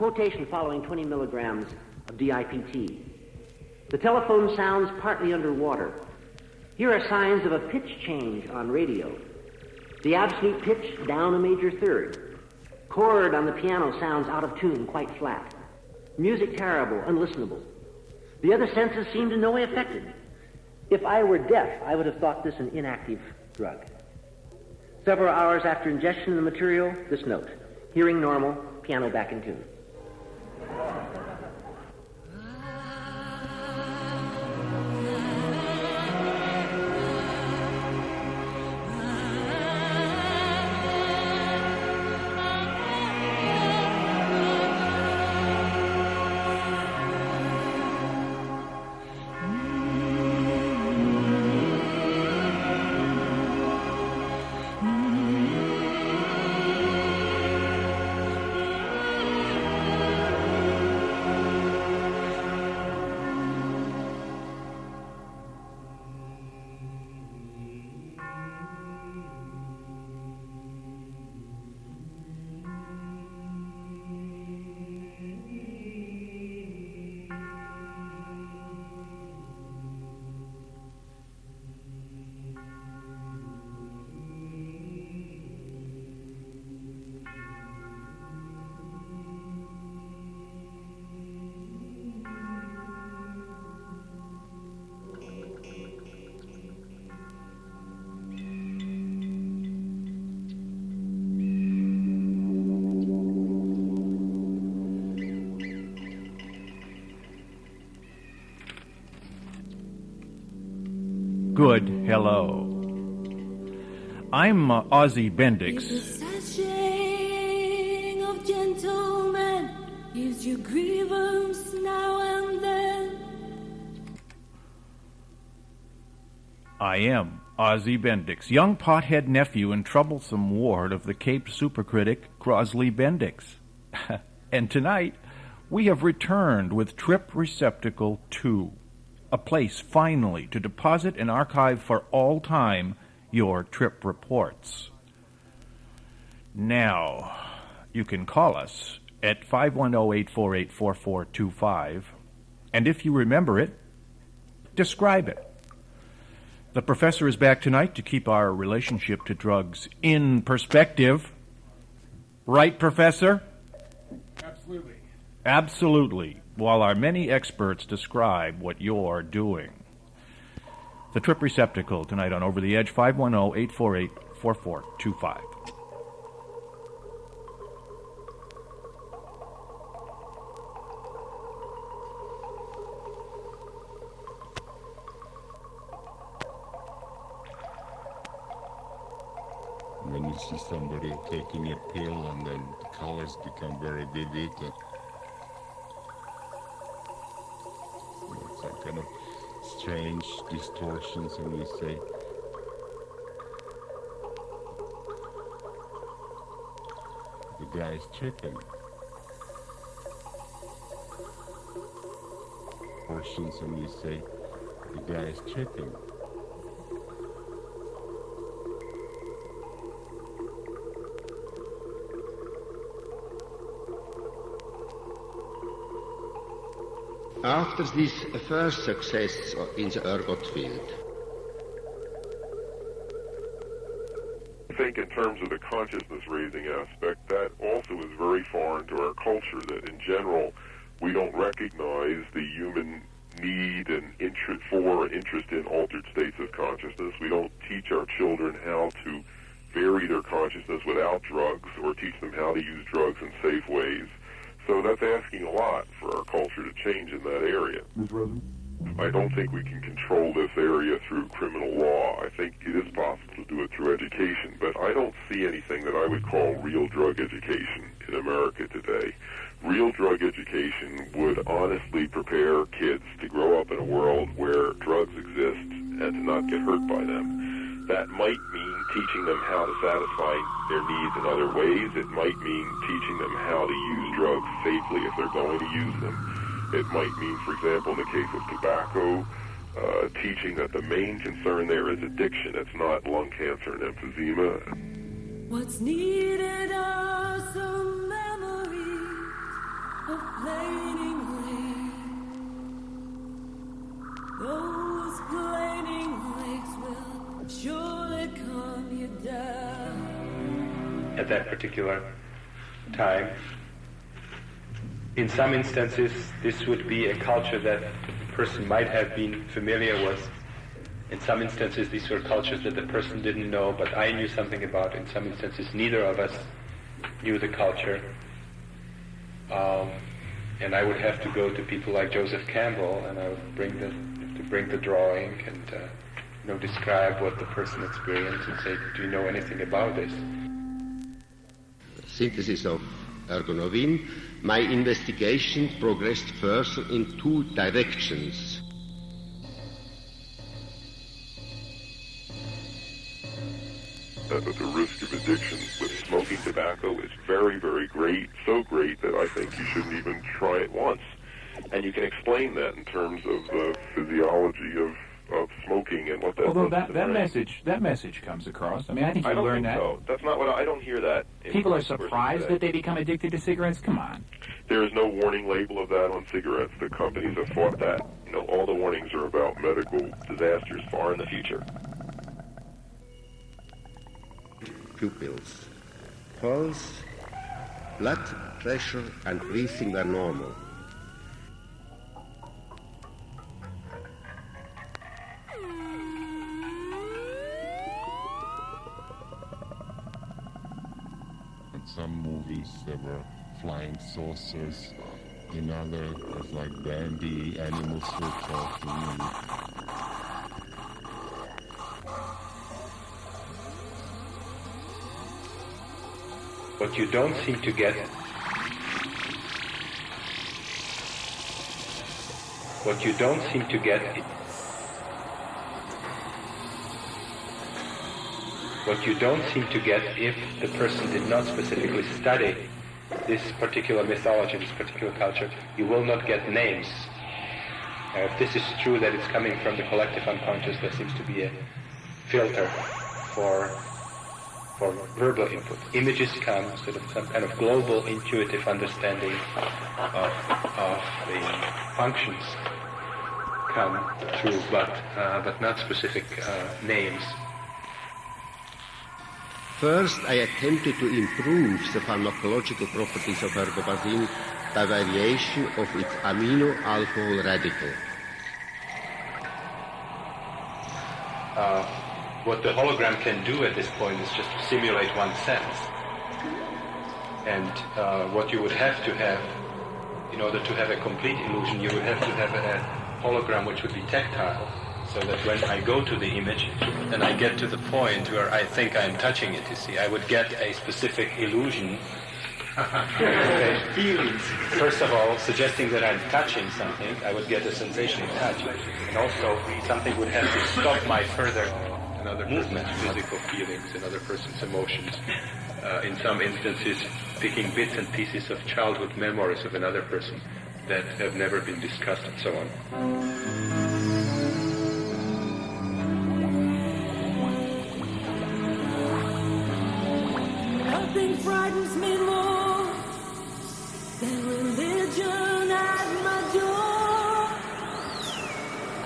quotation following 20 milligrams of DIPT. The telephone sounds partly underwater. Here are signs of a pitch change on radio. The absolute pitch down a major third. Chord on the piano sounds out of tune, quite flat. Music terrible, unlistenable. The other senses seem in no way affected. If I were deaf, I would have thought this an inactive drug. Several hours after ingestion of the material, this note. Hearing normal, piano back in tune. Good hello. I'm Ozzy Bendix. Of gentlemen, is your grievance now and then? I am Ozzy Bendix, young pothead nephew and troublesome ward of the Cape supercritic Crosley Bendix. And tonight, we have returned with Trip Receptacle 2. A place, finally, to deposit and archive for all time your trip reports. Now, you can call us at 510-848-4425, and if you remember it, describe it. The professor is back tonight to keep our relationship to drugs in perspective. Right, Professor? Absolutely. Absolutely. While our many experts describe what you're doing. The Trip Receptacle tonight on Over the Edge, 510-848-4425. When you see somebody taking a pill and then the colors become very vivid, it's like kind of strange distortions, and we say, the guy's tripping. Portions, and we say, the guy's tripping. After this first success in the ergot field, I think in terms of the consciousness-raising aspect, that also is very foreign to our culture, that in general we don't recognize the human need and interest in altered states of consciousness. We don't teach our children how to vary their consciousness without drugs or teach them how to use drugs in safe ways. So that's asking a lot for our culture to change in that area. I don't think we can control this area through criminal law. I think it is possible to do it through education, but I don't see anything that I would call real drug education in America today. Real drug education would honestly prepare kids to grow up in a world where drugs exist and to not get hurt by them. That might mean teaching them how to satisfy their needs in other ways. It might mean teaching them how to use drugs safely if they're going to use them. It might mean, for example, in the case of tobacco, teaching that the main concern there is addiction. It's not lung cancer and emphysema. What's needed are some memories plainingly. Those planing legs will surely calm you down. At that particular time, in some instances, this would be a culture that the person might have been familiar with. In some instances, these were cultures that the person didn't know, but I knew something about. In some instances, neither of us knew the culture. And I would have to go to people like Joseph Campbell, and I would bring the drawing and describe what the person experienced and say, do you know anything about this? Synthesis of ergonovin, my investigation progressed further in two directions. That the risk of addiction with smoking tobacco is very, very great, so great that I think you shouldn't even try it once. And you can explain that in terms of the physiology of smoking and what that Although does to the brain. that message comes across. I mean, I think you I don't learn think that. so. That's not what I don't hear that. People are surprised that they become addicted to cigarettes. Come on. There is no warning label of that on cigarettes. The companies have fought that. All the warnings are about medical disasters far in the future. Pupils. Pulse, blood pressure, and breathing were normal. In some movies there were flying saucers. In others, it was like dandy animals were talking. What you don't seem to get, what you don't seem to get if the person did not specifically study this particular mythology, this particular culture, you will not get names. If this is true that it's coming from the collective unconscious, there seems to be a filter for verbal input. Images come, sort of some kind of global intuitive understanding of the functions come through, but not specific names. First, I attempted to improve the pharmacological properties of ergobenzene by variation of its amino alcohol radical. What the hologram can do at this point is just to simulate one sense. And what you would have to have, in order to have a complete illusion, you would have to have a hologram which would be tactile, so that when I go to the image and I get to the point where I think I'm touching it, you see, I would get a specific illusion. Feelings. First of all, suggesting that I'm touching something, I would get a sensation of touch. And also, something would have to stop my further another movement, physical feelings, another person's emotions. In some instances, picking bits and pieces of childhood memories of another person that have never been discussed and so on. Nothing frightens me more than religion at my door.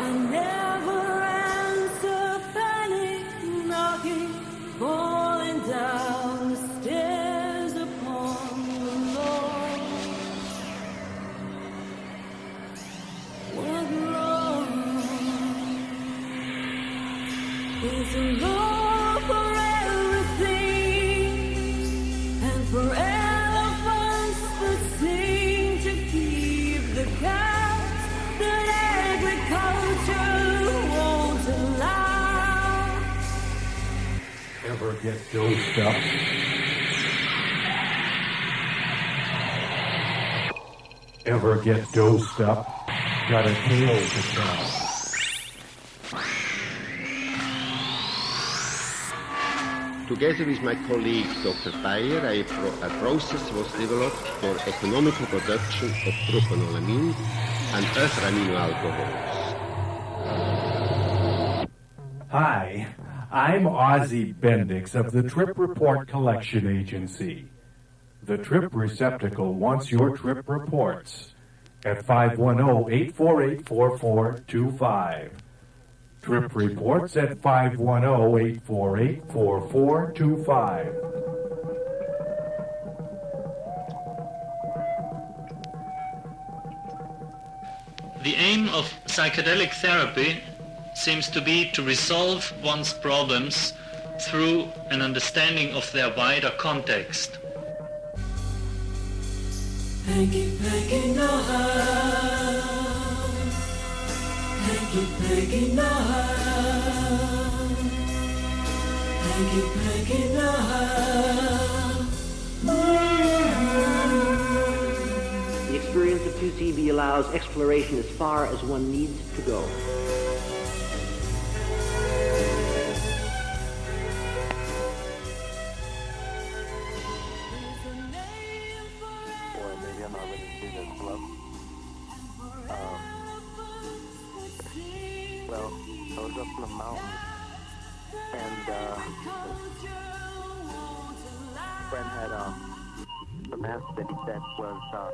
I never answer panic knocking, falling down the stairs upon the Lord. What wrong is a law for everything, and for elephants that seem to keep the cows that agriculture won't allow. Ever get dosed up? Ever get dosed up? Got a tale to tell. Together with my colleague Dr. Bayer, a process was developed for economical production of propanolamine and other amino alcohols. Hi, I'm Ozzie Bendix of the Trip Report Collection Agency. The Trip Receptacle wants your trip reports at 510-848-4425. Trip reports at 510-848-4425. The aim of psychedelic therapy seems to be to resolve one's problems through an understanding of their wider context. Hanky panky no how. Hanky panky no how. Hanky panky no how. The experience of 2CB allows exploration as far as one needs to go. Well, I was up in the mountains, and a friend had a map that he said was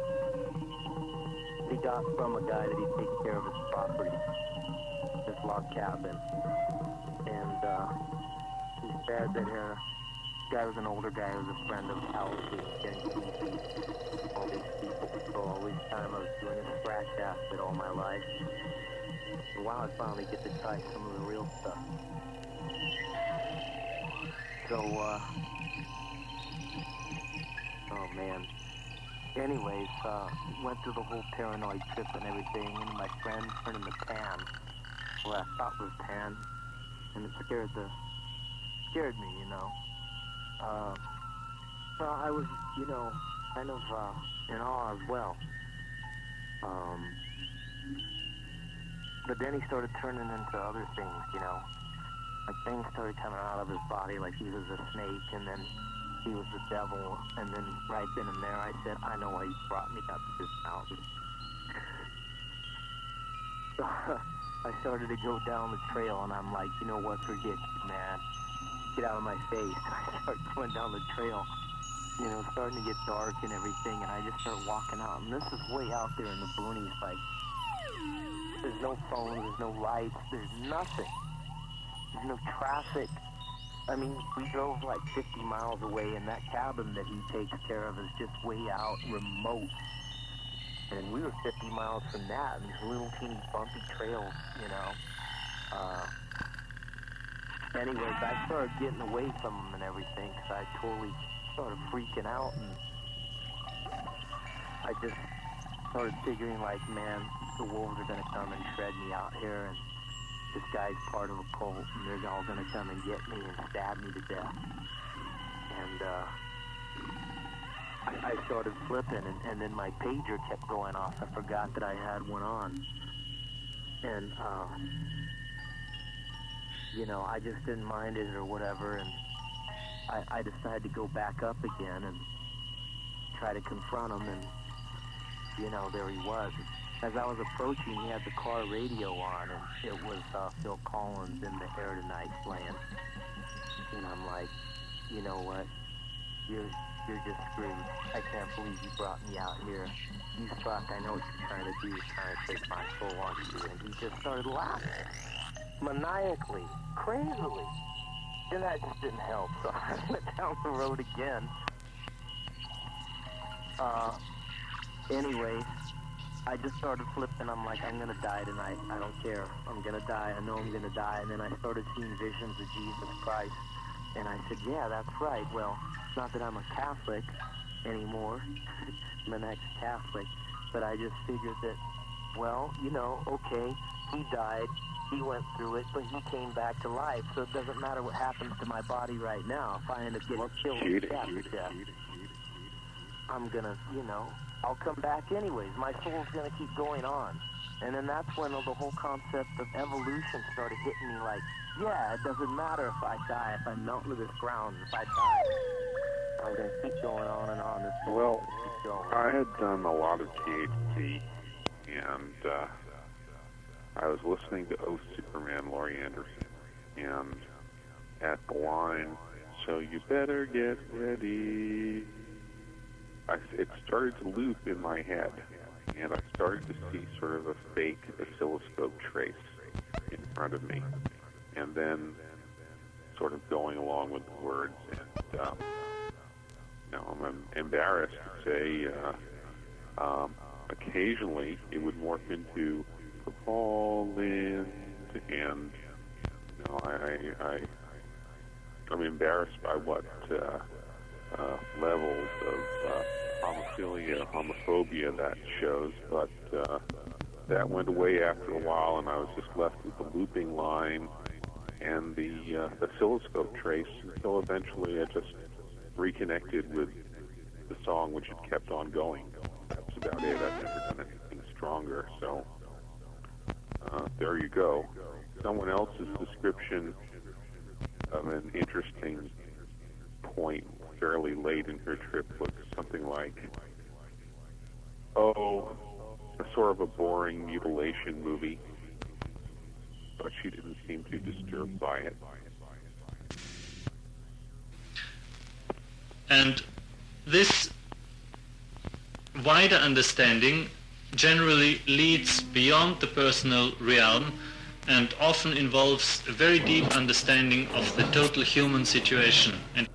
he got from a guy that he takes care of his property, this log cabin, and he said that this guy was an older guy, who was a friend of ours, who was getting creepy, all these people. So all this time I was doing a scratch acid all my life. Wow, I finally get to try some of the real stuff. So, oh man. Anyways, went through the whole paranoid trip and everything, and my friend turned into Pan, what I thought was Pan, and it scared me, you know. So I was, you know, kind of in awe as well. But then he started turning into other things, you know. Like things started coming out of his body, like he was a snake, and then he was the devil. And then right then and there, I said, I know why you brought me up to this mountain. So I started to go down the trail, and I'm like, you know what, forget you, man. Get out of my face. I start going down the trail, you know, starting to get dark and everything, and I just start walking out. And this is way out there in the boonies, like, there's no phones, there's no lights, there's nothing. There's no traffic. I mean, we drove like 50 miles away, and that cabin that he takes care of is just way out remote. And we were 50 miles from that, and these little teeny bumpy trails, you know. Anyways, I started getting away from him and everything, because I totally started freaking out, and I just started figuring like, man, the wolves are going to come and shred me out here, and this guy's part of a cult, and they're all going to come and get me and stab me to death. And I started flipping, and then my pager kept going off. I forgot that I had one on. And, you know, I just didn't mind it or whatever, and I decided to go back up again and try to confront him, and, you know, there he was. As I was approaching, he had the car radio on, and it was Phil Collins in the Air Tonight playing. And I'm like, you know what? You're just screwed. I can't believe you brought me out here. You suck. I know what you're trying to do. You're trying to take my soul off you. And he just started laughing, maniacally, crazily. And that just didn't help. So I went down the road again. Anyway, I just started flipping. I'm like, I'm going to die tonight. I don't care. I'm going to die. I know I'm going to die. And then I started seeing visions of Jesus Christ. And I said, yeah, that's right. Well, it's not that I'm a Catholic anymore. I'm an ex-Catholic. But I just figured that, well, you know, okay, he died. He went through it, but he came back to life. So it doesn't matter what happens to my body right now. If I end up getting killed to death, I'm going to, you know, I'll come back anyways. My soul's going to keep going on. And then that's when the whole concept of evolution started hitting me like, yeah, it doesn't matter if I die, if I melt into this ground, if I die. I'm going to keep going on and on. This well, I had done a lot of THC, and I was listening to Oh Superman, Laurie Anderson, and at the line, so you better get ready. it started to loop in my head, and I started to see sort of a fake oscilloscope trace in front of me, and then sort of going along with the words. And I'm embarrassed to say, occasionally it would morph into falling, and I'm embarrassed by what levels of homophilia, homophobia that shows, but that went away after a while, and I was just left with the looping line and the oscilloscope trace until eventually I just reconnected with the song, which had kept on going. That's about it. I've never done anything stronger, so there you go. Someone else's description of an interesting point fairly late in her trip was something like, a sort of a boring mutilation movie, but she didn't seem too disturbed by it. And this wider understanding generally leads beyond the personal realm and often involves a very deep understanding of the total human situation. And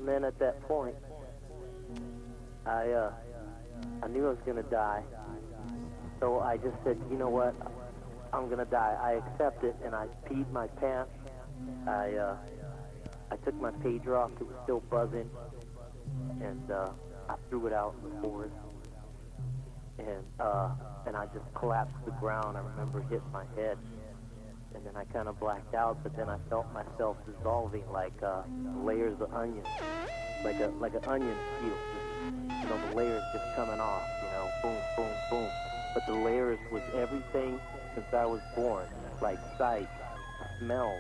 then at that point, I knew I was going to die. So I just said, you know what, I'm going to die. I accept it, and I peed my pants. I took my pager off. It was still buzzing, and I threw it out in the forest. And I just collapsed to the ground. I remember hitting my head, and then I kind of blacked out, but then I felt myself dissolving like layers of onion, like an onion peel. Just, the layers just coming off, boom, boom, boom. But the layers was everything since I was born, like sight, smell,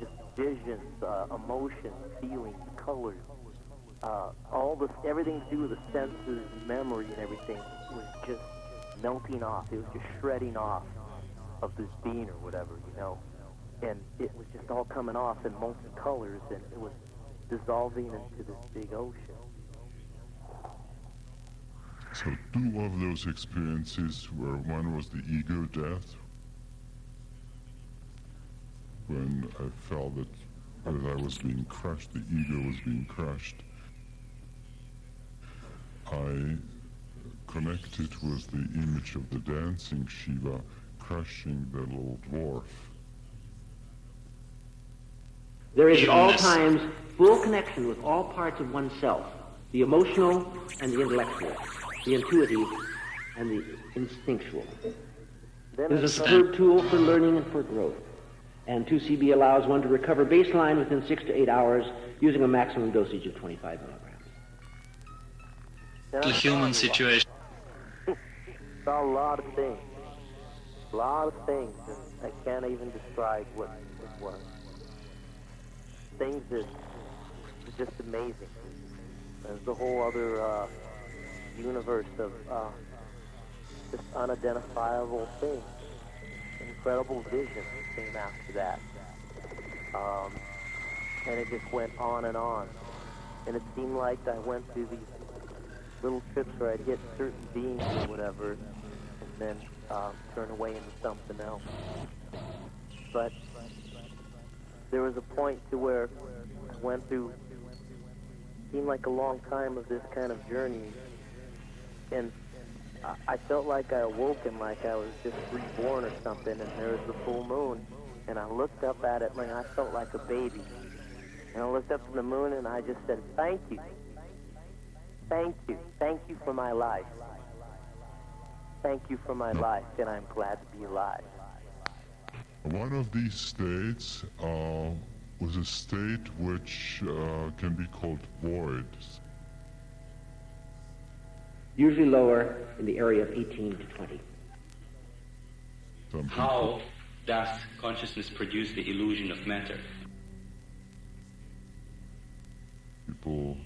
just visions, emotions, feelings, colors, everything to do with the senses, memory, and everything was just melting off. It was just shredding off of this being or whatever, and it was just all coming off in multi-colors, and it was dissolving into this big ocean. So 2 of those experiences were, one was the ego death, when I felt that as I was being crushed, the ego was being crushed. I connected with the image of the dancing Shiva crushing the little dwarf. There is at all times full connection with all parts of oneself, the emotional and the intellectual, the intuitive and the instinctual. It is a superb tool for learning and for growth. And 2CB allows one to recover baseline within 6 to 8 hours using a maximum dosage of 25 milligrams. the human situation. Saw a lot of things. A lot of things that I can't even describe what it was. Things that are just amazing. There's the whole other universe of just unidentifiable things. Incredible vision came after that. And it just went on and on. And it seemed like I went through these little trips where I'd hit certain beings or whatever, and then turn away into something else. But there was a point to where I went through, seemed like a long time of this kind of journey, and I felt like I awoke and like I was just reborn or something, and there was the full moon, and I looked up at it and I felt like a baby. And I looked up to the moon and I just said, thank you. Thank you. Thank you for my life. Thank you for my life, and I'm glad to be alive. One of these states was a state which can be called void. Usually lower in the area of 18 to 20. How does consciousness produce the illusion of matter? People,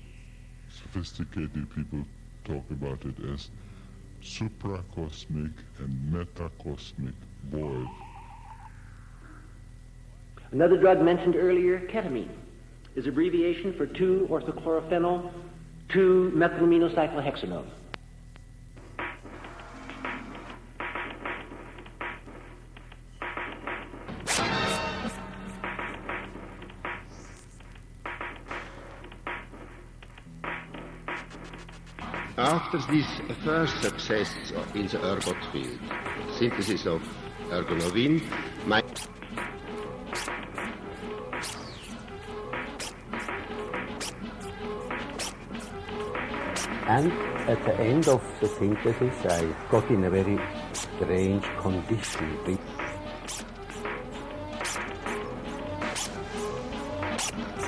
sophisticated people, talk about it as supracosmic and metacosmic void. Another drug mentioned earlier, ketamine, is abbreviation for 2-orthochlorophenyl 2-methylaminocyclohexanone. After this first success in the ergot field, synthesis of ergonovin, and at the end of the synthesis, I got in a very strange condition.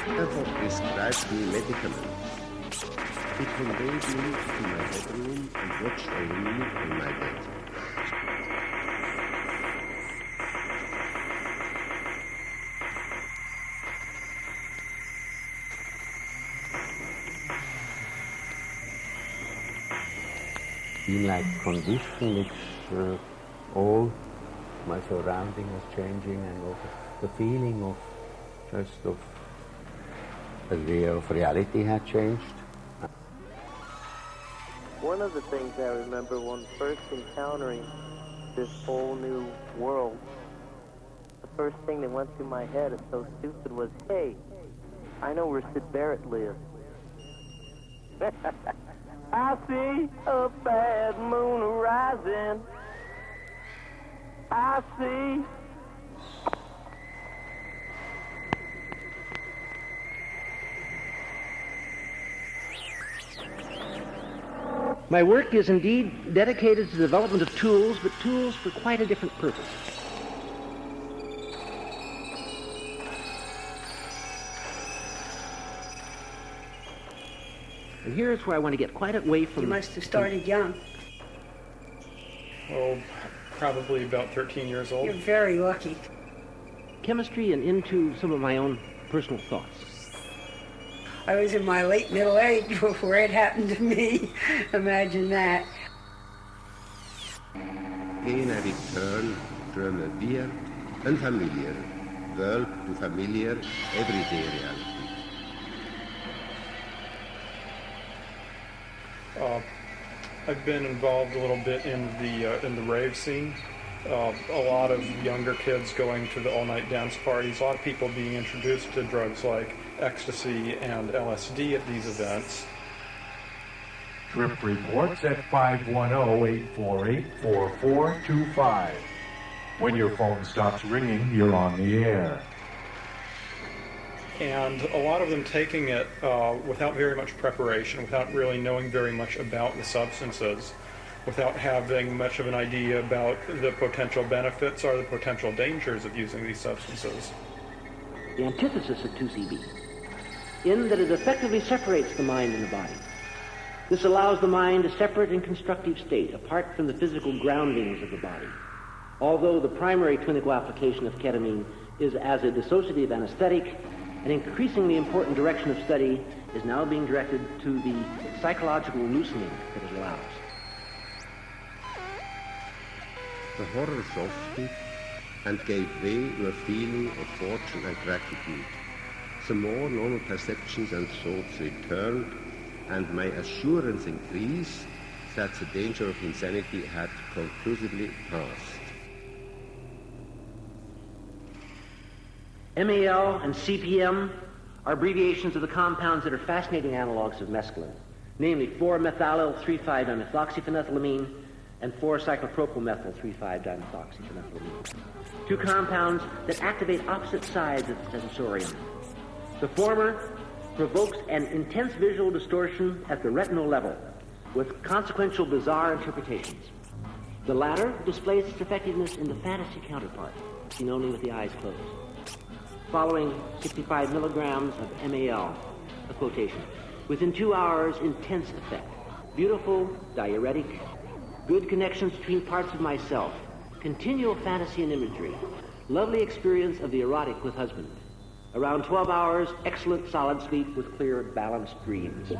Therefore prescribed me medicaments. It conveyed me to my bedroom and watched over me on my bed. In like condition which all my surrounding was changing, and also the feeling of just of reality had changed. One of the things I remember when first encountering this whole new world, the first thing that went through my head, it's so stupid, was, hey, I know where Sid Barrett lives. I see a bad moon rising. I see. My work is indeed dedicated to the development of tools, but tools for quite a different purpose. And here's where I want to get quite away from... You must have started young. Oh, probably about 13 years old. You're very lucky. Chemistry and into some of my own personal thoughts. I was in my late middle age before it happened to me. Imagine that. Again I return from a weird, unfamiliar world to familiar, everyday reality. I've been involved a little bit in the rave scene. A lot of younger kids going to the all-night dance parties. A lot of people being introduced to drugs like ecstasy and LSD at these events. Trip reports at 510-848-4425. When your phone stops ringing, you're on the air. And a lot of them taking it without very much preparation, without really knowing very much about the substances, without having much of an idea about the potential benefits or the potential dangers of using these substances. The antithesis of 2CB, in that it effectively separates the mind and the body. This allows the mind a separate and constructive state, apart from the physical groundings of the body. Although the primary clinical application of ketamine is as a dissociative anesthetic, an increasingly important direction of study is now being directed to the psychological loosening that it allows. The horror softened and gave way to a feeling of fortune and gratitude. The more normal perceptions and thoughts returned, and my assurance increased that the danger of insanity had conclusively passed. MAL and CPM are abbreviations of the compounds that are fascinating analogs of mescaline, namely 4-methyl-3,5-dimethoxyphenethylamine and 4-cyclopropyl-methyl-3,5-dimethoxyphenethylamine. Two compounds that activate opposite sides of the sensorium. The former provokes an intense visual distortion at the retinal level, with consequential bizarre interpretations. The latter displays its effectiveness in the fantasy counterpart, seen only with the eyes closed. Following 65 milligrams of MAL, a quotation, within 2 hours, intense effect. Beautiful, diuretic, good connections between parts of myself, continual fantasy and imagery, lovely experience of the erotic with husband. Around 12 hours, excellent solid sleep with clear, balanced dreams.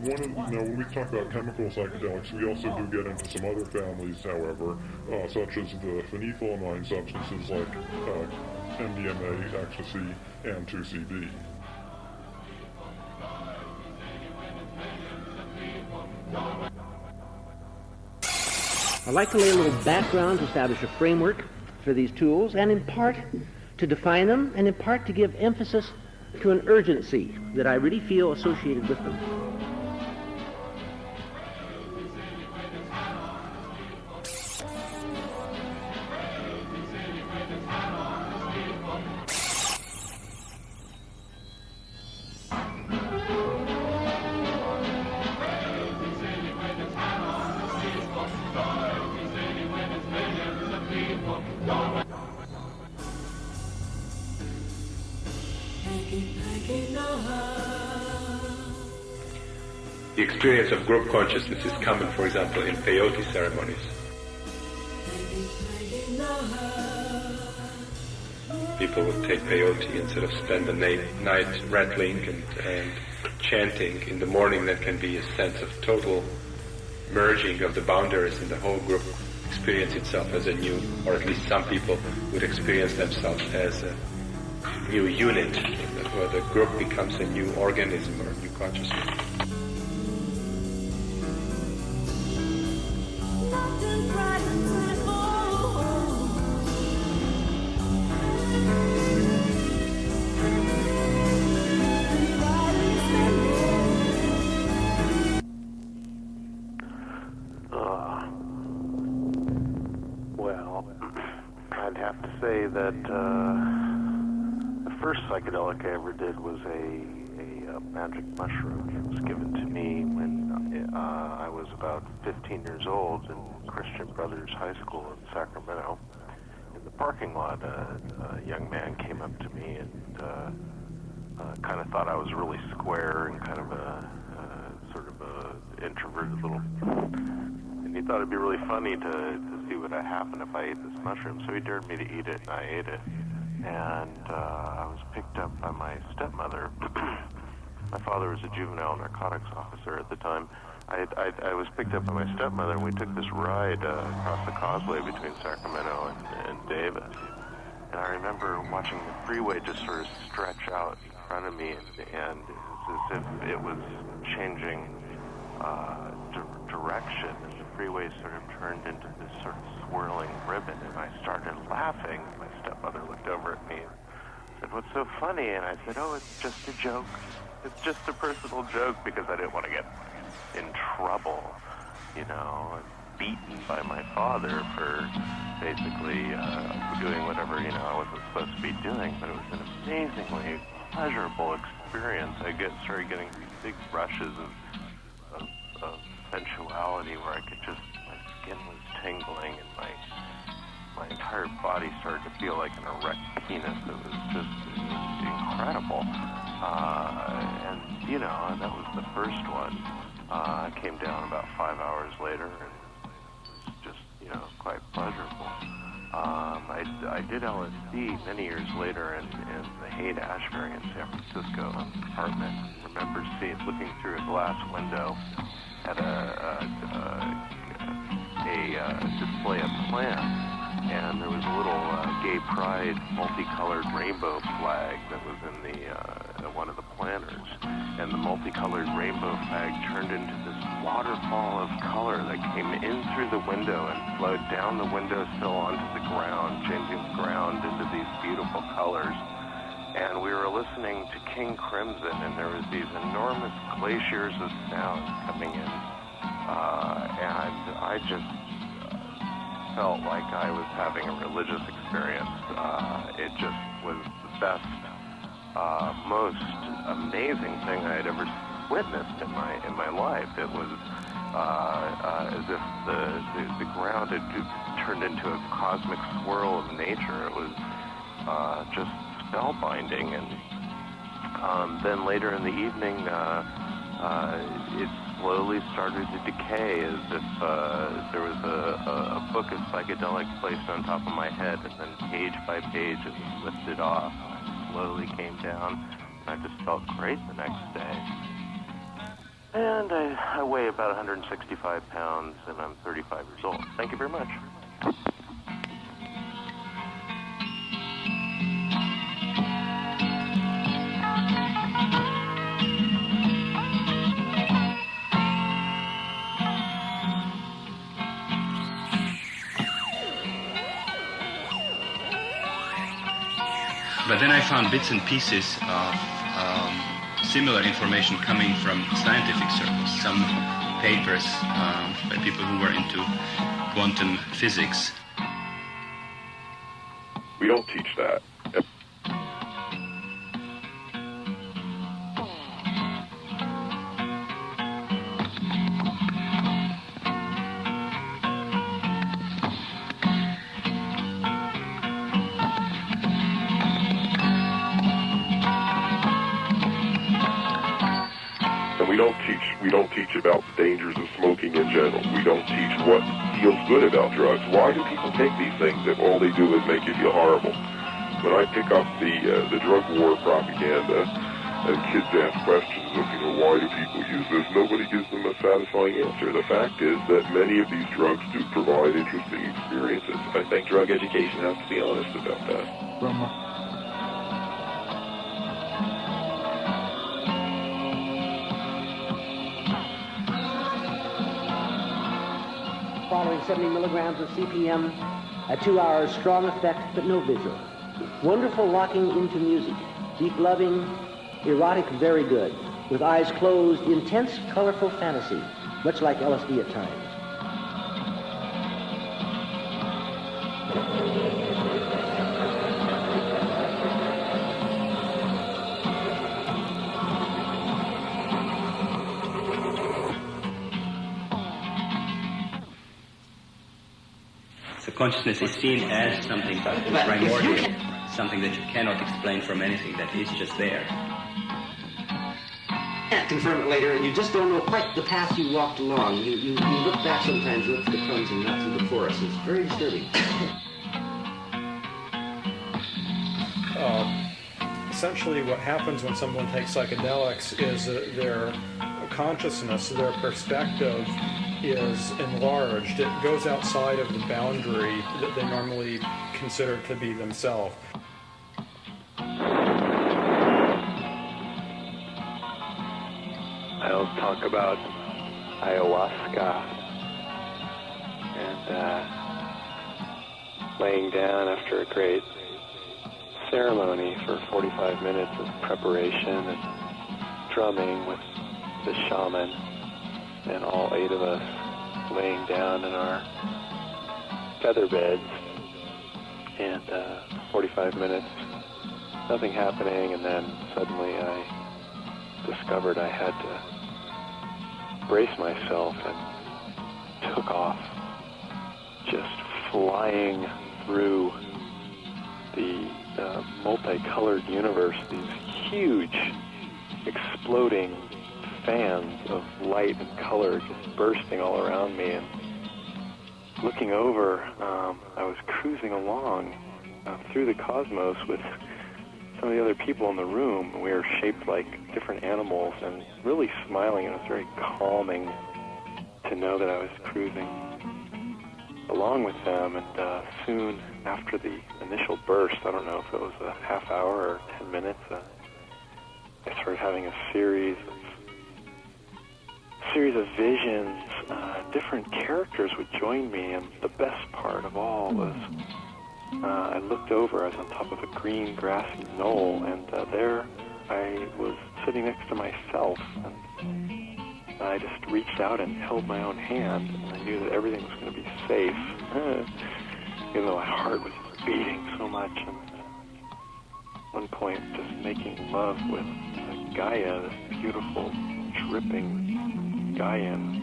when we talk about chemical psychedelics, we also do get into some other families, however, such as the phenethylamine substances like MDMA, ecstasy, and 2CB. I'd like to lay a little background to establish a framework for these tools, and in part to define them, and in part to give emphasis to an urgency that I really feel associated with them. The experience of group consciousness is common, for example, in peyote ceremonies. People would take peyote and sort of spend the night rattling and chanting. In the morning, that can be a sense of total merging of the boundaries, and the whole group experience itself as a new, or at least some people would experience themselves as a new unit, where the group becomes a new organism or a new consciousness. Well, I'd have to say that the first psychedelic I ever did was a magic mushroom. It was given to me when I was about 15 years old in Christian Brothers High School in Sacramento. In the parking lot, a young man came up to me and kind of thought I was really square and kind of a sort of a introverted little... And he thought it'd be really funny to see what would happen if I ate this mushroom. So he dared me to eat it, and I ate it. And I was picked up by my stepmother. My father was a juvenile narcotics officer at the time. I was picked up by my stepmother, and we took this ride across the causeway between Sacramento and Davis. And I remember watching the freeway just sort of stretch out in front of me, and it was as if it was changing direction, and the freeway sort of turned into this sort of swirling ribbon, and I started laughing. My stepmother looked over at me and said, "What's so funny?" And I said, "Oh, it's just a joke. It's just a personal joke," because I didn't want to get in trouble, you know, beaten by my father for basically doing whatever, you know, I wasn't supposed to be doing. But it was an amazingly pleasurable experience. I started getting these big rushes of sensuality where I could just, my skin was tingling and my entire body started to feel like an erect penis. It was just incredible. And, you know, that was the first one. I came down about 5 hours later, and it was just, you know, quite pleasurable. I did LSD many years later in the Haight-Ashbury in San Francisco apartment. I remember looking through a glass window at a display of plants, and there was a little gay pride multicolored rainbow flag that was in one of the planters, and the multicolored rainbow flag turned into this waterfall of color that came in through the window and flowed down the windowsill onto the ground, changing the ground into these beautiful colors. And we were listening to King Crimson, and there was these enormous glaciers of sound coming in, and I just felt like I was having a religious experience. It just was the best, most amazing thing I had ever witnessed in my life. It was as if the ground had turned into a cosmic swirl of nature. It was just spellbinding. And then later in the evening, it slowly started to decay, as if there was a book of psychedelics placed on top of my head, and then page by page it was lifted off, and slowly came down, and I just felt great the next day. And I weigh about 165 pounds, and I'm 35 years old. Thank you very much. But then I found bits and pieces of similar information coming from scientific circles, some papers by people who were into quantum physics. We don't teach that. We don't teach about the dangers of smoking in general. We don't teach what feels good about drugs. Why do people take these things if all they do is make you feel horrible? When I pick up the drug war propaganda and kids ask questions of, why do people use this, nobody gives them a satisfying answer. The fact is that many of these drugs do provide interesting experiences. I think drug education has to be honest about that. Following 70 milligrams of CPM, at 2 hours, strong effect, but no visual. Wonderful locking into music. Deep loving, erotic, very good. With eyes closed, intense, colorful fantasy, much like LSD at times. Consciousness is seen as something primordial, something that you cannot explain from anything, that is just there. Can't confirm it later, and you just don't know quite the path you walked along. You look back sometimes, look for the crumbs and not through the forest. It's very disturbing. Essentially, what happens when someone takes psychedelics is that their consciousness, their perspective is enlarged. It goes outside of the boundary that they normally consider to be themselves. I always talk about ayahuasca and laying down after a great ceremony for 45 minutes of preparation and drumming with the shaman, and all 8 of us laying down in our feather beds, and 45 minutes, nothing happening, and then suddenly I discovered I had to brace myself and took off, just flying through the multicolored universe, these huge exploding fans of light and color just bursting all around me. And looking over, I was cruising along through the cosmos with some of the other people in the room. We were shaped like different animals and really smiling. It was very calming to know that I was cruising along with them. And soon after the initial burst, I don't know if it was a half hour or 10 minutes, I started having a series of visions. Different characters would join me, and the best part of all was I looked over. I was on top of a green grassy knoll, and there I was sitting next to myself, and I just reached out and held my own hand, and I knew that everything was going to be safe, even though my heart was beating so much. And at one point, just making love with Gaia, this beautiful, dripping Gaian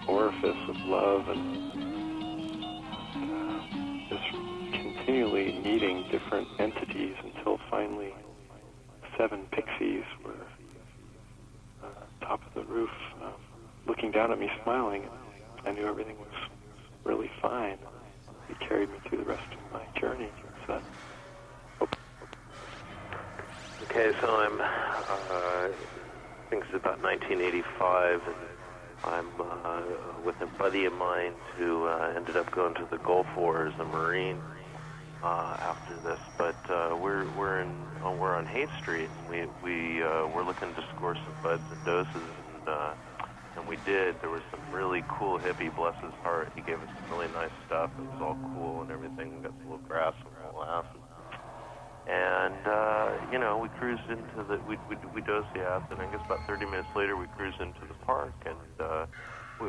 orifice of love, and just continually meeting different entities until finally 7 pixies were top of the roof, looking down at me, smiling. I knew everything was really fine. He carried me through the rest of my journey. So, okay, so I'm think it's about 1985, and I'm with a buddy of mine who ended up going to the Gulf War as a Marine after this. But we're on Haight Street, and we're looking to score some buds and doses, and we did. There was some really cool hippie, bless his heart. He gave us some really nice stuff. It was all cool and everything. We got some little grass and molasses. And, we cruised into we dosed the acid, and I guess about 30 minutes later we cruised into the park, and we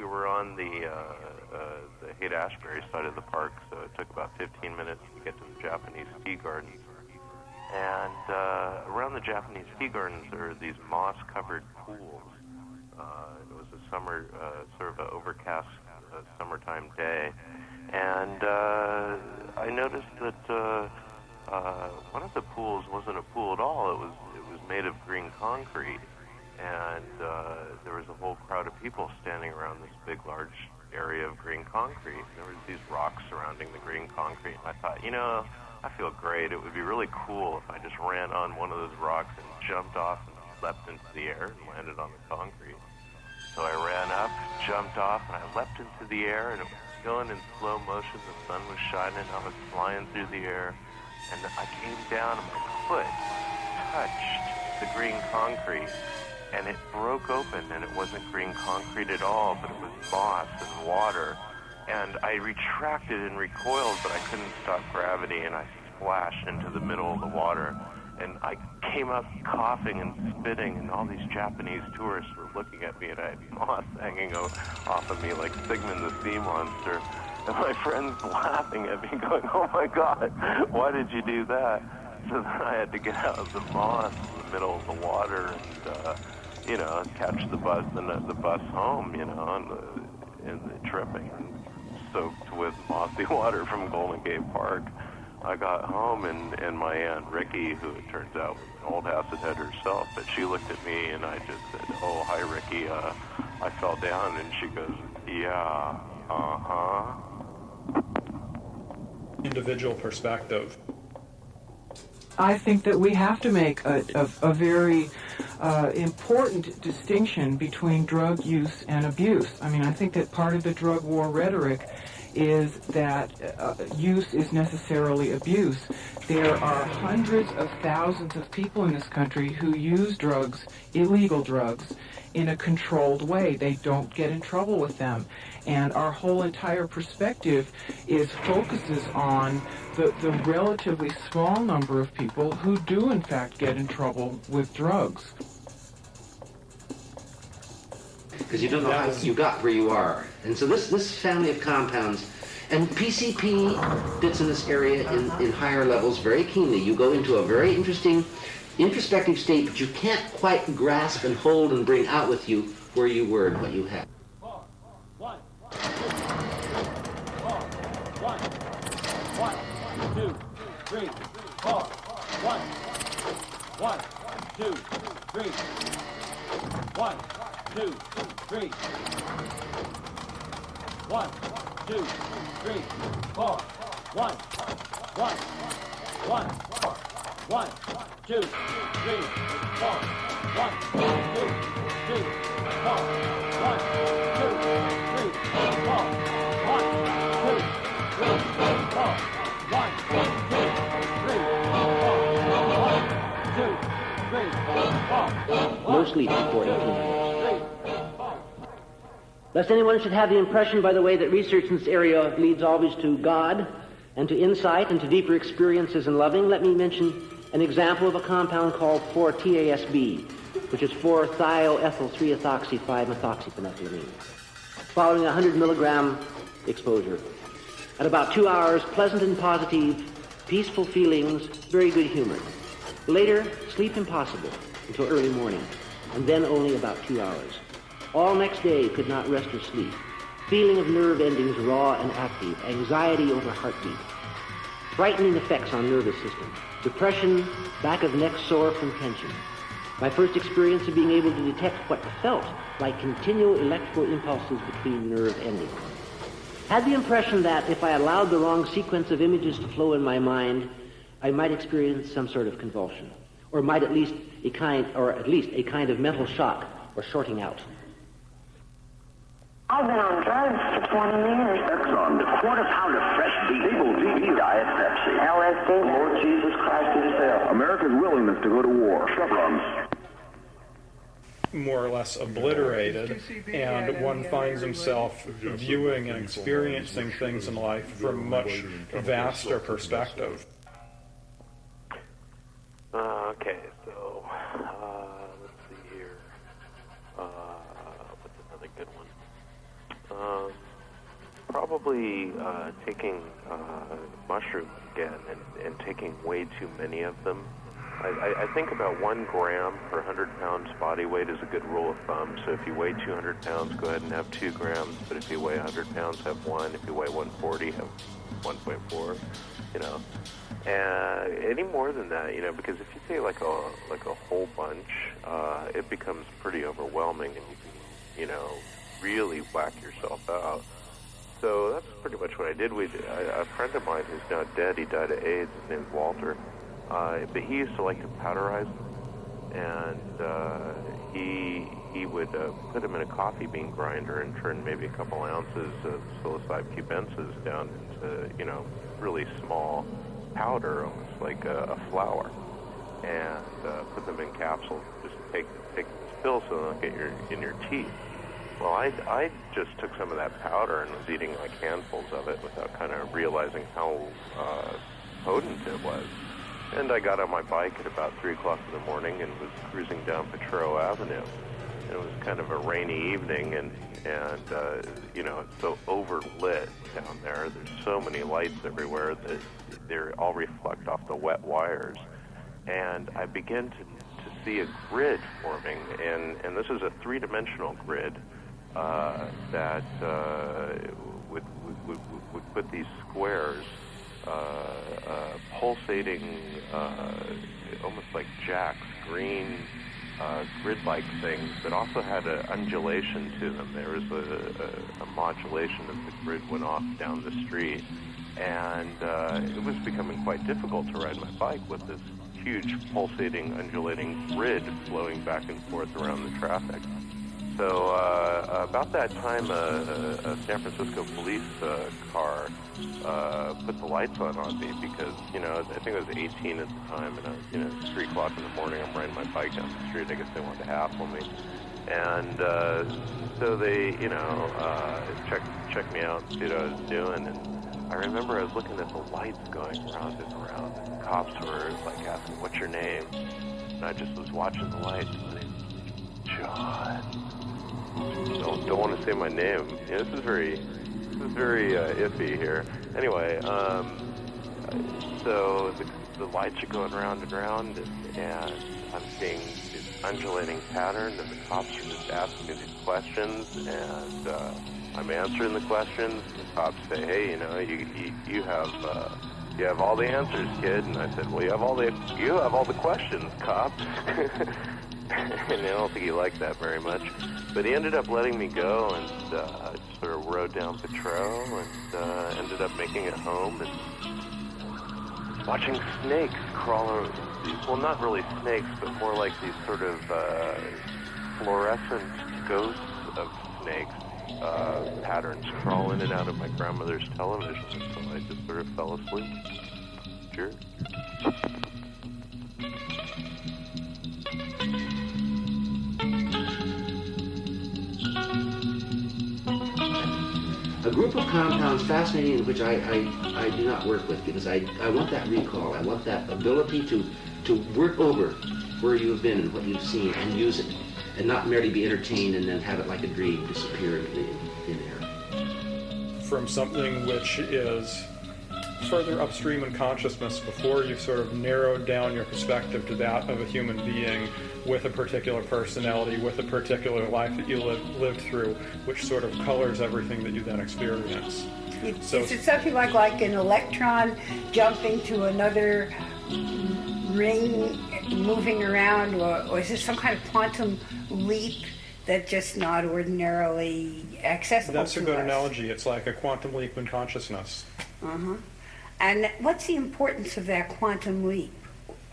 were on the Haight-Ashbury side of the park, so it took about 15 minutes to get to the Japanese tea gardens. And around the Japanese tea gardens there are these moss-covered pools. It was a summer, sort of an overcast summertime day, and I noticed that one of the pools wasn't a pool at all. It was made of green concrete, and there was a whole crowd of people standing around this big, large area of green concrete. There was these rocks surrounding the green concrete, and I thought, I feel great. It would be really cool if I just ran on one of those rocks and jumped off and leapt into the air and landed on the concrete. So I ran up, jumped off, and I leapt into the air, and it was going in slow motion. The sun was shining. I was flying through the air, and I came down, and my foot touched the green concrete, and it broke open, and it wasn't green concrete at all, but it was moss and water. And I retracted and recoiled, but I couldn't stop gravity, and I splashed into the middle of the water. And I came up coughing and spitting, and all these Japanese tourists were looking at me, and I had moss hanging off of me like Sigmund the Sea Monster. And my friends laughing at me, going, "Oh my God, why did you do that?" So then I had to get out of the moss in the middle of the water and, catch the bus home, and the tripping, soaked with mossy water from Golden Gate Park. I got home, and my Aunt Ricky, who it turns out was an old acid head herself, but she looked at me, and I just said, "Oh, hi, Ricky, I fell down," and she goes, "Yeah, uh-huh." Individual perspective. I think that we have to make a very important distinction between drug use and abuse. I mean, I think that part of the drug war rhetoric is that use is necessarily abuse. There are hundreds of thousands of people in this country who use drugs, illegal drugs, in a controlled way. They don't get in trouble with them. And our whole entire perspective focuses on the relatively small number of people who do in fact get in trouble with drugs. Because you don't know how you got where you are. And so this family of compounds, and PCP fits in this area in higher levels very keenly. You go into a very interesting introspective state, but you can't quite grasp and hold and bring out with you where you were and what you had. 1, 2, 3, 4. 1, 2, 3. 1, 2, 3. 1, 2, 3, 4. 1, 2, 3, 4. 1, 2, 3, 4. 1, 2, 3, 4. 1, 2, 3, 4. 1, 2, 3, 4. 1, 2, 3, 4. No sleep before 1800. Lest anyone should have the impression, by the way, that research in this area leads always to God and to insight and to deeper experiences in loving, let me mention an example of a compound called 4-TASB, which is 4-thioethyl-3-ethoxy-5-methoxyphenethylamine, following a 100 milligram exposure. At about 2 hours, pleasant and positive, peaceful feelings, very good humor. Later, sleep impossible until early morning, and then only about 2 hours. All next day could not rest or sleep. Feeling of nerve endings raw and active, anxiety over heartbeat. Frightening effects on nervous system. Depression, back of neck sore from tension. My first experience of being able to detect what felt like continual electrical impulses between nerve endings. Had the impression that if I allowed the wrong sequence of images to flow in my mind, I might experience some sort of convulsion. or might at least a kind of mental shock or sorting out. I've been on drugs for 20 years. Exxon, a quarter pound of fresh beef. People, TV, Diet Pepsi. LSD. Lord Jesus Christ himself. America's willingness to go to war. Chevrons. More or less obliterated, and one finds himself viewing and experiencing things in life from a much vaster perspective. Okay, so let's see here. What's another good one? Probably taking mushrooms again and taking way too many of them. I think about 1 gram per 100 pounds body weight is a good rule of thumb. So if you weigh 200 pounds, go ahead and have 2 grams. But if you weigh 100 pounds, have 1. If you weigh 140, have 1.4. You know, and any more than that, you know, because if you take like a whole bunch, it becomes pretty overwhelming, and you can, you know, really whack yourself out. So that's pretty much what I did. A friend of mine who's now dead, he died of AIDS, his name's Walter, but he used to like to powderize them, and he would put them in a coffee bean grinder and turn maybe a couple ounces of psilocybe cubensis down into, you know, really small powder, almost like a flour, and put them in capsules. Just take the pills so they don't get in your teeth. Well, I just took some of that powder and was eating like handfuls of it without kind of realizing how potent it was. And I got on my bike at about 3 o'clock in the morning and was cruising down Petro Avenue. And it was kind of a rainy evening, and you know, it's so overlit down there. There's so many lights everywhere that they all reflect off the wet wires. And I began to see a grid forming, and this is a 3-dimensional grid that would put these squares pulsating, almost like jacks, green grid-like things that also had an undulation to them. There was a modulation as the grid went off down the street, and it was becoming quite difficult to ride my bike with this huge pulsating, undulating grid flowing back and forth around the traffic. So about that time, a San Francisco police car put the lights on me because, you know, I think I was 18 at the time, and I was, you know, it's 3 o'clock in the morning, I'm riding my bike down the street. I guess they wanted to hassle me. And so they, you know, checked me out, see what I was doing, and I remember I was looking at the lights going round and around, and the cops were like asking, "What's your name?" And I just was watching the lights, and my name's John. Don't want to say my name. You know, this is very iffy here. Anyway, so the lights are going round and round, and I'm seeing this undulating pattern, and the cops are just asking me these questions, and I'm answering the questions. The cops say, "Hey, you know, you have all the answers, kid." And I said, "Well, you have all the questions, cop." And I don't think he liked that very much. But he ended up letting me go, and sort of rode down Petro, and ended up making it home, and watching snakes crawl over. Well, not really snakes, but more like these sort of fluorescent ghosts of snakes patterns crawl in and out of my grandmother's television until I just sort of fell asleep. Sure. A group of compounds fascinating, which I do not work with, because I want that recall. I want that ability to work over where you have been and what you've seen and use it, and not merely be entertained and then have it like a dream disappear into thin air. From something which is further upstream in consciousness before you've sort of narrowed down your perspective to that of a human being with a particular personality, with a particular life that you lived through, which sort of colors everything that you then experience. Is it something like an electron jumping to another ring moving around, or is it some kind of quantum leap that's just not ordinarily accessible to us? That's a good analogy. It's like a quantum leap in consciousness. Uh-huh. And what's the importance of that quantum leap?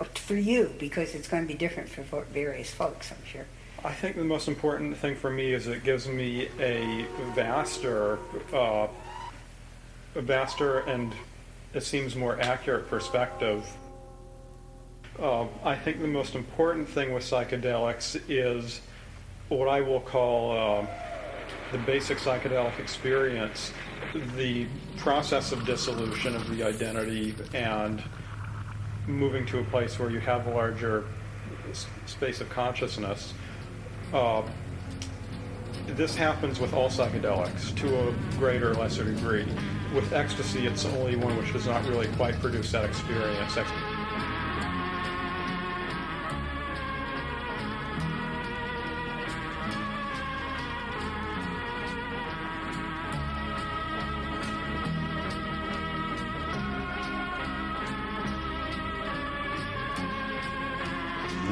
for you, because it's going to be different for various folks, I'm sure. I think the most important thing for me is it gives me a vaster and it seems more accurate perspective. I think the most important thing with psychedelics is what I will call the basic psychedelic experience, the process of dissolution of the identity and moving to a place where you have a larger space of consciousness. This happens with all psychedelics to a greater or lesser degree. With ecstasy, it's the only one which does not really quite produce that experience.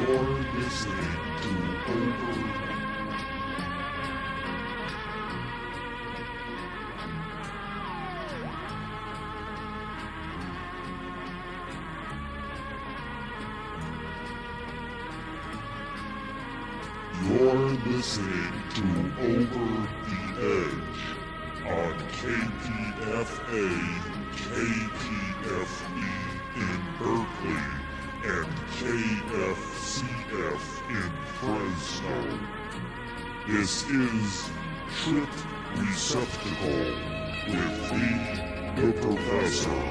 You're listening to Over. You're listening to Over the Edge on KPFA, KPFE in Berkeley, and KFCF in Fresno. This is Trip Receptacle with me, the Professor.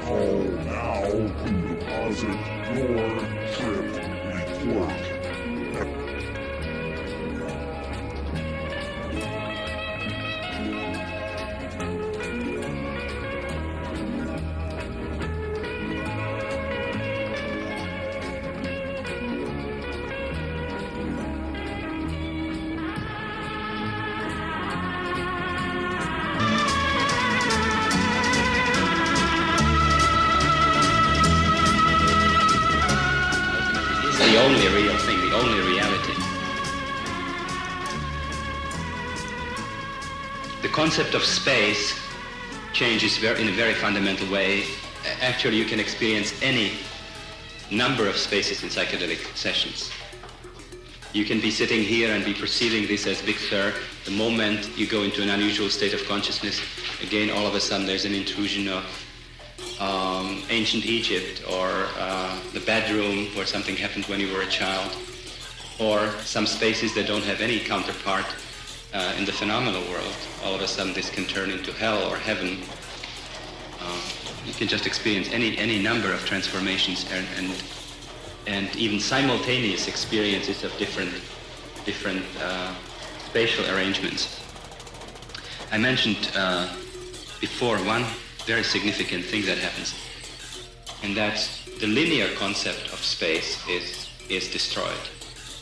Call now to deposit your trip report. The only real thing, the only reality. The concept of space changes in a very fundamental way. Actually, you can experience any number of spaces in psychedelic sessions. You can be sitting here and be perceiving this as Big Sur. The moment you go into an unusual state of consciousness, again, all of a sudden there's an intrusion of ancient Egypt, or the bedroom where something happened when you were a child, or some spaces that don't have any counterpart in the phenomenal world. All of a sudden this can turn into hell or heaven. You can just experience any number of transformations and even simultaneous experiences of different spatial arrangements. I mentioned before one very significant thing that happens, and that's the linear concept of space is destroyed.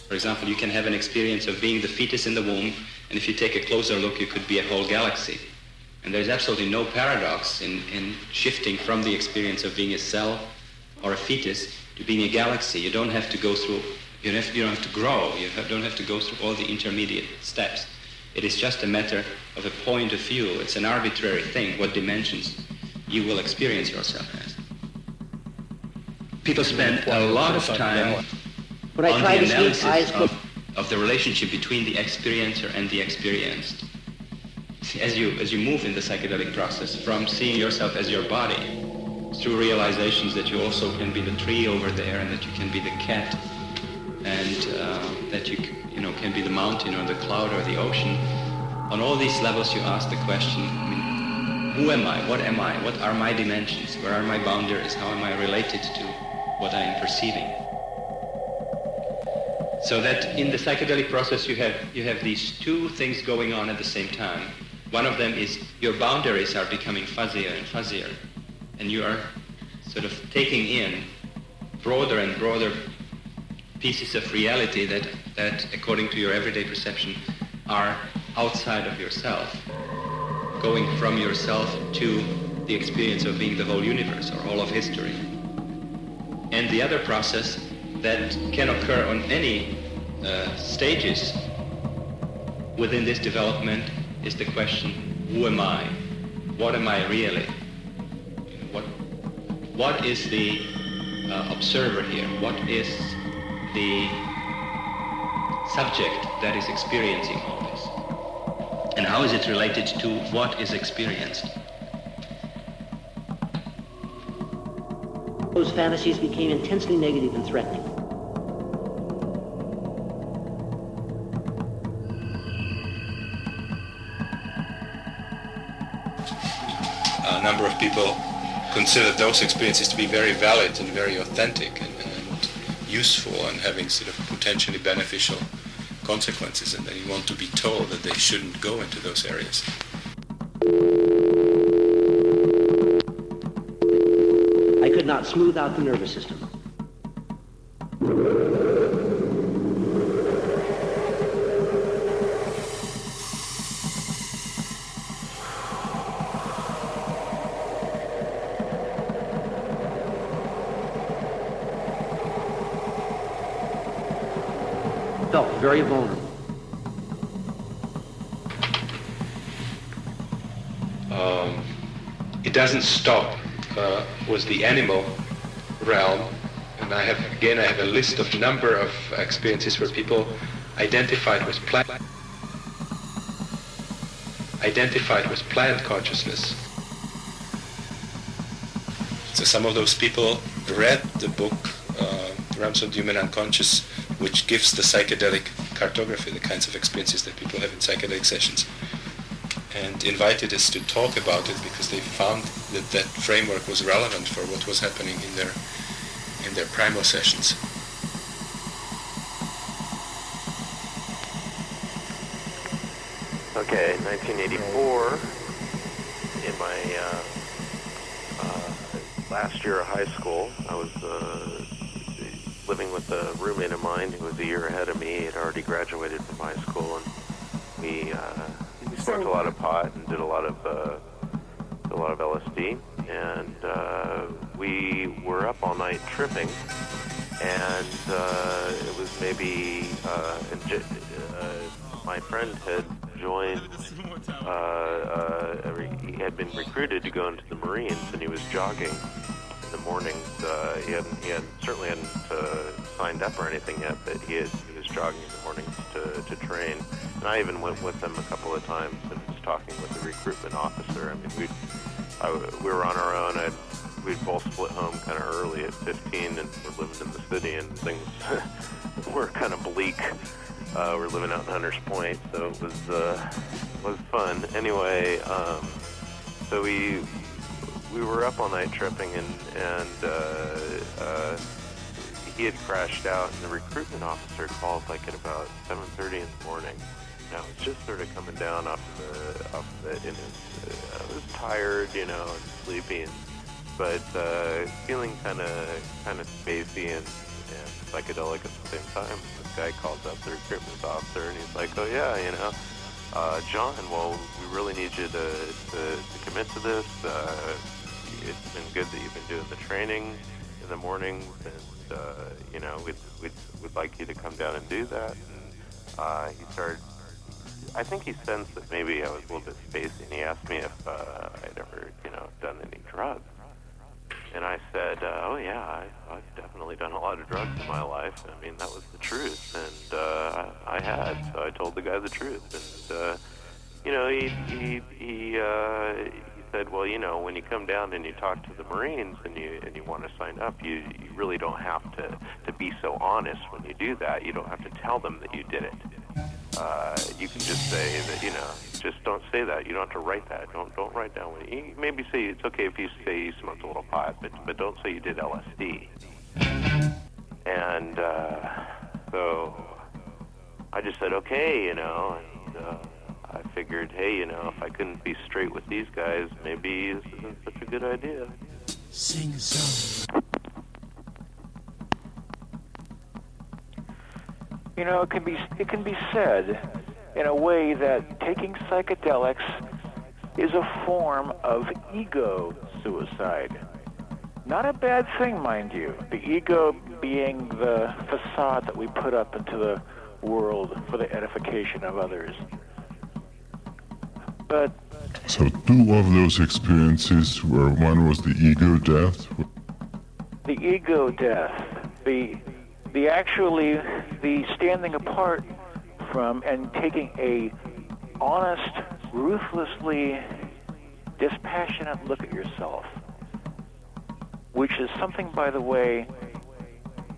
For example, you can have an experience of being the fetus in the womb, and if you take a closer look, you could be a whole galaxy. And there's absolutely no paradox in shifting from the experience of being a cell or a fetus to being a galaxy. You don't have to go through, you don't have to grow, don't have to go through all the intermediate steps. It is just a matter of a point of view. It's an arbitrary thing, what dimensions you will experience yourself as. People spend a lot of time on the analysis of the relationship between the experiencer and the experienced. As you move in the psychedelic process, from seeing yourself as your body, through realizations that you also can be the tree over there, and that you can be the cat, and that you can be the mountain or the cloud or the ocean. On all these levels you ask the question, who am I? What am I? What are my dimensions? Where are my boundaries? How am I related to what I am perceiving? So that in the psychedelic process you have these two things going on at the same time. One of them is your boundaries are becoming fuzzier and fuzzier, and you are sort of taking in broader and broader pieces of reality that according to your everyday perception are outside of yourself, going from yourself to the experience of being the whole universe or all of history. And the other process that can occur on any stages within this development is the question, who am I? What am I really? What is the observer here? What is the subject that is experiencing all this? And how is it related to what is experienced? Those fantasies became intensely negative and threatening. A number of people consider those experiences to be very valid and very authentic and useful and having sort of potentially beneficial consequences, and then you want to be told that they shouldn't go into those areas. I could not smooth out the nervous system. Felt very vulnerable. It doesn't stop with the animal realm, and I have a list of number of experiences where people identified with plant consciousness. So some of those people read the book Realms of the Human Unconscious, which gives the psychedelic cartography, the kinds of experiences that people have in psychedelic sessions, and invited us to talk about it because they found that that framework was relevant for what was happening in their primal sessions. Okay, 1984, in my last year of high school, I was living with a roommate of mine who was a year ahead of me. He had already graduated from high school, and we smoked a lot of pot and did a lot of LSD, and we were up all night tripping, and it was maybe my friend had joined, he had been recruited to go into the Marines, and he was jogging in the mornings. He certainly hadn't signed up or anything yet, but he was jogging in the mornings to train. And I even went with him a couple of times and was talking with the recruitment officer. I mean, we were on our own. We'd both split home kind of early at 15, and we're living in the city, and things were kind of bleak. We're living out in Hunters Point, so it was fun. Anyway, so we were up all night tripping, and he had crashed out, and the recruitment officer called like at about 7:30 in the morning. Now it's just sort of coming down off the and I was tired, and sleepy, but feeling kind of spacey and psychedelic at the same time. This guy calls up the recruitment officer, and he's like, "Oh yeah, John, well, we really need you to commit to this. It's been good that you've been doing the training in the mornings, and we'd like you to come down and do that." And he started. I think he sensed that maybe I was a little bit spacey, and he asked me if I'd ever, done any drugs. And I said, "Oh yeah, I've definitely done a lot of drugs in my life. I mean, that was the truth, and I had." So I told the guy the truth, and he said, "Well, when you come down and you talk to the Marines and you want to sign up, you really don't have to be so honest when you do that. You don't have to tell them that you did it. You can just say that, just don't say that. You don't have to write that. Don't write down when you maybe say it's okay if you say you smoked a little pot, but don't say you did LSD." And so I just said, okay, and I figured, hey, if I couldn't be straight with these guys, maybe this isn't such a good idea. Sing a song. It can be said in a way that taking psychedelics is a form of ego suicide. Not a bad thing, mind you. The ego being the facade that we put up into the world for the edification of others. But so two of those experiences where one was the ego death. the ego death, the standing apart from and taking a honest, ruthlessly dispassionate look at yourself, which is something, by the way,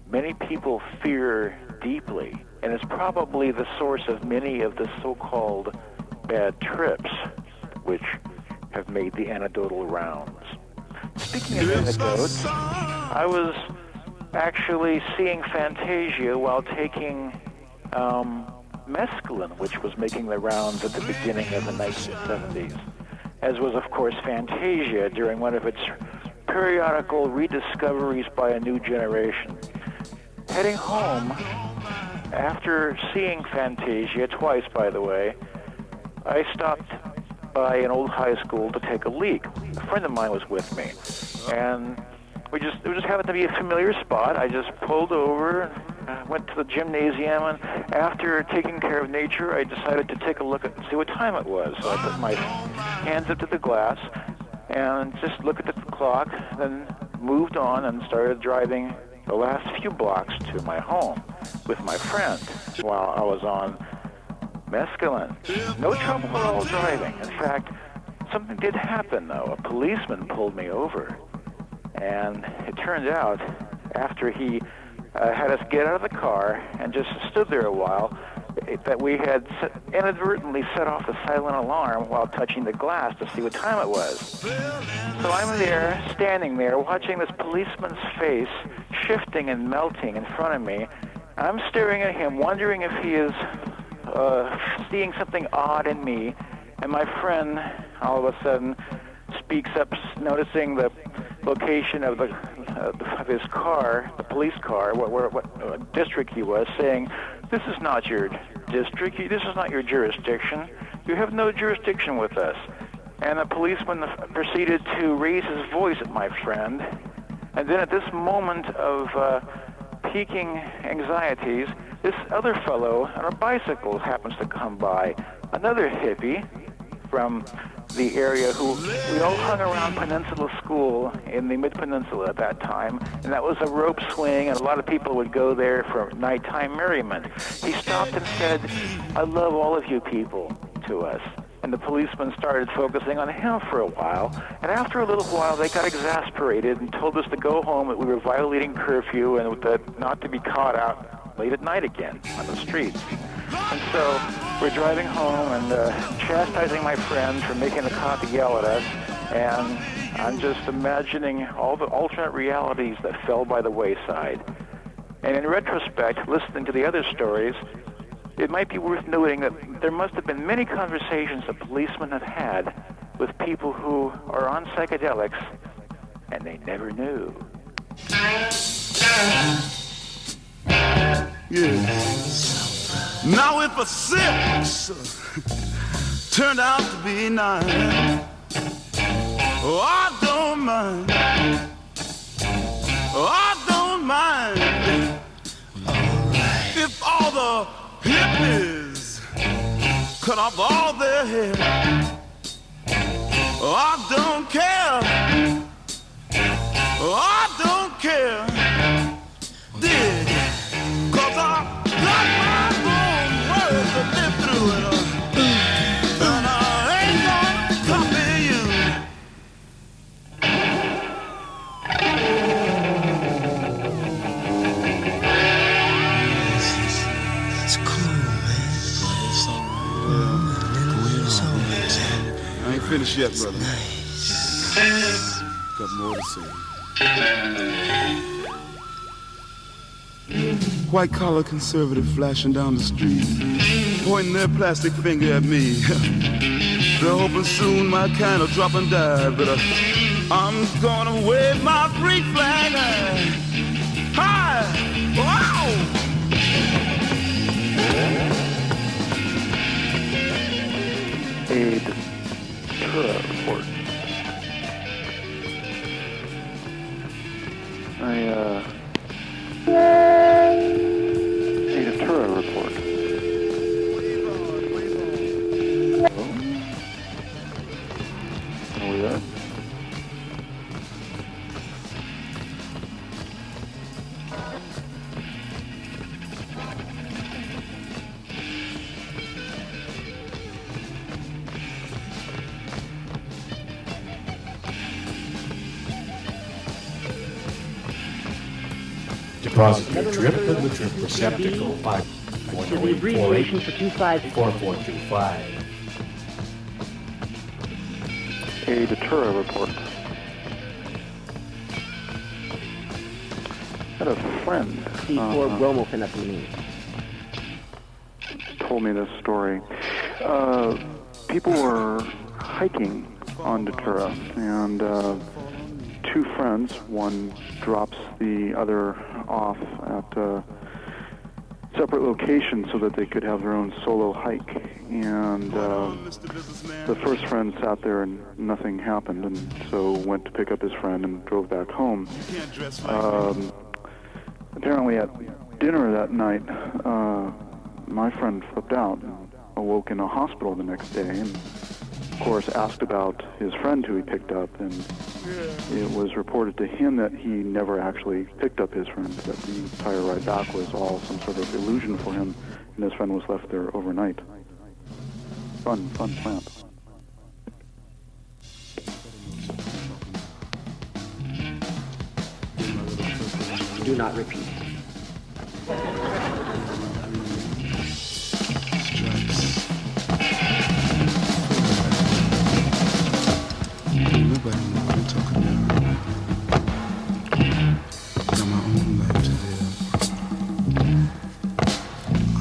many people fear deeply, and is probably the source of many of the so-called bad trips, which have made the anecdotal rounds. Speaking of anecdotes, I was actually seeing Fantasia while taking mescaline, which was making the rounds at the beginning of the 1970s, as was, of course, Fantasia during one of its periodical rediscoveries by a new generation. Heading home, after seeing Fantasia, twice, by the way, I stopped by an old high school to take a leak. A friend of mine was with me, and it just happened to be a familiar spot. I just pulled over, went to the gymnasium, and after taking care of nature, I decided to take a look at see what time it was. So I put my hands up to the glass and just looked at the clock, then moved on and started driving the last few blocks to my home with my friend while I was on mescaline. No trouble at all driving. In fact, something did happen, though. A policeman pulled me over. And it turned out, after he had us get out of the car and just stood there a while, that we had inadvertently set off the silent alarm while touching the glass to see what time it was. So I'm there, standing there, watching this policeman's face shifting and melting in front of me. I'm staring at him, wondering if he is seeing something odd in me. And my friend, all of a sudden, speaks up, noticing the location of his car, the police car, what district he was, saying, "This is not your district. This is not your jurisdiction. You have no jurisdiction with us." And the policeman proceeded to raise his voice at my friend. And then at this moment of peaking anxieties, this other fellow on a bicycle happens to come by, another hippie from the area who we all hung around Peninsula School in the Mid-Peninsula at that time, and that was a rope swing, and a lot of people would go there for nighttime merriment. He stopped and said, "I love all of you people," to us. And the policeman started focusing on him for a while, and after a little while they got exasperated and told us to go home, that we were violating curfew and that not to be caught out late at night again on the streets. And so we're driving home and chastising my friend for making the cop yell at us, and I'm just imagining all the alternate realities that fell by the wayside. And in retrospect, listening to the other stories, it might be worth noting that there must have been many conversations that policemen have had with people who are on psychedelics, and they never knew. Yeah. Now if a six turned out to be 9, oh, I don't mind. Oh, I don't mind. If all the hippies cut off all their hair, oh, I don't care. Oh, I don't care. Dig, 'cause I got my own words to live through it, and I ain't gonna copy you. It's cool, man. It's all right. I ain't finished yet, brother. Got more to say. White collar conservative flashing down the street, pointing their plastic finger at me. They're hoping soon my kind will drop and die, but I'm gonna wave my free flag high. Wow! A Datura report. A Datura report. Hello? Are we there? positive trip to the trip receptacle to the abbreviation for 4425. A Datura report. I had a friend told me this story. People were hiking on Datura, and two friends, one drops the other off at separate locations so that they could have their own solo hike. And the first friend sat there and nothing happened, and so went to pick up his friend and drove back home. Apparently at dinner that night, my friend flipped out and awoke in a hospital the next day, and of course asked about his friend who he picked up, and it was reported to him that he never actually picked up his friend, that the entire ride back was all some sort of illusion for him, and his friend was left there overnight. Fun plant. Do not repeat. Nobody knows what I'm talking about. Got my own life to live.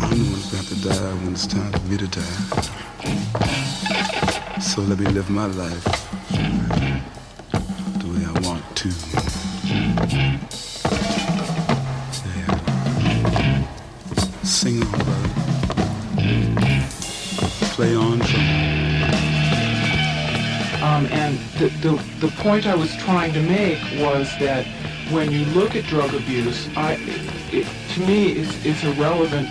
I'm the one who's got to die when it's time for me to die. So let me live my life the way I want to. Yeah. Sing on, brother. Play on, trumpet. And the point I was trying to make was that when you look at drug abuse, to me it's irrelevant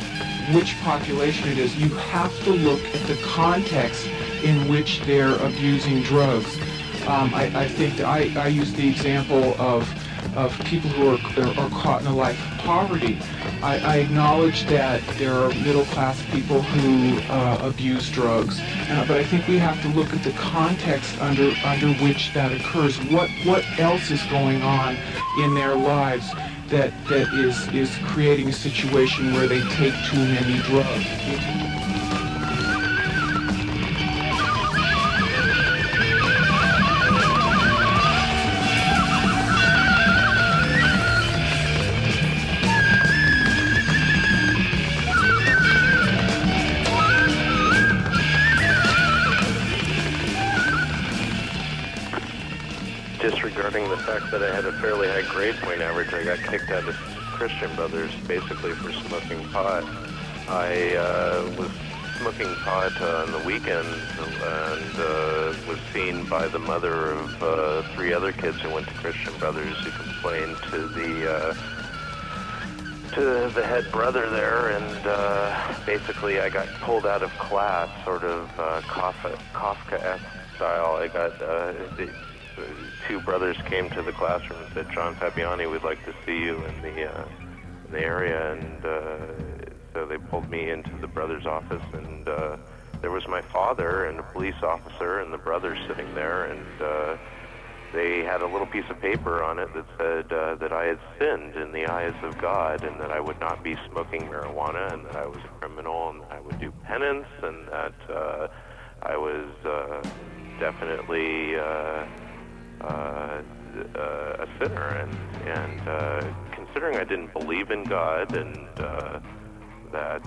which population it is. You have to look at the context in which they're abusing drugs. I think that I use the example of people who are caught in a life of poverty. I acknowledge that there are middle-class people who abuse drugs, but I think we have to look at the context under which that occurs. What else is going on in their lives that is creating a situation where they take too many drugs? Disregarding the fact that I had a fairly high grade point average, I got kicked out of Christian Brothers basically for smoking pot. I was smoking pot on the weekends and was seen by the mother of 3 other kids who went to Christian Brothers, who complained to the head brother there, and basically I got pulled out of class, sort of Kafka-esque style. I got the 2 brothers came to the classroom and said, "John Fabiani, we'd like to see you in the area," and so they pulled me into the brother's office, and there was my father and a police officer and the brother sitting there, and they had a little piece of paper on it that said that I had sinned in the eyes of God, and that I would not be smoking marijuana, and that I was a criminal, and that I would do penance, and that I was definitely a sinner, and considering I didn't believe in God, and that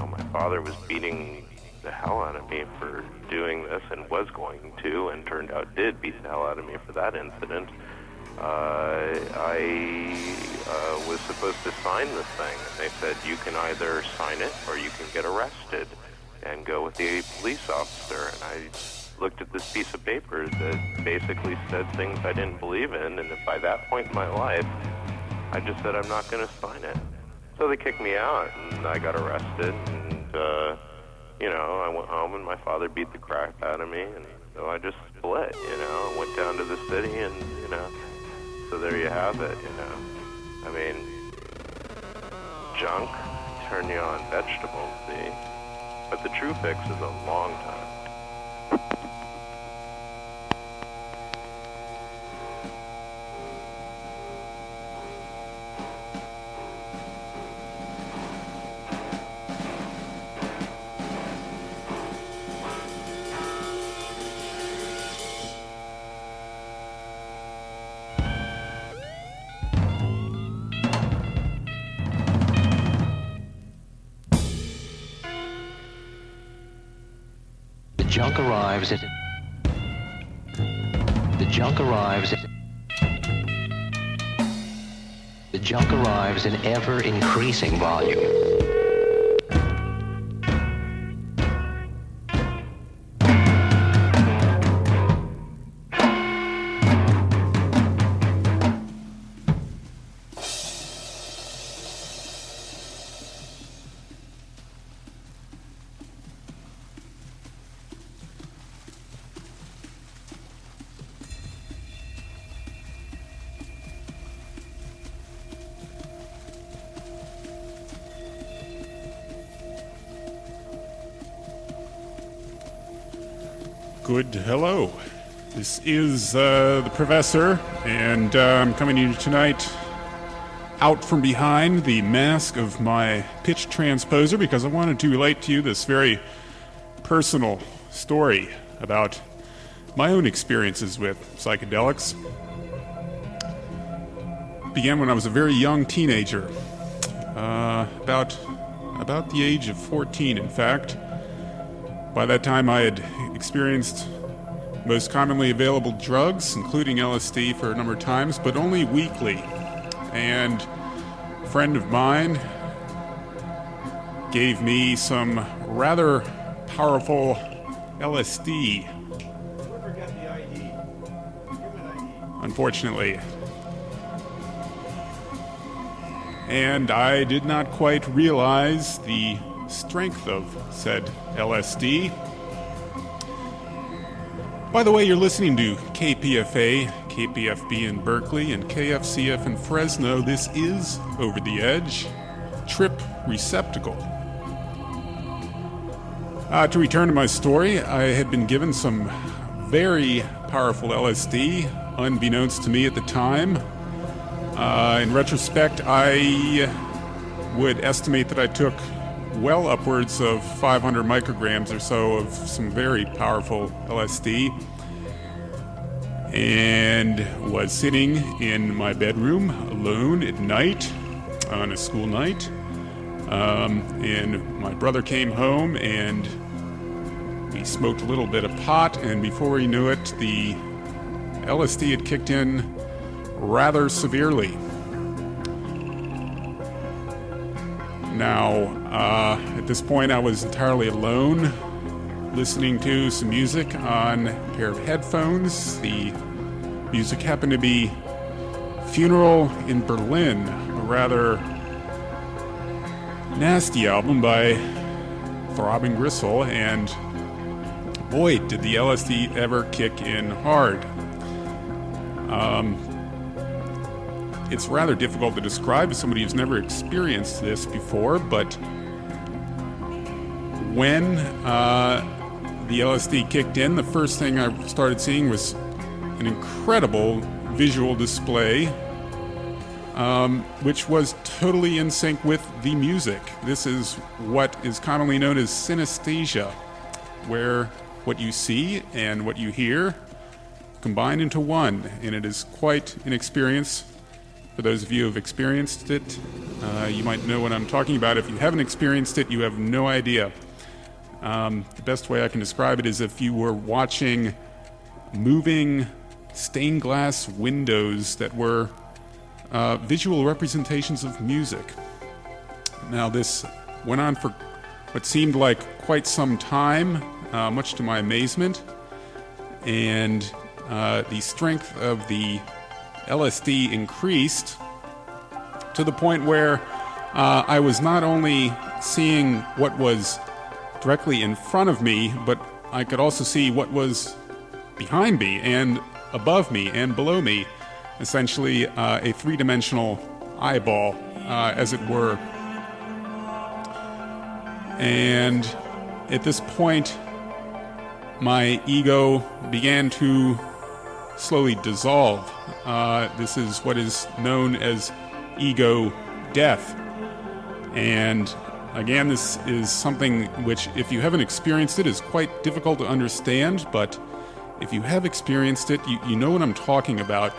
my father was beating the hell out of me for doing this, and was going to, and turned out did beat the hell out of me for that incident, I was supposed to sign this thing, and they said, you can either sign it or you can get arrested and go with the police officer. And I looked at this piece of paper that basically said things I didn't believe in, and by that point in my life, I just said I'm not going to sign it. So they kicked me out, and I got arrested, and I went home, and my father beat the crap out of me, and so I just split, I went down to the city, and so there you have it, I mean, junk turn you on vegetables, see, but the true fix is a long time. junk arrives at... The junk arrives at... The junk arrives in ever-increasing volume. Good hello. This is the Professor, and I'm coming to you tonight out from behind the mask of my pitch transposer because I wanted to relate to you this very personal story about my own experiences with psychedelics. It began when I was a very young teenager, about the age of 14, in fact. By that time, I had experienced most commonly available drugs, including LSD for a number of times, but only weekly. And a friend of mine gave me some rather powerful LSD. Unfortunately. And I did not quite realize the strength of said LSD. By the way, you're listening to KPFA, KPFB in Berkeley, and KFCF in Fresno. This is Over the Edge, Trip Receptacle. To return to my story, I had been given some very powerful LSD, unbeknownst to me at the time. In retrospect, I would estimate that I took well upwards of 500 micrograms or so of some very powerful LSD, and was sitting in my bedroom alone at night on a school night, and my brother came home and we smoked a little bit of pot, and before we knew it, the LSD had kicked in rather severely. Now, at this point, I was entirely alone, listening to some music on a pair of headphones. The music happened to be Funeral in Berlin, a rather nasty album by Throbbing Gristle, and boy, did the LSD ever kick in hard. It's rather difficult to describe to somebody who's never experienced this before, but when the LSD kicked in, the first thing I started seeing was an incredible visual display, which was totally in sync with the music. This is what is commonly known as synesthesia, where what you see and what you hear combine into one, and it is quite an experience. For those of you who have experienced it, you might know what I'm talking about. If you haven't experienced it, you have no idea. The best way I can describe it is if you were watching moving stained glass windows that were visual representations of music. Now, this went on for what seemed like quite some time, much to my amazement, and the strength of the LSD increased to the point where I was not only seeing what was directly in front of me, but I could also see what was behind me and above me and below me, essentially a three-dimensional eyeball, as it were. And at this point, my ego began to slowly dissolve. This is what is known as ego death. And again, this is something which, if you haven't experienced it, is quite difficult to understand, but if you have experienced it, you know what I'm talking about.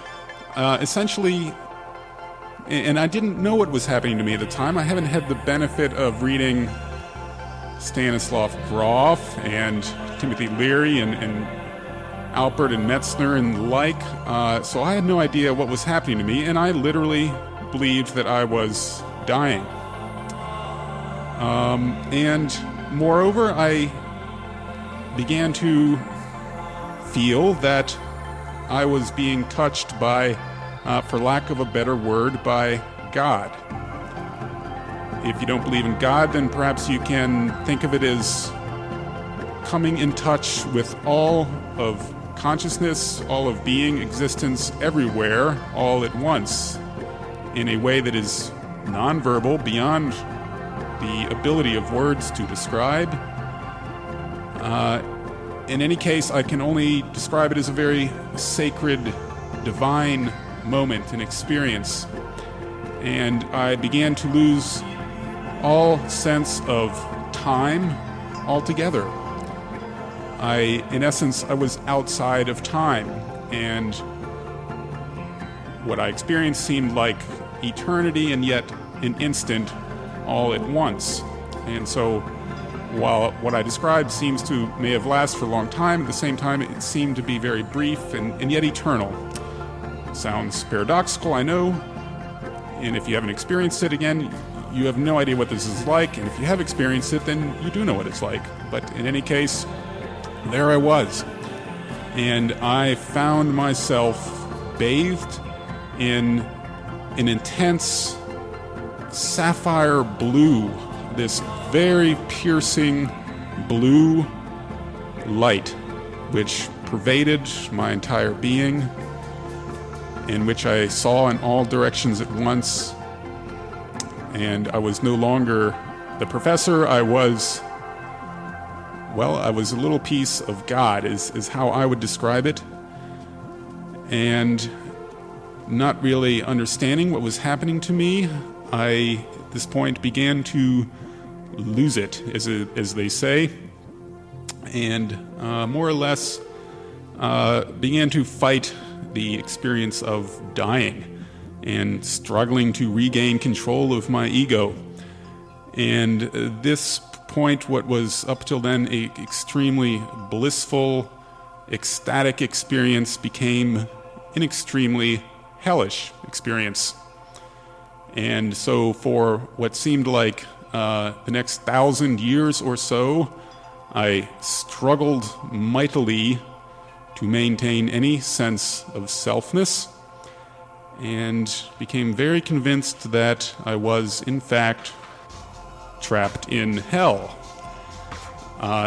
Essentially, and I didn't know what was happening to me at the time. I haven't had the benefit of reading Stanislav Grof and Timothy Leary and Alpert and Metzner and the like. So I had no idea what was happening to me, and I literally believed that I was dying. And moreover, I began to feel that I was being touched by, for lack of a better word, by God. If you don't believe in God, then perhaps you can think of it as coming in touch with all of consciousness, all of being, existence, everywhere, all at once, in a way that is nonverbal, beyond the ability of words to describe. In any case, I can only describe it as a very sacred, divine moment and experience. And I began to lose all sense of time altogether. In essence, I was outside of time, and what I experienced seemed like eternity and yet an instant all at once. And so while what I described may have lasted for a long time, at the same time it seemed to be very brief and yet eternal. Sounds paradoxical, I know, and if you haven't experienced it, again, you have no idea what this is like, and if you have experienced it, then you do know what it's like. But in any case, there I was, and I found myself bathed in an intense sapphire blue, this very piercing blue light which pervaded my entire being, in which I saw in all directions at once. And I was no longer the professor. I was a little piece of God, is how I would describe it. And not really understanding what was happening to me, I, at this point, began to lose it, as they say, and more or less began to fight the experience of dying and struggling to regain control of my ego. And this point, what was up till then a extremely blissful, ecstatic experience, became an extremely hellish experience. And so for what seemed like the next 1,000 years or so, I struggled mightily to maintain any sense of selfness, and became very convinced that I was, in fact, trapped in hell.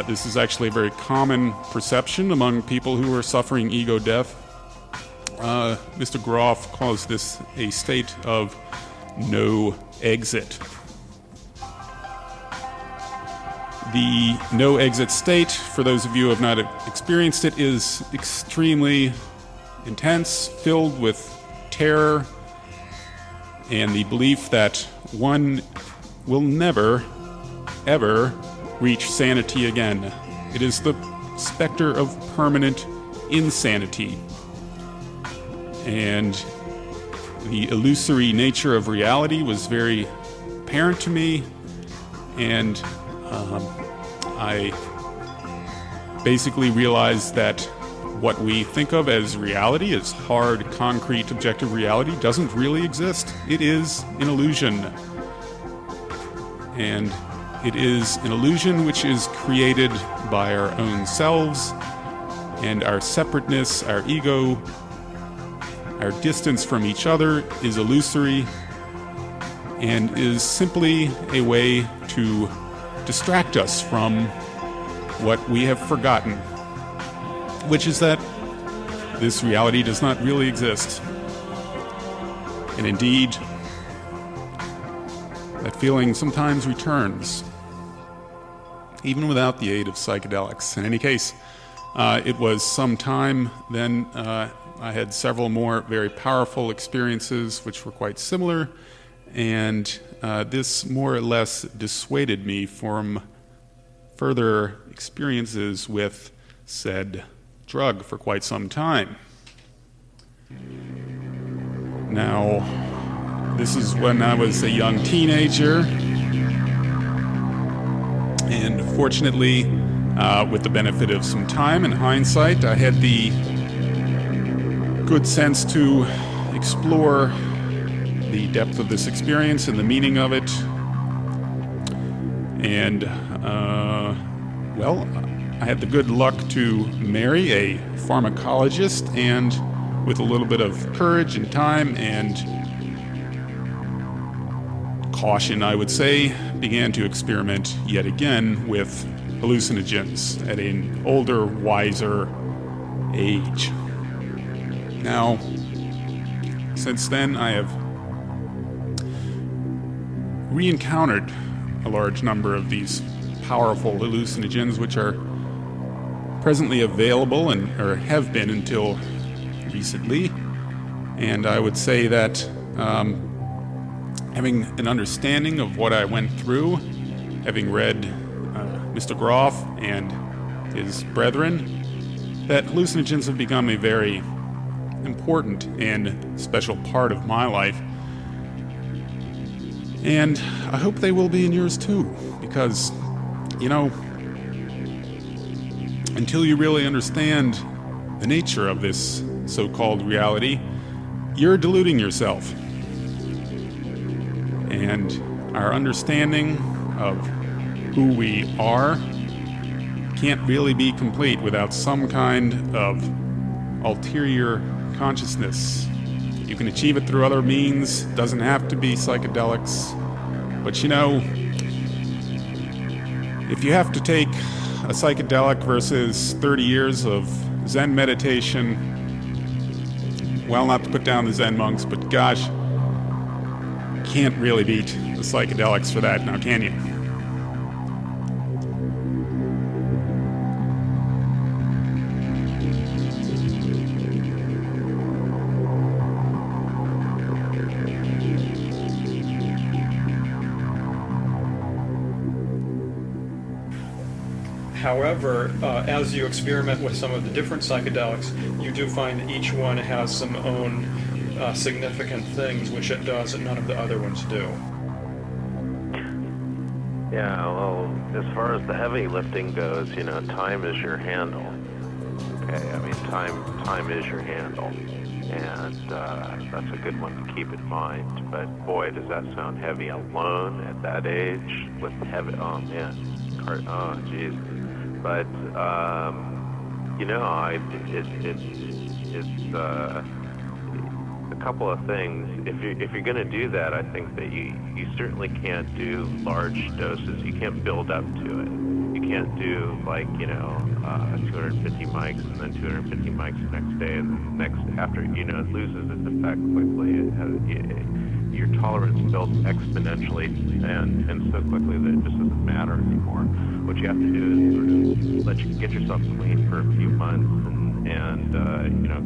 This is actually a very common perception among people who are suffering ego death. Mr. Groff calls this a state of no exit. The no exit state, for those of you who have not experienced it, is extremely intense, filled with terror and the belief that one will never, ever reach sanity again. It is the specter of permanent insanity. And the illusory nature of reality was very apparent to me, and I basically realized that what we think of as reality, as hard, concrete, objective reality, doesn't really exist. It is an illusion. And it is an illusion which is created by our own selves, and our separateness, our ego, our distance from each other is illusory and is simply a way to distract us from what we have forgotten, which is that this reality does not really exist. And indeed, that feeling sometimes returns, even without the aid of psychedelics. In any case, it was some time then I had several more very powerful experiences which were quite similar, and this more or less dissuaded me from further experiences with said drug for quite some time. Now, this is when I was a young teenager, and fortunately with the benefit of some time and hindsight, I had the good sense to explore the depth of this experience and the meaning of it. And, well, I had the good luck to marry a pharmacologist, and with a little bit of courage and time and caution, I would say, began to experiment yet again with hallucinogens at an older, wiser age. Now, since then, I have re-encountered a large number of these powerful hallucinogens, which are presently available or have been until recently. And I would say that having an understanding of what I went through, having read Mr. Groff and his brethren, that hallucinogens have become a very important and special part of my life. And I hope they will be in yours too, because, you know, until you really understand the nature of this so-called reality, you're deluding yourself. And our understanding of who we are can't really be complete without some kind of ulterior consciousness. You can achieve it through other means, doesn't have to be psychedelics. But you know, if you have to take a psychedelic versus 30 years of Zen meditation, well, not to put down the Zen monks, but gosh, can't really beat the psychedelics for that, now can you? However, as you experiment with some of the different psychedelics, you do find that each one has some own significant things which it does that none of the other ones do. Yeah, well, as far as the heavy lifting goes, you know, time is your handle. Okay, I mean, time is your handle. And that's a good one to keep in mind. But boy, does that sound heavy alone at that age with heavy, oh man, oh geez. But, you know, it's a couple of things. If you're going to do that, I think that you certainly can't do large doses. You can't build up to it. You can't do, like, you know, 250 mics and then 250 mics the next day, and then next after, you know, it loses its effect quickly. Your tolerance builds exponentially and so quickly that it just doesn't matter anymore. What you have to do is sort of let you get yourself clean for a few months, and you know,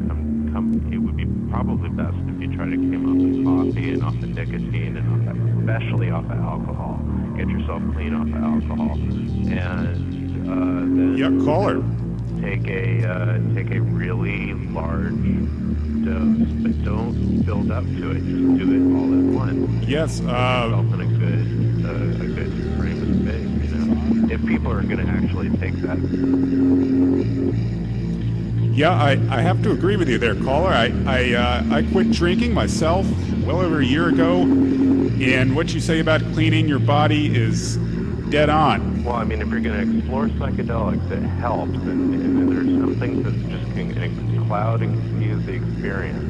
it would be probably best if you try to come off the coffee and off the nicotine and especially off of alcohol. Get yourself clean off of alcohol, and then caller. Take a really large dose, but don't build up to it. Just do it all at once. Yes. Put yourself in a good frame of space. You know, if people are going to actually take that. Yeah, I have to agree with you there, caller. I quit drinking myself well over a year ago, and what you say about cleaning your body is dead on. Well, I mean, if you're going to explore psychedelics, it helps, and there's some things that just can cloud and confuse the experience.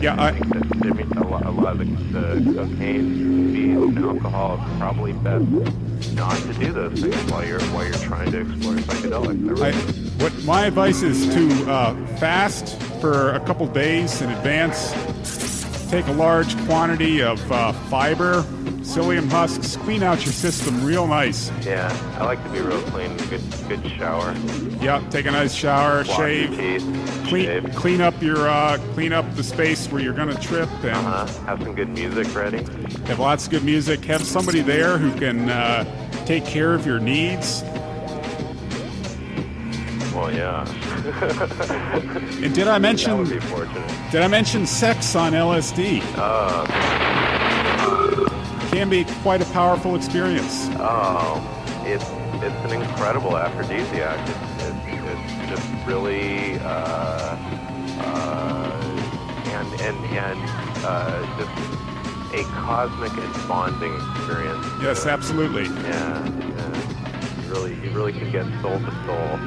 Yeah, I think that a lot of the cocaine, speed, and alcohol is probably best not to do those things while you're trying to explore psychedelics. What my advice is to fast for a couple days in advance. Take a large quantity of fiber, psyllium husks, clean out your system real nice. Yeah, I like to be real clean. Good shower. Yep, take a nice shower, wash shave, your teeth, clean up the space where you're gonna trip, and have some good music ready. Have lots of good music. Have somebody there who can take care of your needs. Well, yeah. And did I mention? That would be fortunate. Did I mention sex on LSD? Can be quite a powerful experience. Oh, it's it's an incredible aphrodisiac. It's just really just a cosmic and bonding experience. Yes, absolutely. Yeah, you really can get soul to soul.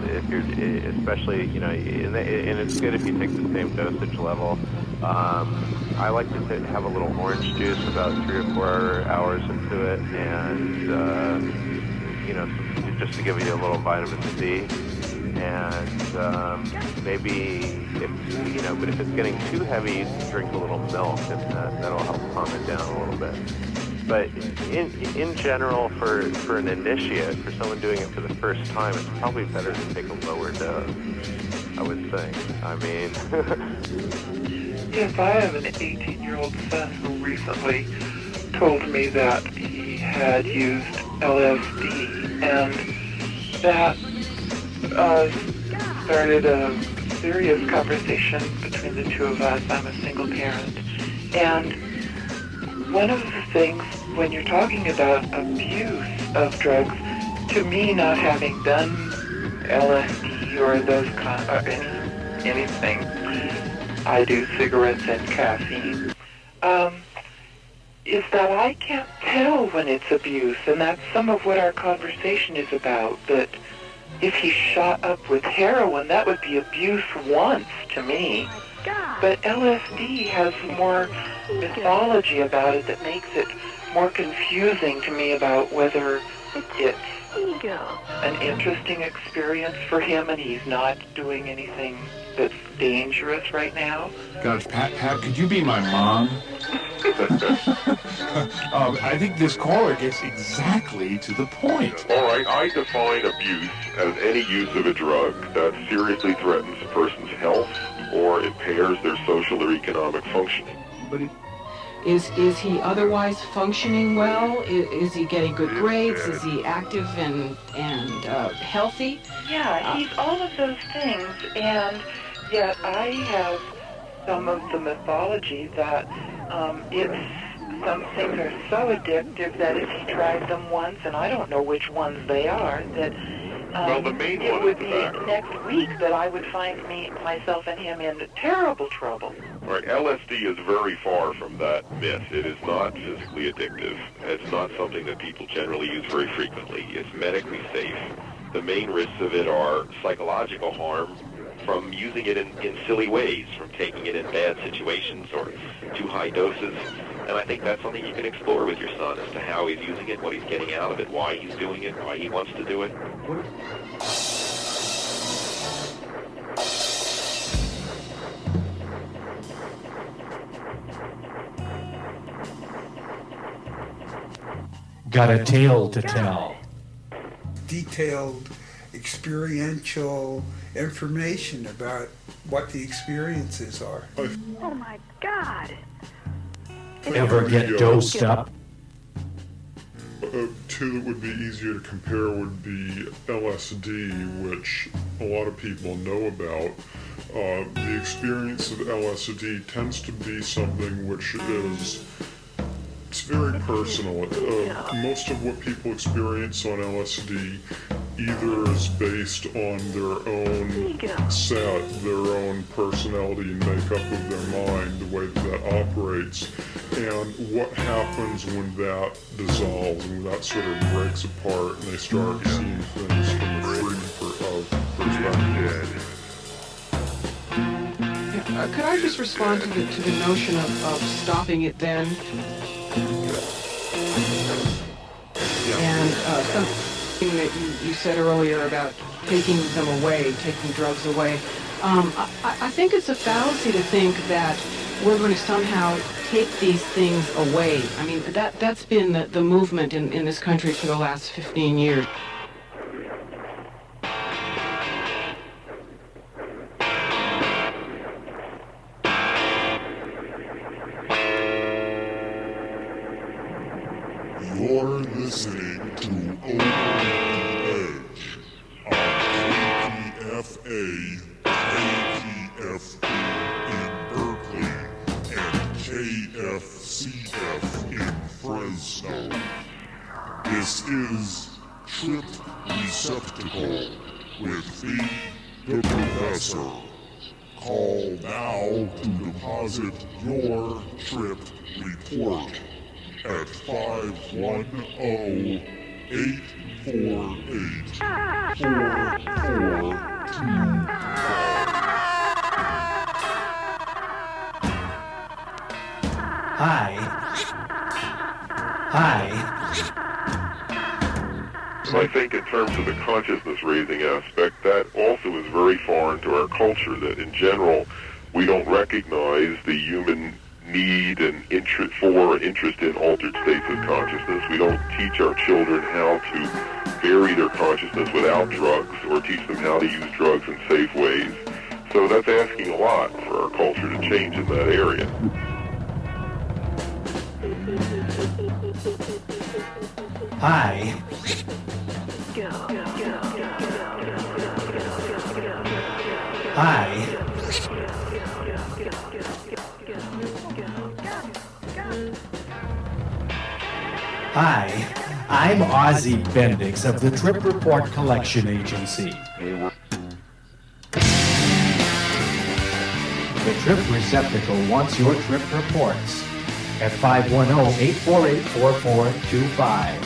If you're, especially, and it's good if you take the same dosage level. I like to have a little orange juice about 3 or 4 hours into it, and just to give you a little vitamin C. And maybe but if it's getting too heavy, you can drink a little milk, and that'll help calm it down a little bit. But in general, for an initiate, for someone doing it for the first time, it's probably better to take a lower dose, I would think. I mean... Yes, I have an 18-year-old son who recently told me that he had used LSD, and that started a serious conversation between the two of us. I'm a single parent. And one of the things, when you're talking about abuse of drugs, to me, not having done LSD or those anything, I do cigarettes and caffeine, is that I can't tell when it's abuse, and that's some of what our conversation is about, that if he shot up with heroin, that would be abuse once to me. But LSD has more mythology about it that makes it more confusing to me about whether it's an interesting experience for him and he's not doing anything that's dangerous right now. Gosh, Pat, could you be my mom? I think this caller gets exactly to the point. All right, I define abuse as any use of a drug that seriously threatens a person's health or impairs their social or economic functioning. But is he otherwise functioning well? Is he getting good grades? Is he active and healthy? Yeah, he's all of those things, and yet I have some of the mythology that some things are so addictive that if he tried them once, and I don't know which ones they are, that the main it one would is be tobacco. next week that I would find myself and him in terrible trouble. All right, LSD is very far from that myth. It is not physically addictive. It's not something that people generally use very frequently. It's medically safe. The main risks of it are psychological harm from using it in silly ways, from taking it in bad situations or too high doses. And I think that's something you can explore with your son as to how he's using it, what he's getting out of it, why he's doing it, why he wants to do it. Got a tale to tell. Detailed, experiential information about what the experiences are. Oh my God! Ever get dosed up? Two that would be easier to compare would be LSD, which a lot of people know about. The experience of LSD tends to be something which is, it's very personal. Most of what people experience on LSD either is based on their own set, their own personality and makeup of their mind, the way that operates, and what happens when that dissolves, when that sort of breaks apart and they start seeing things from a free perspective. Could I just respond to the notion of stopping it then? And something that you said earlier about taking them away, taking drugs away. I think it's a fallacy to think that we're going to somehow take these things away. I mean, that's been the movement in this country for the last 15 years. You're listening to Over the Edge on KPFA, KPFB in Berkeley, and KFCF in Fresno. This is Trip Receptacle with Pete the Professor. Call now to deposit your trip report at 510-848-4425. Hi. I think in terms of the consciousness-raising aspect, that also is very foreign to our culture, that in general we don't recognize the human need and interest in altered states of consciousness. We don't teach our children how to vary their consciousness without drugs or teach them how to use drugs in safe ways. So that's asking a lot for our culture to change in that area. Hi. Hi, I'm Ozzie Bendix of the Trip Report Collection Agency. The Trip Receptacle wants your trip reports at 510-848-4425.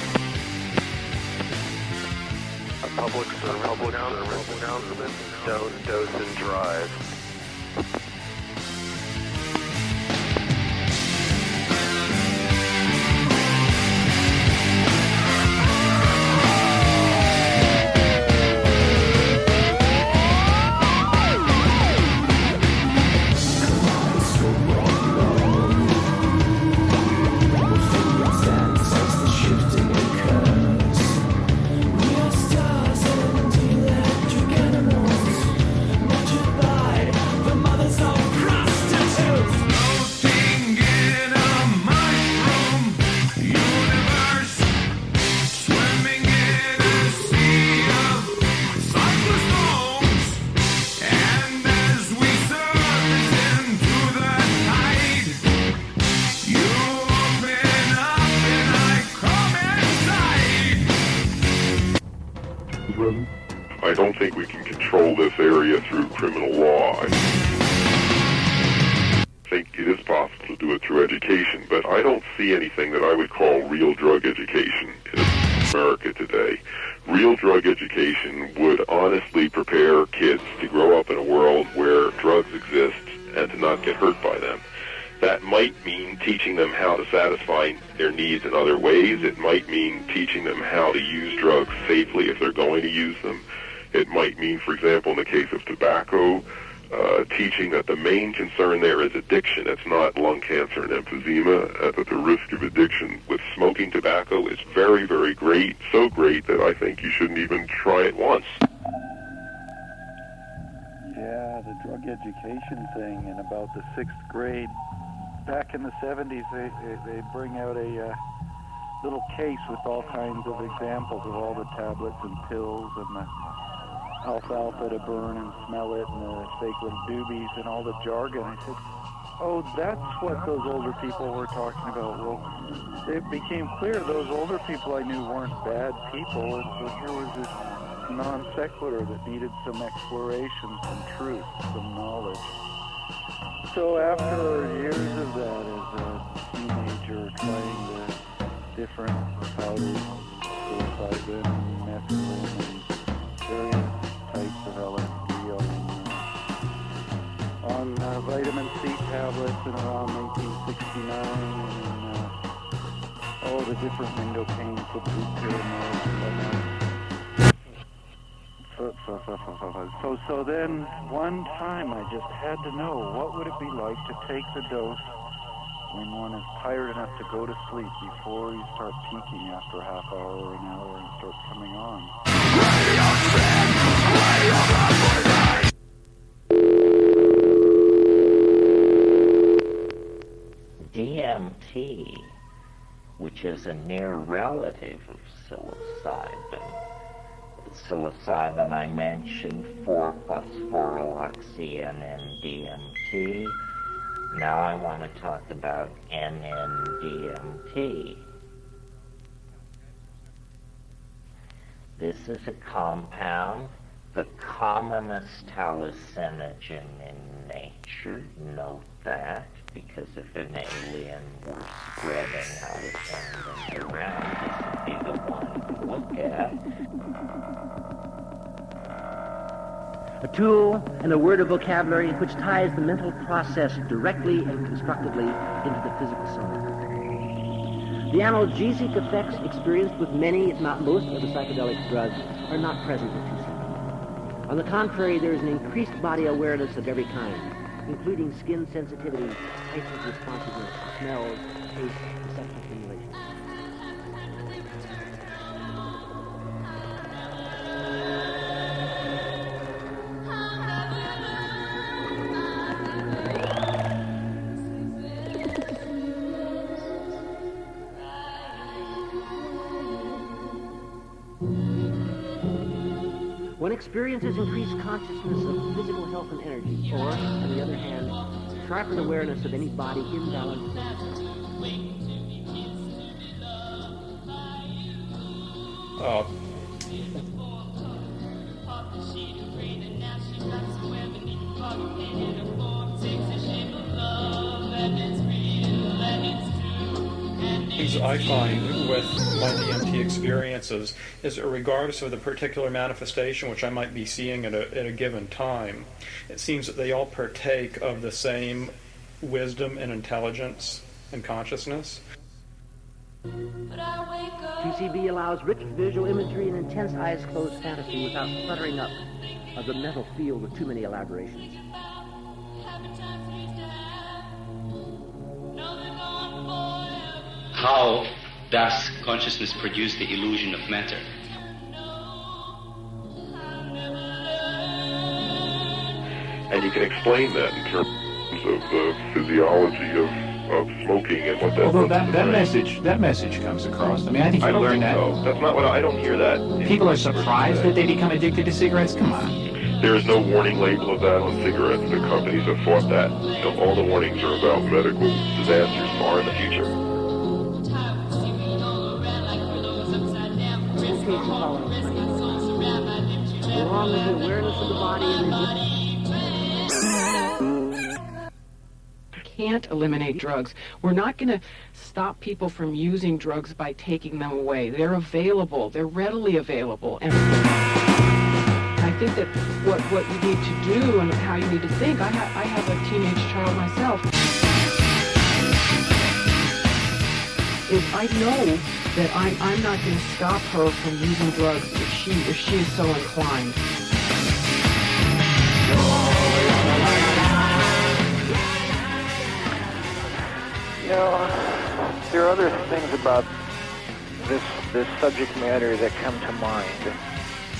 A public service announcement, don't dose and drive. I don't think we can control this area through criminal law. I think it is possible to do it through education, but I don't see anything that I would call real drug education in America today. Real drug education would honestly prepare kids to grow up in a world where drugs exist and to not get hurt by them. That might mean teaching them how to satisfy their needs in other ways. It might mean teaching them how to use drugs safely if they're going to use them. It might mean, for example, in the case of tobacco, teaching that the main concern there is addiction. It's not lung cancer and emphysema, that the risk of addiction with smoking tobacco is very, very great, so great that I think you shouldn't even try it once. Yeah, the drug education thing in about the 6th grade. Back in the 70s, they bring out a little case with all kinds of examples of all the tablets and pills and the alfalfa to burn and smell it and the fake little doobies and all the jargon. I said, oh, that's what those older people were talking about. Well, it became clear those older people I knew weren't bad people, and so here was this non sequitur that needed some exploration, some truth, some knowledge. So after years of that as a teenager, trying the different powders, psilocybin, mescaline, and various types of LSD on vitamin C tablets in around 1969, and all the different window panes, the blue pyramids, and whatnot. So then one time I just had to know what would it be like to take the dose when one is tired enough to go to sleep before you start peaking after a half hour or an hour and start coming on. DMT, which is a near relative of psilocybin. Psilocybin, I mentioned 4-phosphoroxy-NN-DMT. Now I want to talk about NN-DMT. This is a compound, the commonest hallucinogen in nature. Note that, because if an alien were spreading hallucinogens around, this would be the one to look at. A tool and a word of vocabulary which ties the mental process directly and constructively into the physical self. The analgesic effects experienced with many, if not most, of the psychedelic drugs are not present with 2CB. On the contrary, there is an increased body awareness of every kind, including skin sensitivity, heightened responsiveness to smells, taste, perceptual stimulation. One experiences increased consciousness of physical health and energy, or, on the other hand, sharpened awareness of any body imbalance. I find with my DMT experiences is that regardless of the particular manifestation which I might be seeing at a given time, it seems that they all partake of the same wisdom and intelligence and consciousness. 2CB allows rich visual imagery and intense eyes-closed fantasy without cluttering up of the mental field with too many elaborations. How does consciousness produce the illusion of matter? And you can explain that in terms of the physiology of smoking and what that Although does to the brain. that message comes across. I mean, I think you I don't learn think that. so. That's not what I don't hear that. People are surprised that they become addicted to cigarettes. Come on. There is no warning label of that on cigarettes. The companies have fought that. You know, all the warnings are about medical disasters far in the future. Along with the awareness of the body and We can't eliminate drugs. We're not going to stop people from using drugs by taking them away. They're available. They're readily available. And I think that what you need to do and how you need to think, I have a teenage child myself, is I know that I'm not going to stop her from using drugs if she is so inclined. You know, there are other things about this subject matter that come to mind.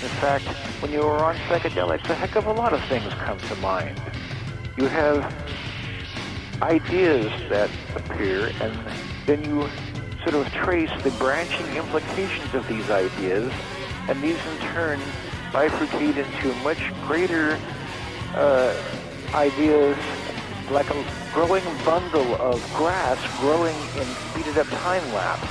In fact, when you are on psychedelics, a heck of a lot of things come to mind. You have ideas that appear, and then you sort of trace the branching implications of these ideas, and these in turn bifurcate into much greater ideas, like a growing bundle of grass growing in speeded up time lapse.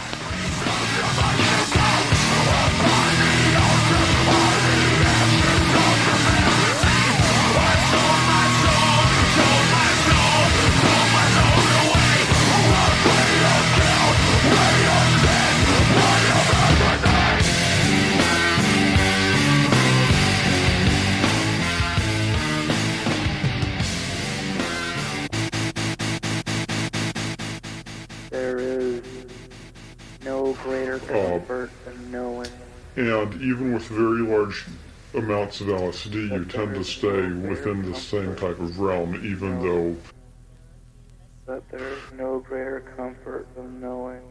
There is no greater comfort than knowing. And even with very large amounts of LSD, you tend to stay within the same type of realm, even though... That there is no greater comfort than knowing.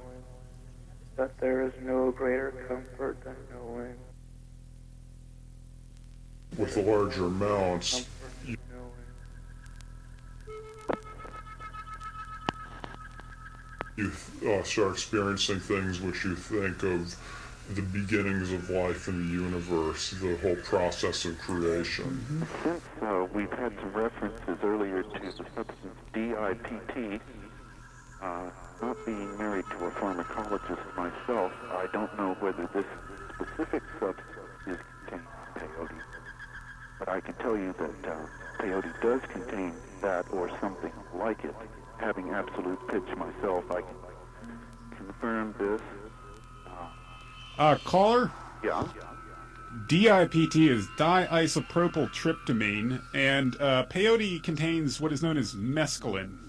That there is no greater comfort than knowing. With the larger amounts, you start experiencing things which you think of the beginnings of life in the universe, the whole process of creation. Since we've had some references earlier to the substance DIPT, not being married to a pharmacologist myself, I don't know whether this specific substance is contains peyote. But I can tell you that peyote does contain that or something like it. Having absolute pitch myself, I can confirm this. Caller? Yeah? DIPT is diisopropyl tryptamine, and peyote contains what is known as mescaline.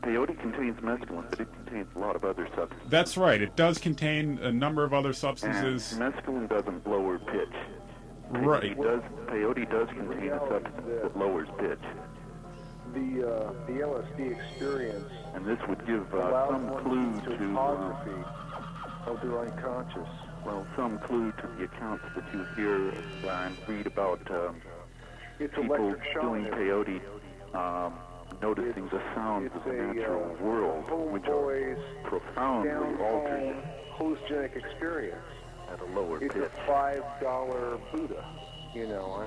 Peyote contains mescaline, but it contains a lot of other substances. That's right. It does contain a number of other substances. And mescaline doesn't lower pitch. Right. Peyote does contain a substance that lowers pitch. The LSD experience, and this would give some clue to topography of their unconscious. Well, some clue to the accounts that you hear and read about people doing peyote, noticing the sounds of the natural world, which are profoundly altered. Hallucinogenic experience at a lower pitch. It's a $5 Buddha, you know.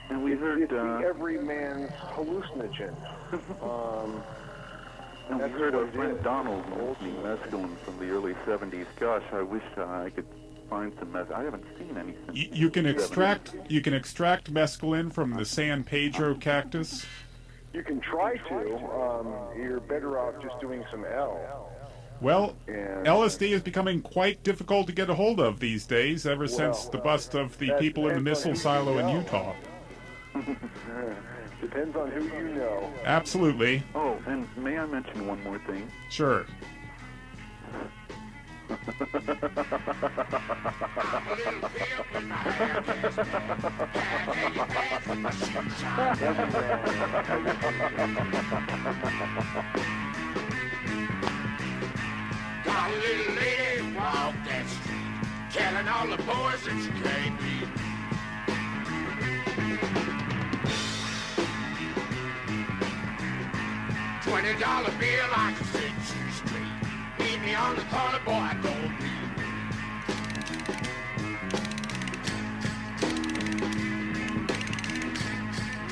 And we heard it's the everyman's hallucinogen. And we heard our friend Donald mentioning mescaline from the early 70s. Gosh, I wish I could find some mescaline. I haven't seen any since you can extract mescaline from the San Pedro cactus. You can try to. You're better off just doing some L. Well, LSD is becoming quite difficult to get a hold of these days, ever since the bust of the people in the missile silo in Utah. Depends on who you know. Absolutely. Oh, and may I mention one more thing? Sure. Got a little lady walk that street, telling all the boys that she can't beat. $20 bill, I can set you straight. Meet me on the corner, boy, I don't be.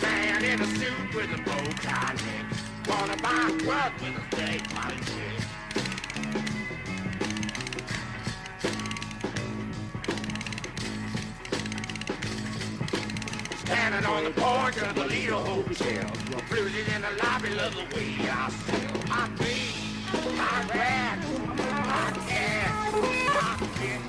Man in a suit with a bow tie neck, wanna buy a truck with a steak on his head. Standing on the porch of the Lido Hotel, bruises in the lobby, love the way I sell my beef, my rat, my cat, my kitten,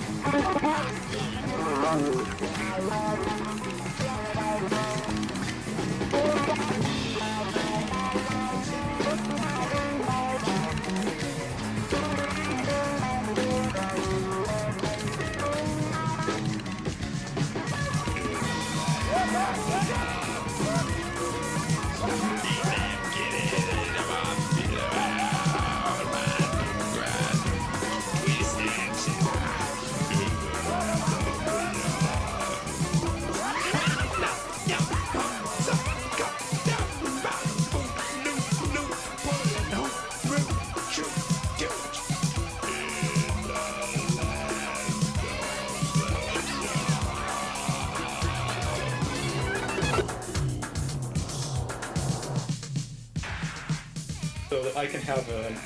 so that I can have an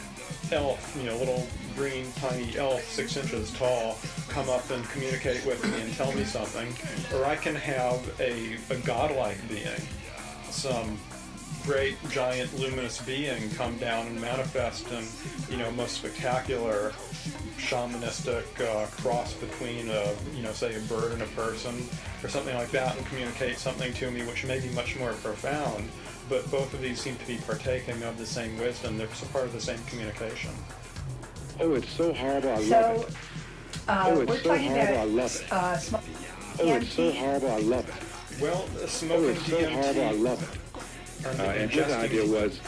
elf, little green tiny elf 6 inches tall, come up and communicate with me and tell me something, or I can have a godlike being, some great giant luminous being come down and manifest in, most spectacular shamanistic cross between say a bird and a person or something like that, and communicate something to me which may be much more profound, but both of these seem to be partaking of the same wisdom. They're part of the same communication. Oh, it's so horrible, I love it. Oh, it's so horrible, I love it. Oh, it's so horrible, I love it. Well, smoking it's so DMT... horrible, I love it. And his idea was...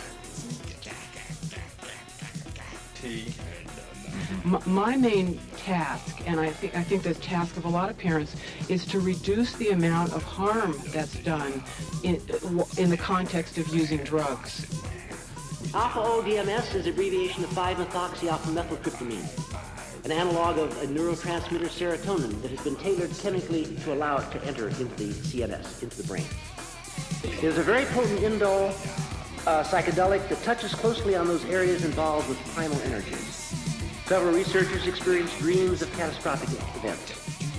My main task, and I think the task of a lot of parents, is to reduce the amount of harm that's done in the context of using drugs. Alpha-ODMS is abbreviation of 5-methoxy-alpha-methyltryptamine, an analog of a neurotransmitter serotonin that has been tailored chemically to allow it to enter into the CNS, into the brain. It is a very potent indole psychedelic that touches closely on those areas involved with primal energies. Several researchers experienced dreams of catastrophic events,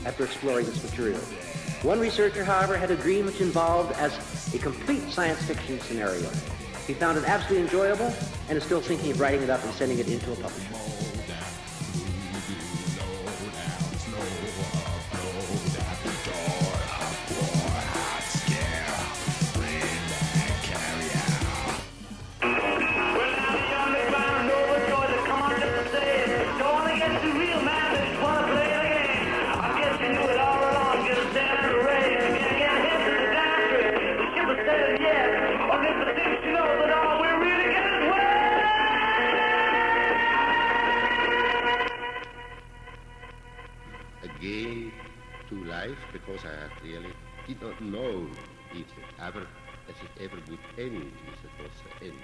after exploring this material. One researcher, however, had a dream which involved as a complete science fiction scenario. He found it absolutely enjoyable and is still thinking of writing it up and sending it into a publisher. Again to life, because I really did not know if it ever would end, if it was the end.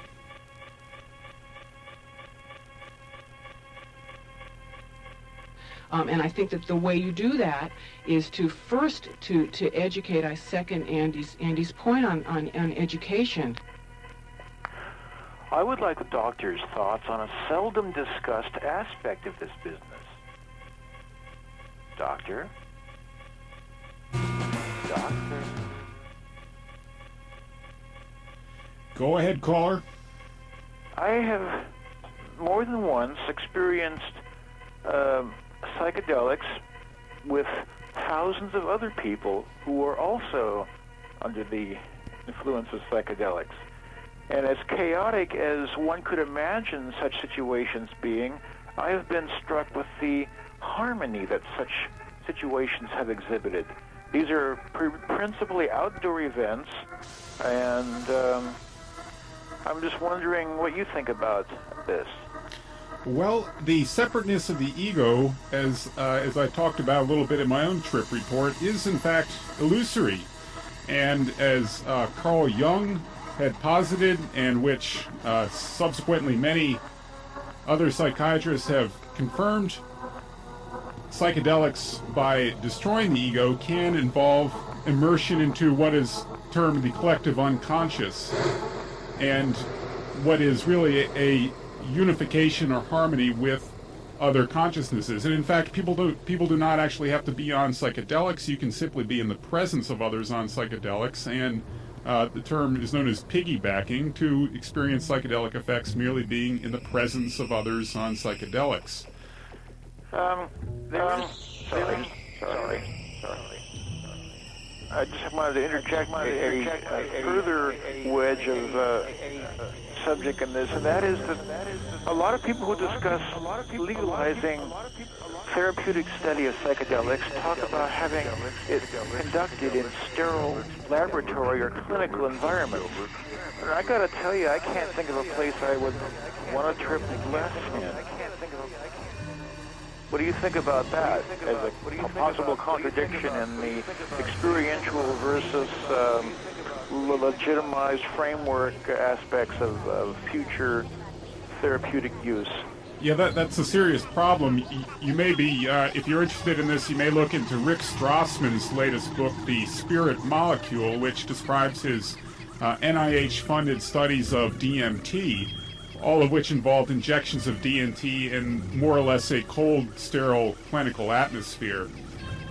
And I think that the way you do that is to first to educate. I second Andy's point on education. I would like the doctor's thoughts on a seldom discussed aspect of this business. Doctor? Doctor? Go ahead, caller. I have more than once experienced psychedelics with thousands of other people who are also under the influence of psychedelics. And as chaotic as one could imagine such situations being, I have been struck with the harmony that such situations have exhibited. These are principally outdoor events, and I'm just wondering what you think about this. Well, the separateness of the ego, as I talked about a little bit in my own trip report, is in fact illusory. And as Carl Jung had posited, and which subsequently many other psychiatrists have confirmed, psychedelics, by destroying the ego, can involve immersion into what is termed the collective unconscious, and what is really a unification or harmony with other consciousnesses. And in fact, people do not actually have to be on psychedelics. You can simply be in the presence of others on psychedelics, and the term is known as piggybacking, to experience psychedelic effects merely being in the presence of others on psychedelics. Sorry. I just wanted to interject a further wedge of subject in this, and that is that a lot of people who discuss legalizing therapeutic study of psychedelics talk about having it conducted in sterile laboratory or clinical environments. And I gotta tell you, I can't think of a place I would want to trip less in. What do you think about that as a possible contradiction in the experiential versus legitimized framework aspects of future therapeutic use? Yeah, that's a serious problem. You may be, if you're interested in this, you may look into Rick Strassman's latest book, The Spirit Molecule, which describes his NIH-funded studies of DMT, all of which involved injections of DMT in more or less a cold, sterile clinical atmosphere.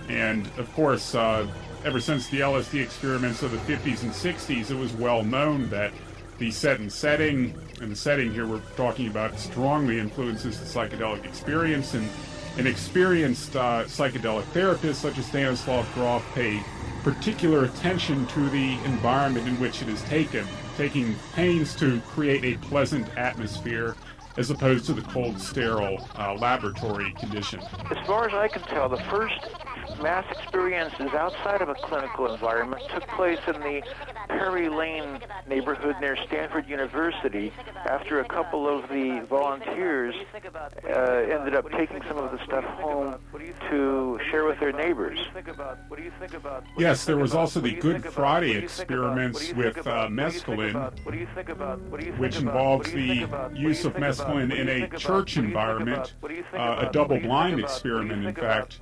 And, of course, ever since the LSD experiments of the 50s and 60s, it was well known that the setting, and the setting here we're talking about strongly influences the psychedelic experience, and an experienced psychedelic therapist such as Stanislav Grof pay particular attention to the environment in which it is taken, taking pains to create a pleasant atmosphere as opposed to the cold, sterile laboratory condition. As far as I can tell, the first mass experiences outside of a clinical environment took place in the Perry Lane neighborhood near Stanford University after a couple of the volunteers ended up taking some of the stuff home to share with their neighbors. Yes, there was also the Good Friday experiments with mescaline, which involves the use of mescaline in a church environment, a double-blind experiment, in fact,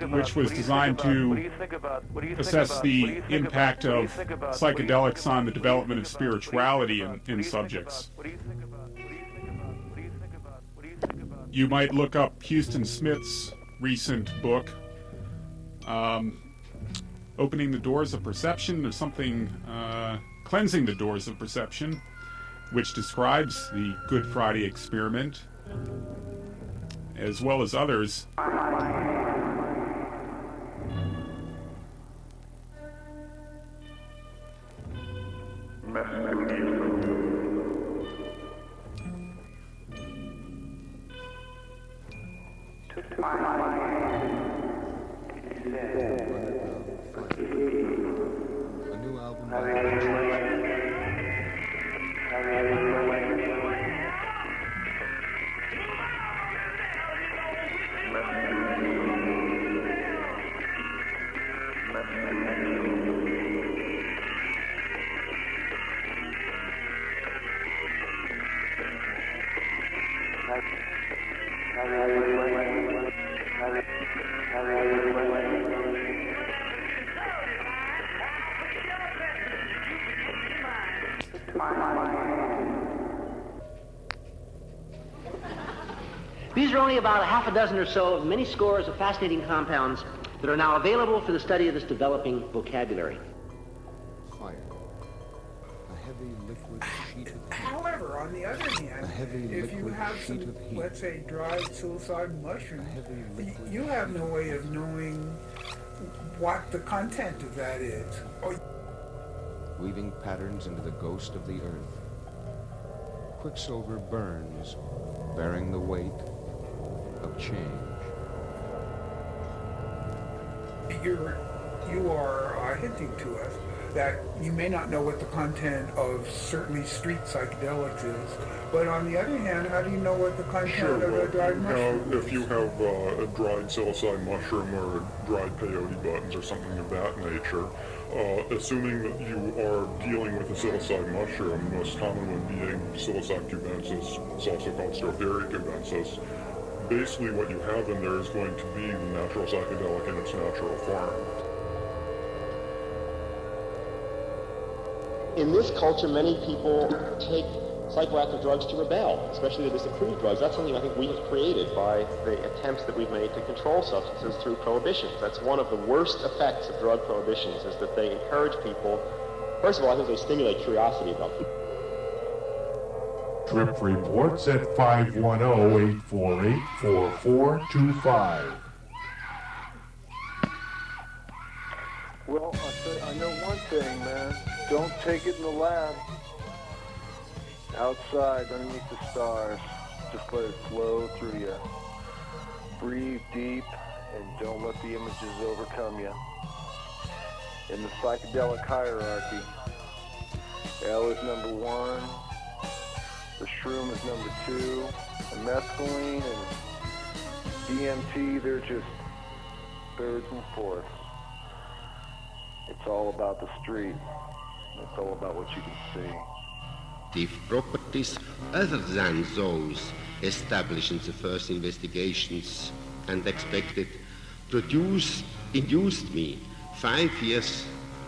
which was designed to assess the impact of psychedelics on the development of spirituality in subjects. You might look up Houston Smith's recent book, opening the doors of perception. There's something cleansing the doors of perception, which describes the Good Friday experiment, as well as others. A new album These are only about a half a dozen or so of many scores of fascinating compounds that are now available for the study of this developing vocabulary. fire. A heavy liquid sheet of heat. However, on the other hand, if you have some, let's say, dried psilocybin mushroom, you have no way of knowing what the content of that is. Weaving patterns into the ghost of the earth. Quicksilver burns, bearing the weight of change. You are hinting to us that you may not know what the content of certainly street psychedelics is, but on the other hand, how do you know what the content of a dried mushroom is? If you have a dried psilocybin mushroom or dried peyote buttons or something of that nature, assuming that you are dealing with a psilocybin mushroom, the most common one being psilocybin cubensis, it's also called Stropharia cubensis, basically what you have in there is going to be the natural psychedelic in its natural form. In this culture, many people take psychoactive drugs to rebel, especially the disapproved drugs. That's something I think we have created by the attempts that we've made to control substances through prohibitions. That's one of the worst effects of drug prohibitions, is that they encourage people. First of all, I think they stimulate curiosity about people. Trip reports at 510-848-4425. Well, I know one thing, man. Don't take it in the lab. Outside, underneath the stars, just let it flow through you. Breathe deep and don't let the images overcome you. In the psychedelic hierarchy, L is number 1, the shroom is number 2, and mescaline and DMT, they're just thirds and fourths. It's all about the street. It's all about what you can see. The properties other than those established in the first investigations and expected induced me 5 years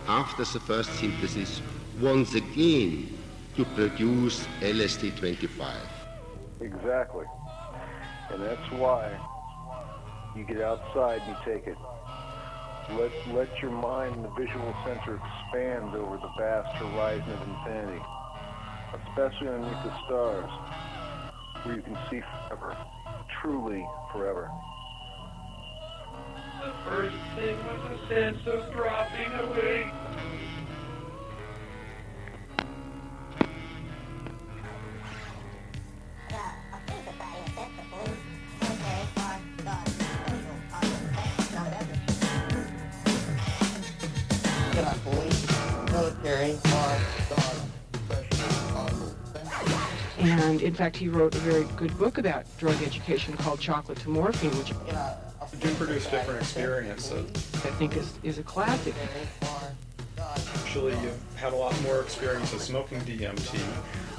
after the first synthesis once again to produce LSD-25. Exactly. And that's why you get outside and you take it. Let your mind and the visual center expand over the vast horizon of infinity, especially underneath the stars, where you can see forever, truly forever. The first thing was a sense of dropping away. And in fact, he wrote a very good book about drug education called Chocolate to Morphine, which do produce different experiences. I think is a classic. Actually, you've had a lot more experience of smoking DMT.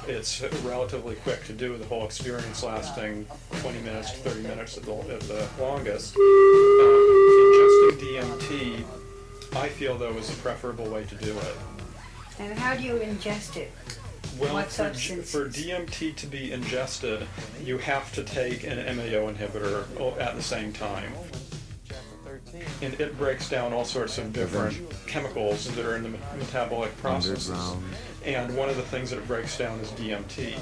It's relatively quick to do, the whole experience lasting 20 minutes to 30 minutes at the longest. Ingesting DMT, I feel, though, is a preferable way to do it. And how do you ingest it? Well, what for substance? DMT to be ingested, you have to take an MAO inhibitor at the same time. and it breaks down all sorts of different chemicals that are in the metabolic processes. And one of the things that it breaks down is DMT.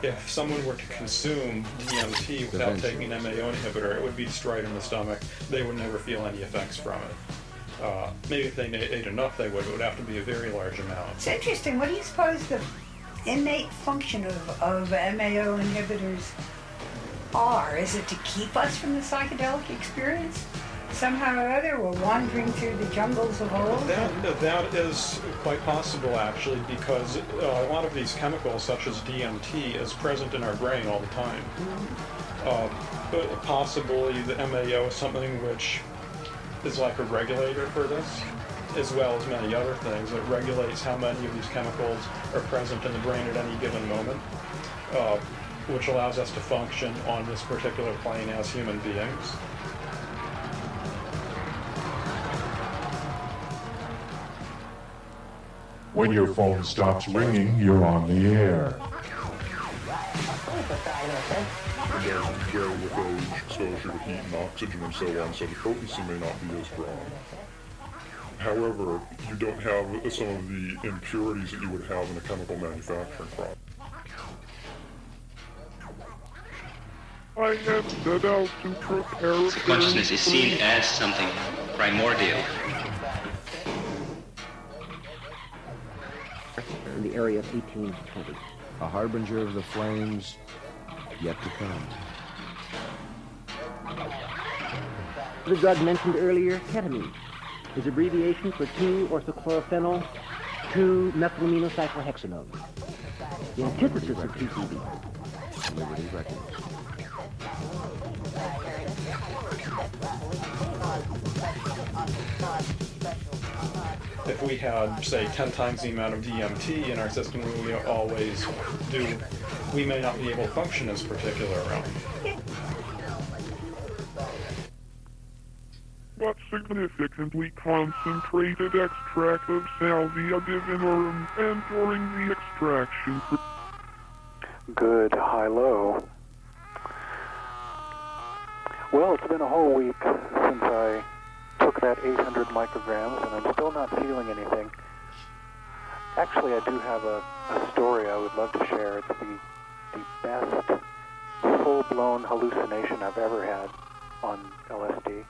If someone were to consume DMT without taking an MAO inhibitor, it would be destroyed in the stomach. They would never feel any effects from it. Maybe if they ate enough, they would. It would have to be a very large amount. It's interesting. What do you suppose the innate function of MAO inhibitors are? Is it to keep us from the psychedelic experience? Somehow or other, we're wandering through the jungles of old? That is quite possible, actually, because a lot of these chemicals, such as DMT, is present in our brain all the time. Possibly the MAO is something which is like a regulator for this, as well as many other things. It regulates how many of these chemicals are present in the brain at any given moment, which allows us to function on this particular plane as human beings. When your phone stops ringing, you're on the air. Again, carry with age, exposure to heat and oxygen and so on, so the potency may not be as strong. However, you don't have some of the impurities that you would have in a chemical manufacturing process. I have set out to prepare. So consciousness is seen as something primordial. In the area of 18 to 20. A harbinger of the flames yet to come. The drug mentioned earlier, ketamine, is abbreviation for 2-orthochlorophenol, 2-methylaminocyclohexanone. The antithesis of PCB. Liberty Records. If we had, say, 10 times the amount of DMT in our system we always do, we may not be able to function in this particular realm. What significantly concentrated extract of salvia divinorum and during the extraction. Good high-low. Well, it's been a whole week since I took that 800 micrograms, and I'm still not feeling anything. Actually, I do have a story I would love to share. It's the best full-blown hallucination I've ever had on LSD.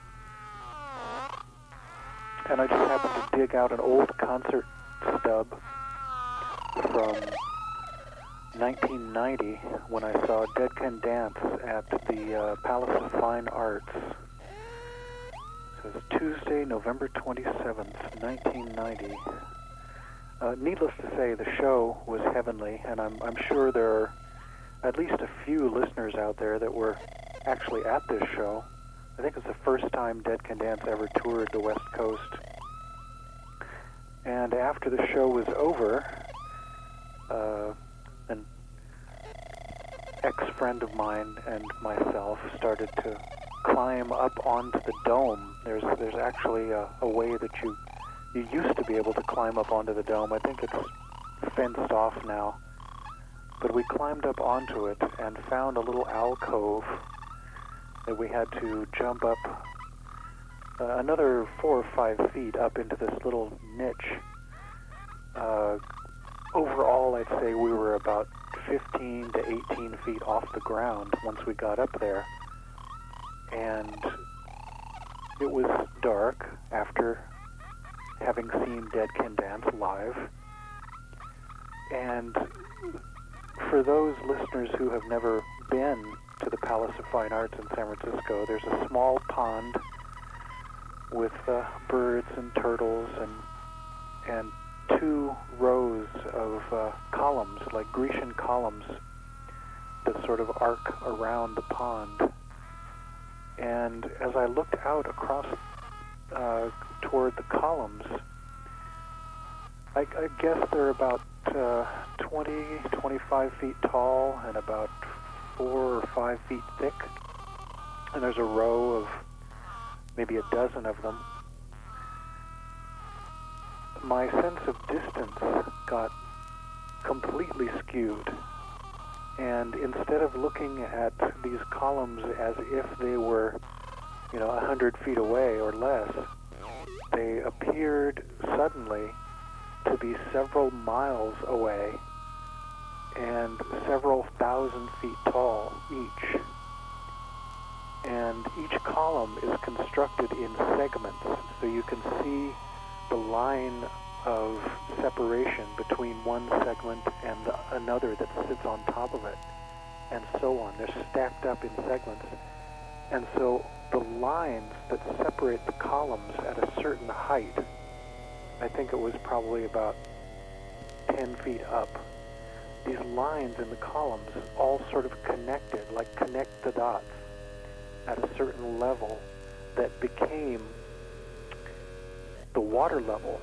And I just happened to dig out an old concert stub from 1990 when I saw Dead Can Dance at the Palace of Fine Arts. It was Tuesday, November 27th, 1990. Needless to say, the show was heavenly, and I'm sure there are at least a few listeners out there that were actually at this show. I think it's the first time Dead Can Dance ever toured the West Coast. And after the show was over, an ex-friend of mine and myself started to climb up onto the dome. There's actually a way that you used to be able to climb up onto the dome. I think it's fenced off now. But we climbed up onto it and found a little alcove that we had to jump up another 4 or 5 feet up into this little niche. Overall, I'd say we were about 15 to 18 feet off the ground once we got up there. And it was dark after having seen Dead Can Dance live. And for those listeners who have never been to the Palace of Fine Arts in San Francisco, there's a small pond with birds and turtles and 2 rows of columns, like Grecian columns, that sort of arc around the pond. And as I looked out across toward the columns, I guess they're about 20, 25 feet tall and about 4 or 5 feet thick. And there's a row of maybe a dozen of them. My sense of distance got completely skewed. And instead of looking at these columns as if they were 100 feet away or less, they appeared suddenly to be several miles away and several thousand feet tall each. And each column is constructed in segments, so you can see the line of separation between one segment and another that sits on top of it, and so on. They're stacked up in segments. And so the lines that separate the columns at a certain height, I think it was probably about 10 feet up, these lines in the columns all sort of connected, like connect the dots at a certain level that became the water level.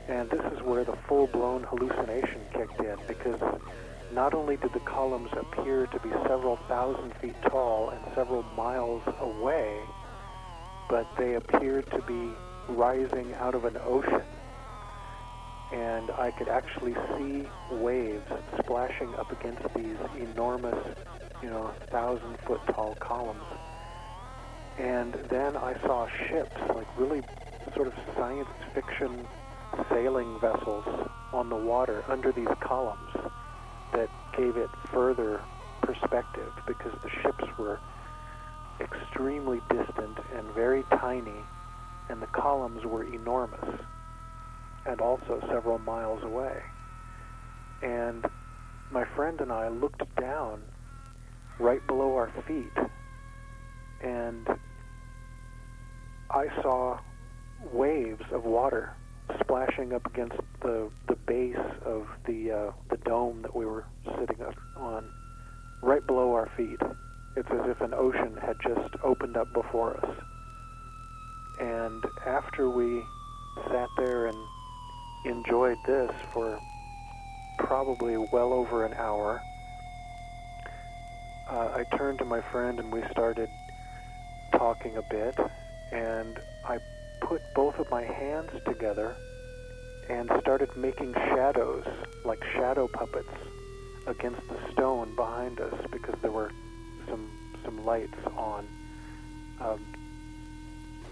And this is where the full-blown hallucination kicked in, because not only did the columns appear to be several thousand feet tall and several miles away, but they appeared to be rising out of an ocean. And I could actually see waves splashing up against these enormous, 1,000-foot tall columns. And then I saw ships, like really sort of science fiction sailing vessels on the water under these columns that gave it further perspective, because the ships were extremely distant and very tiny, and the columns were enormous and also several miles away. And my friend and I looked down right below our feet, and I saw waves of water splashing up against the base of the dome that we were sitting up on, right below our feet. It's as if an ocean had just opened up before us. And after we sat there and enjoyed this for probably well over an hour, I turned to my friend and we started talking a bit, and I put both of my hands together and started making shadows, like shadow puppets, against the stone behind us, because there were some lights on.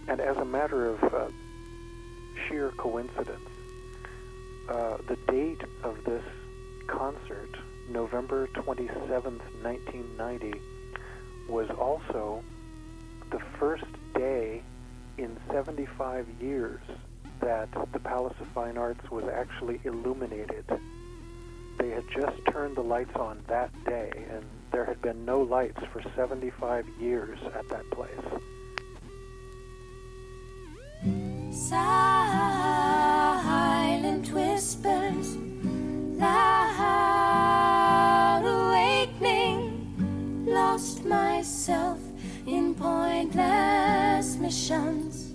And as a matter of sheer coincidence, the date of this concert, November 27th, 1990, was also the first day in 75 years that the Palace of Fine Arts was actually illuminated. They had just turned the lights on that day, and there had been no lights for 75 years at that place. Silent whispers, loud awakening, lost myself in pointless missions.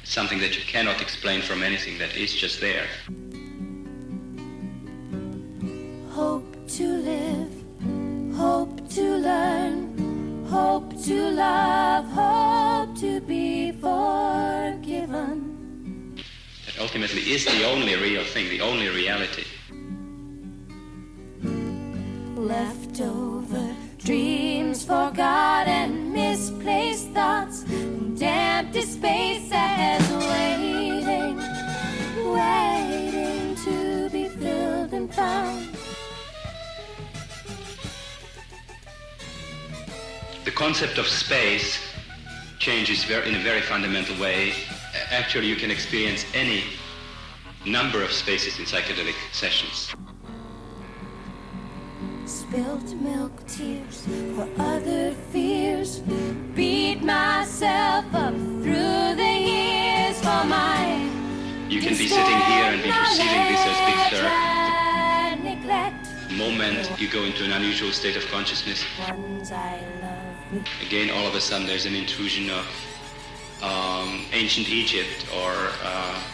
Something that you cannot explain from anything that is just there. Hope to live, hope to learn, hope to love, hope to be forgiven. That ultimately is the only real thing, the only reality. Leftover dreams, forgotten, misplaced thoughts, and empty spaces waiting, waiting to be filled and found. The concept of space changes in a very fundamental way. Actually, you can experience any number of spaces in psychedelic sessions. Spilt milk, tears for other fears, beat myself up through the years for my You can be sitting here and be perceiving this as Big Sur. The moment you go into an unusual state of consciousness, again, all of a sudden there's an intrusion of ancient Egypt or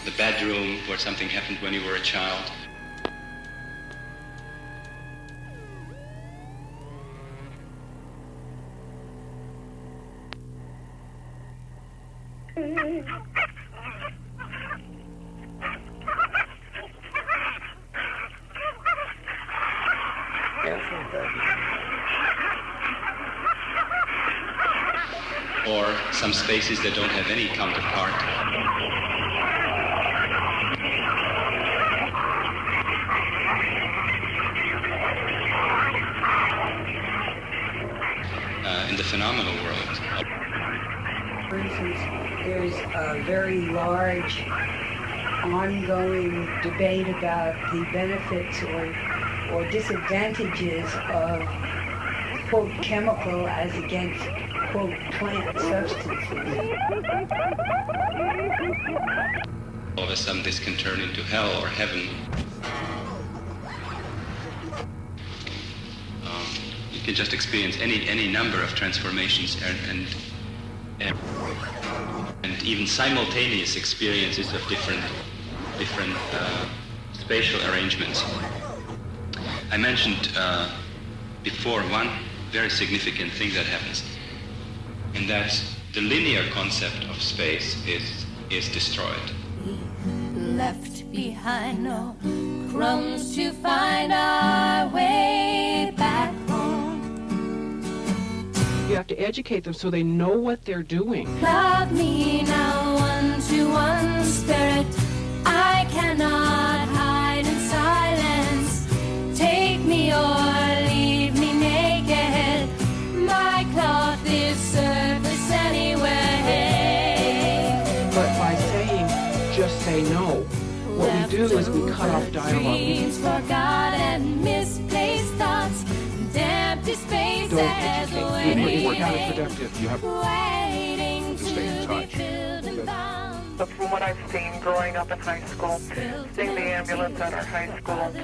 the bedroom where something happened when you were a child. or some spaces that don't have any counterpart. In the phenomenal world. For instance, there's a very large ongoing debate about the benefits or disadvantages of, quote, chemical as against, quote, plant substances. All of a sudden this can turn into hell or heaven. You can just experience any number of transformations and even simultaneous experiences of different spatial arrangements. I mentioned before one very significant thing that happens, and that's the linear concept of space is destroyed. Left behind no crumbs to find our way back home. You have to educate them so they know what they're doing. Love me now, one-to-one spirit. I cannot hide in silence. Take me or leave me naked. My cloth is surface anywhere. But by saying, just say no, what we do is we cut off dialogue. Dreams forgot and misplaced thoughts. Empty space Don't educate. We're counterproductive. You have to stay in touch. So from what I've seen growing up in high school, seeing the ambulance at our high school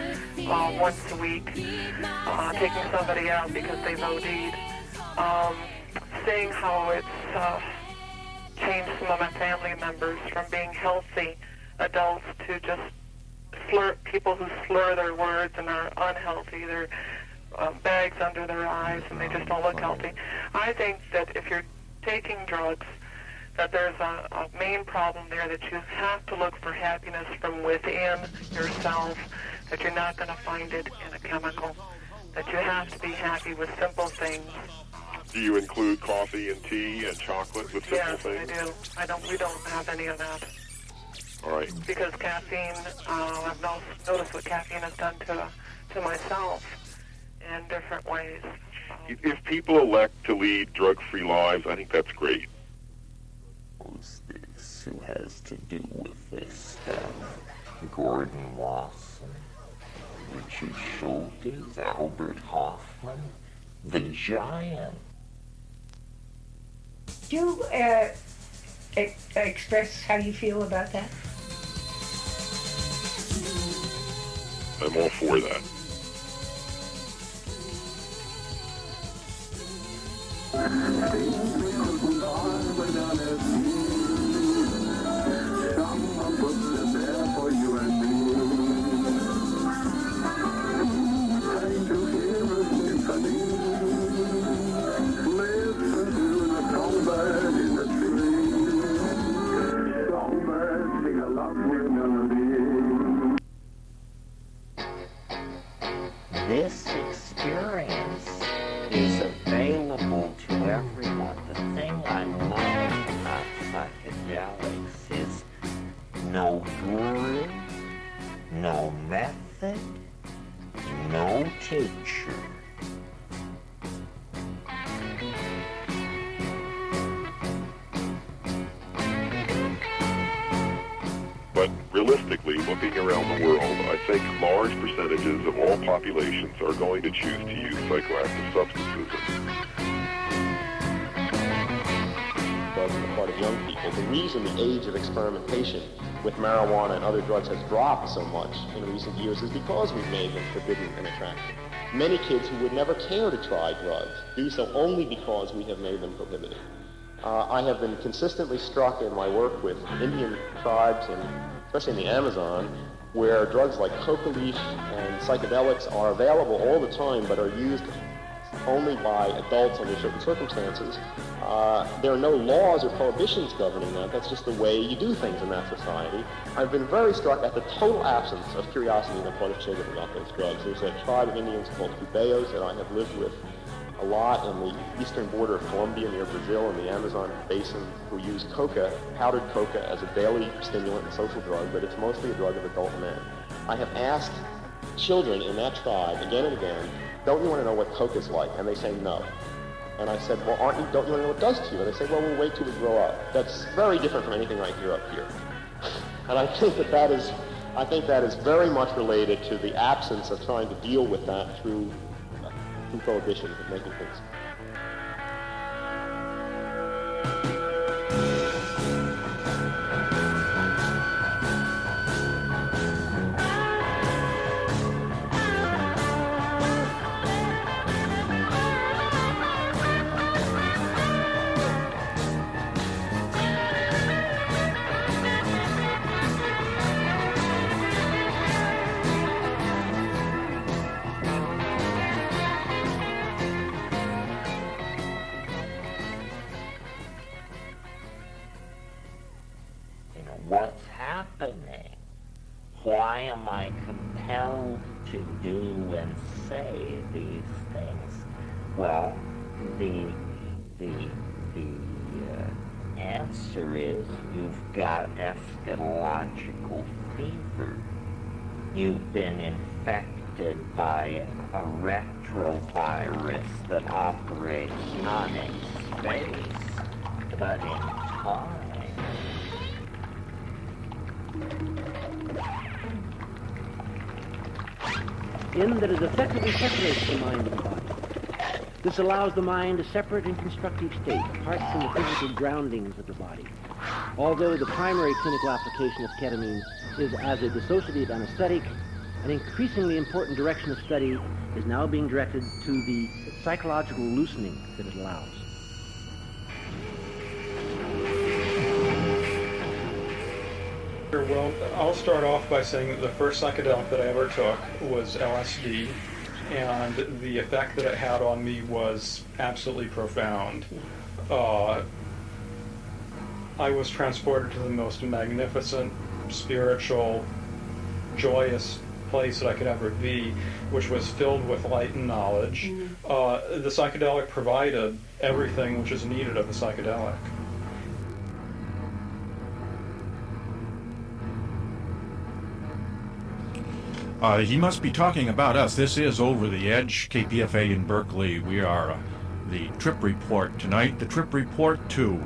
once a week, taking somebody out because they've OD'd, seeing how it's changed some of my family members from being healthy adults to just people who slur their words and are unhealthy. They're bags under their eyes and they just don't look healthy. I think that if you're taking drugs, that there's a main problem there, that you have to look for happiness from within yourself, that you're not going to find it in a chemical, that you have to be happy with simple things. Do you include coffee and tea and chocolate with simple things? Yes, I do. We don't have any of that. All right. Because caffeine, I've noticed what caffeine has done to myself in different ways. If people elect to lead drug-free lives, I think that's great. Who's this who has to do with this stuff? Gordon Wasson, Richard Schultes, Albert Hoffman, the giant. Do you express how you feel about that? I'm all for that. This experience is available to everyone. The thing I love about psychedelics is no guru, no method, no teacher. But realistically, looking around the world, I think large percentages of all populations are going to choose to use psychoactive substances. Drugs on the part of young people. The reason the age of experimentation with marijuana and other drugs has dropped so much in recent years is because we've made them forbidden and attractive. Many kids who would never care to try drugs do so only because we have made them prohibited. I have been consistently struck in my work with Indian tribes, and especially in the Amazon, where drugs like coca leaf and psychedelics are available all the time but are used only by adults under certain circumstances. There are no laws or prohibitions governing that. That's just the way you do things in that society. I've been very struck at the total absence of curiosity on the part of children about those drugs. There's a tribe of Indians called Cubeos that I have lived with a lot in the eastern border of Colombia near Brazil and the Amazon basin who use coca, powdered coca, as a daily stimulant and social drug, but it's mostly a drug of adult men. I have asked children in that tribe again and again, don't you want to know what coke is like? And they say no. And I said, well, don't you want to know what it does to you? And they say, well, we'll wait till we grow up. That's very different from anything I hear up here. And I think that is very much related to the absence of trying to deal with that through prohibition and making things. What's happening? Why am I compelled to do and say these things? Well, the answer is you've got eschatological fever. You've been infected by a retrovirus that operates not in space, but in time. In that it effectively separates the mind and the body. This allows the mind a separate and constructive state, apart from the physical groundings of the body. Although the primary clinical application of ketamine is as a dissociative anesthetic, an increasingly important direction of study is now being directed to the psychological loosening that it allows. Well, I'll start off by saying that the first psychedelic that I ever took was LSD, and the effect that it had on me was absolutely profound. I was transported to the most magnificent, spiritual, joyous place that I could ever be, which was filled with light and knowledge. The psychedelic provided everything which is needed of a psychedelic. He must be talking about us. This is Over the Edge, KPFA in Berkeley. We are the Trip Report tonight, the Trip Report 2.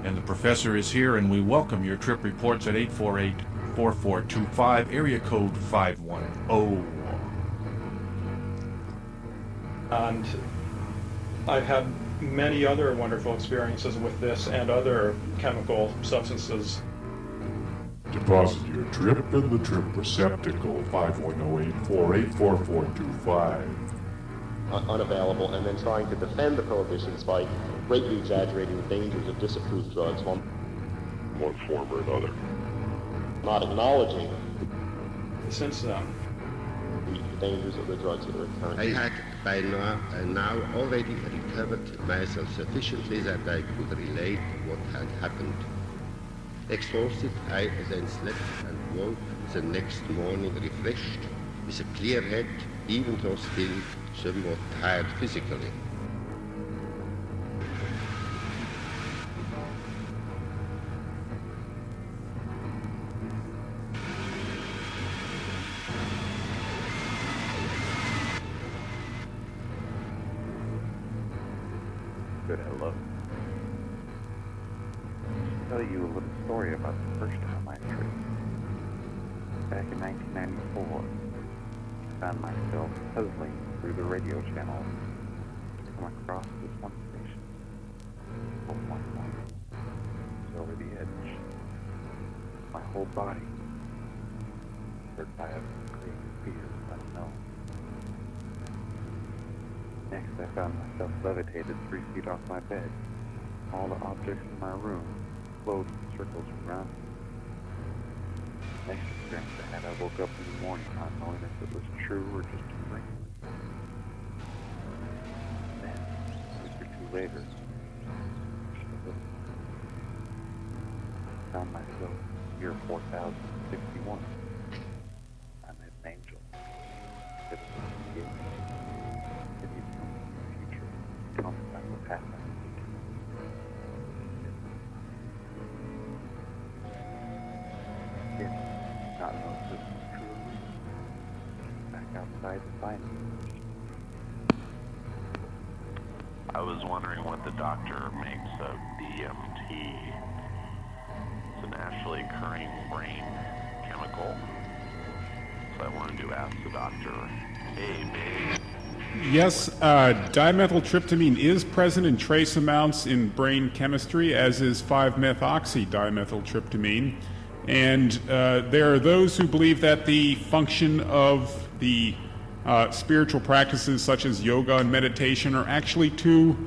And the professor is here, and we welcome your trip reports at 848-4425, area code 510. And I've had many other wonderful experiences with this and other chemical substances. Deposit your trip in the trip receptacle, 510-848-4425. Unavailable, and then trying to defend the prohibitions by greatly exaggerating the dangers of disapproved drugs, one form or another. Not acknowledging since then the dangers of the drugs that are occurring. I had by now already recovered myself sufficiently that I could relate what had happened. Exhausted, I then slept and woke the next morning refreshed, with a clear head, even though still somewhat tired physically. Good, hello. I'll tell you a little story about the first time I tripped. Back in 1994, I found myself puzzling through the radio channel to come across this one station. Oh my God. It was Over the Edge. My whole body hurt by a great fear unknown. Next, I found myself levitated 3 feet off my bed. All the objects in my room flowed in circles around me. Next experience I had, I woke up in the morning not knowing if it was true or just a dream. Then, a week or two later, I found myself year 4061. I met an angel. It was a gift. It had come from the future. I was wondering what the doctor makes of DMT. It's a naturally occurring brain chemical. So I wanted to ask the doctor, hey, babe. Yes, dimethyltryptamine is present in trace amounts in brain chemistry, as is 5-methoxydimethyltryptamine. And there are those who believe that the function of the spiritual practices such as yoga and meditation are actually to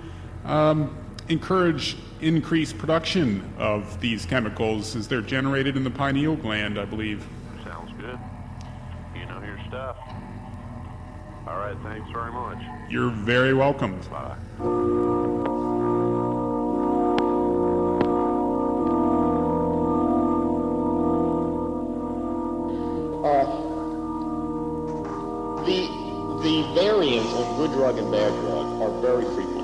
encourage increased production of these chemicals as they're generated in the pineal gland, I believe. Sounds good. You know your stuff. All right, thanks very much. You're very welcome. Bye. The variants of good drug and bad drug are very frequent.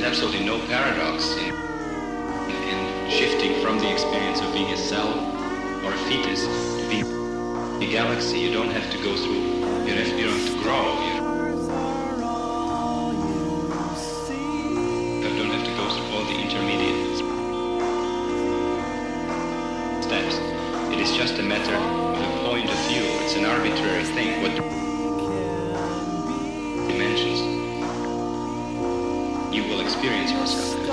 Absolutely no paradox in shifting from the experience of being a cell or a fetus to being a galaxy. You don't have to go through, you don't have to grow. You don't have to go through all the intermediate steps. It is just a matter of a point of view. It's an arbitrary thing. What dimensions you will experience yourself as.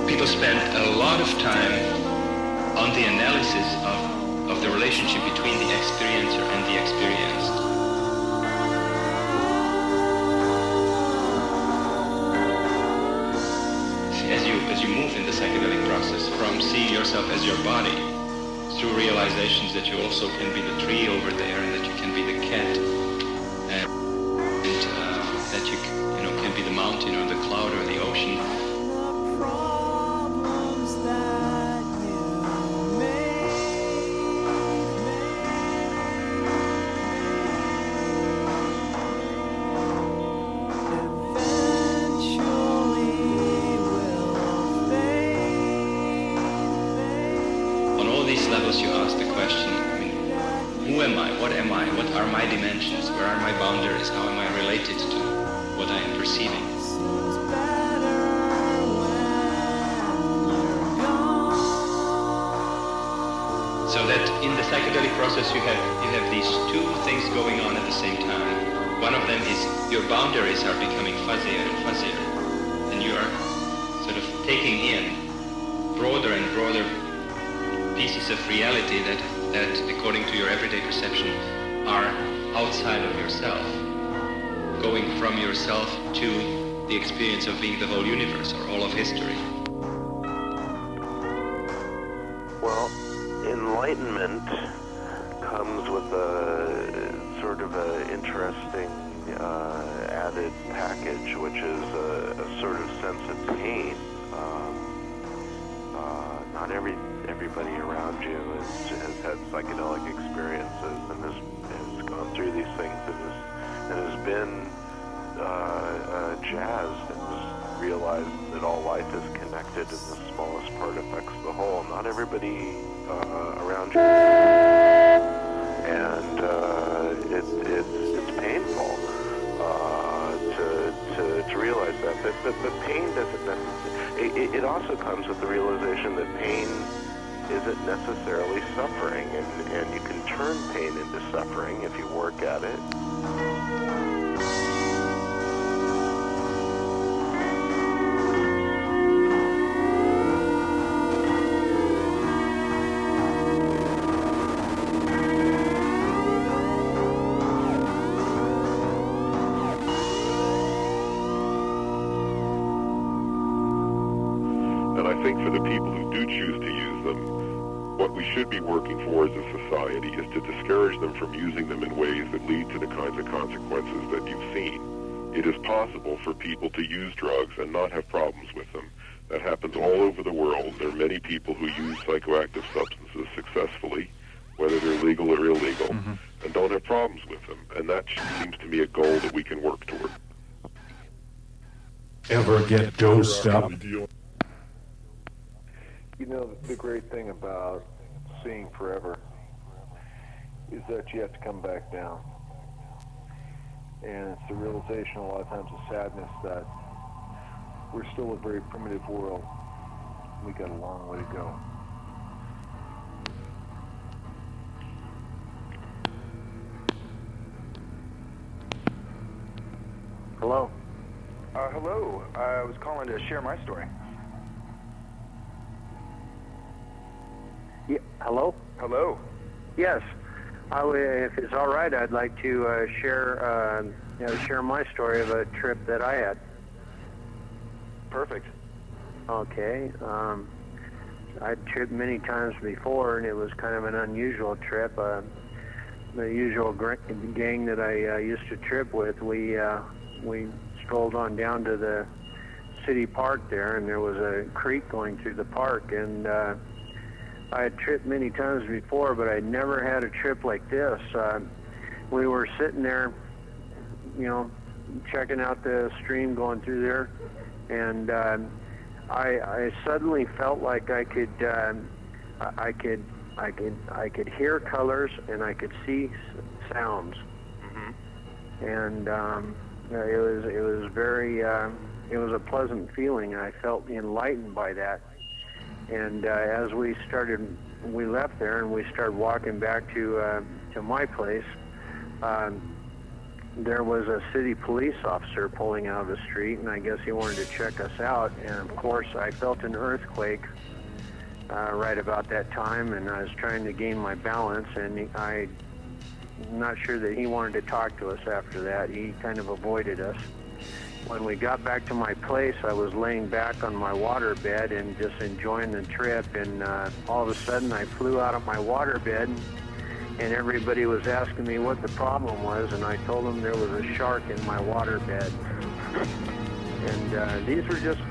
People spend a lot of time on the analysis of the relationship between the experiencer and the experienced. As you move in the psychedelic process from seeing yourself as your body, through realizations that you also can be the tree over there and that you can be the cat and that you can be the mountain or the cloud or the ocean. You ask the question, who am I? What am I? What are my dimensions? Where are my boundaries? How am I related to what I am perceiving? So that in the psychedelic process you have these two things going on at the same time. One of them is your boundaries are becoming fuzzier and fuzzier, and you are sort of taking in broader and broader pieces of reality that according to your everyday perception are outside of yourself, going from yourself to the experience of being the whole universe or all of history. Well, enlightenment comes with a sort of an interesting added package, which is a sort of sense of pain. Not everybody around you has had psychedelic experiences and has gone through these things and has been jazzed and has realized that all life is connected and the smallest part affects the whole. Not everybody around you, and it's painful to realize that. But pain doesn't necessarily. It also comes with the realization that pain isn't necessarily suffering, and you can turn pain into suffering if you work at it. for the people who do choose to use them, what we should be working for as a society is to discourage them from using them in ways that lead to the kinds of consequences that you've seen. It is possible for people to use drugs and not have problems with them. That happens all over the world. There are many people who use psychoactive substances successfully, whether they're legal or illegal, and don't have problems with them. And that seems to me a goal that we can work toward. Ever get dosed up? You know, the great thing about seeing forever is that you have to come back down. And it's the realization a lot of times of sadness that we're still a very primitive world. We got a long way to go. Hello. Hello. I was calling to share my story. Yeah, hello? Hello. Yes. If it's all right, I'd like to share my story of a trip that I had. Perfect. Okay. I'd tripped many times before, and it was kind of an unusual trip. The usual gang that I used to trip with, we strolled on down to the city park there, and there was a creek going through the park, and I had tripped many times before, but I'd never had a trip like this. We were sitting there, checking out the stream going through there, and I suddenly felt like I could hear colors and I could see sounds, and it was very it was a pleasant feeling. I felt enlightened by that. And as we left there and we started walking back to my place, there was a city police officer pulling out of the street, and I guess he wanted to check us out. And of course, I felt an earthquake right about that time, and I was trying to gain my balance, and I'm not sure that he wanted to talk to us after that. He kind of avoided us. When we got back to my place, I was laying back on my waterbed and just enjoying the trip, and all of a sudden I flew out of my waterbed, and everybody was asking me what the problem was, and I told them there was a shark in my waterbed. And these were just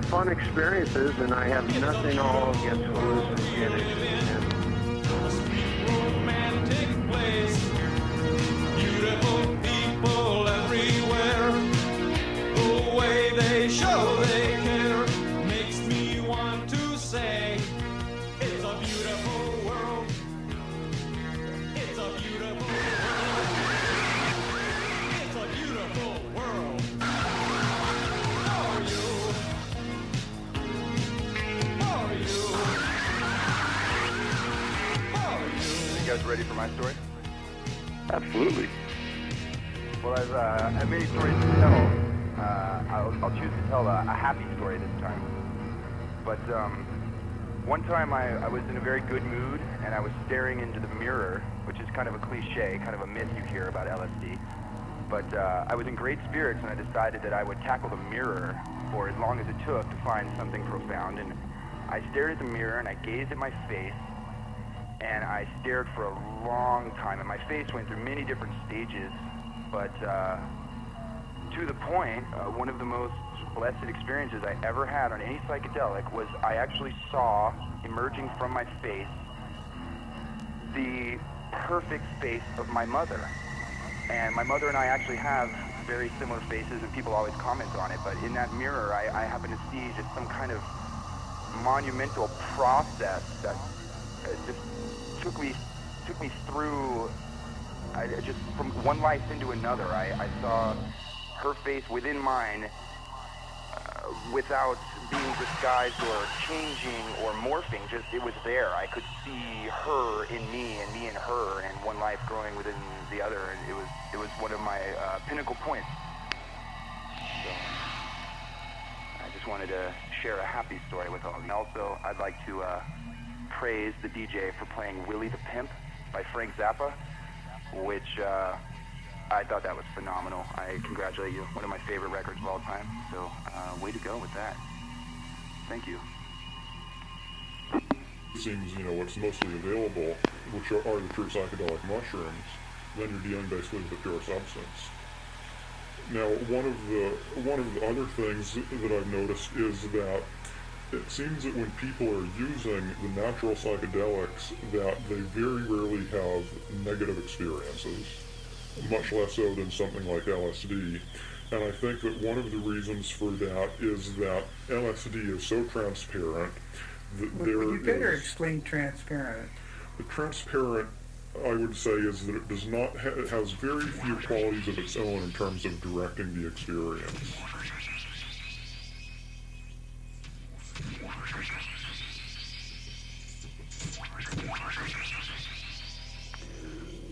fun experiences, and I have nothing all against hallucinogens. Beautiful people everywhere. The way they show they care makes me want to say it's a beautiful world. It's a beautiful world. It's a beautiful world. For you. For you. For you. You guys ready for my story? Absolutely. Well, I have many stories to tell. I'll choose to tell a happy story this time. But one time I was in a very good mood, and I was staring into the mirror, which is kind of a cliche, kind of a myth you hear about LSD. But I was in great spirits, and I decided that I would tackle the mirror for as long as it took to find something profound. And I stared at the mirror, and I gazed at my face, and I stared for a long time, and my face went through many different stages, but to the point, one of the most blessed experiences I ever had on any psychedelic was I actually saw, emerging from my face, the perfect face of my mother. And my mother and I actually have very similar faces, and people always comment on it, but in that mirror, I happened to see just some kind of monumental process that just took me through, just from one life into another. I saw her face within mine without being disguised or changing or morphing. Just it was there. I could see her in me and me in her, and one life growing within the other. And it was one of my pinnacle points. So I just wanted to share a happy story with all of you. Also, I'd like to praise the DJ for playing Willie the Pimp by Frank Zappa, which I thought that was phenomenal. I congratulate you. One of my favorite records of all time. So way to go with that. Thank you. seems, what's mostly available, which are the true psychedelic mushrooms, then you're dealing basically with a pure substance. Now, one of the other things that I've noticed is that it seems that when people are using the natural psychedelics, that they very rarely have negative experiences, much less so than something like LSD. And I think that one of the reasons for that is that LSD is so transparent that you better explain transparent. The transparent, I would say, is that it does not it has very few qualities of its own in terms of directing the experience.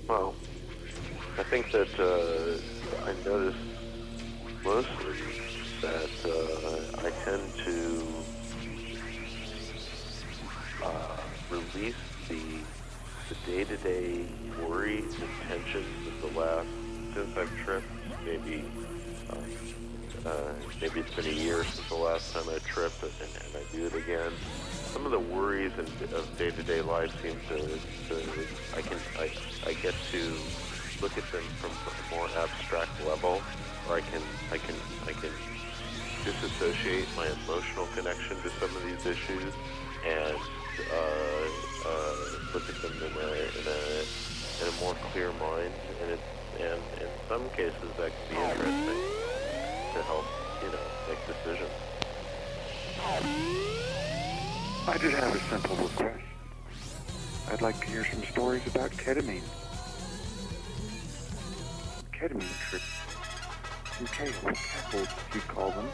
Well, I think that I noticed mostly that I tend to release the day-to-day worries and tensions of since I've tripped. Maybe it's been a year since the last time I tripped, and I do it again. Some of the worries of day-to-day life seem I get to look at them from a more abstract level, or I can disassociate my emotional connection to some of these issues and look at them in a more clear mind, and in some cases that can be interesting to help make decisions. I just have a simple request. I'd like to hear some stories about ketamine. Ketamine trips. Inhaled capsules, you call them.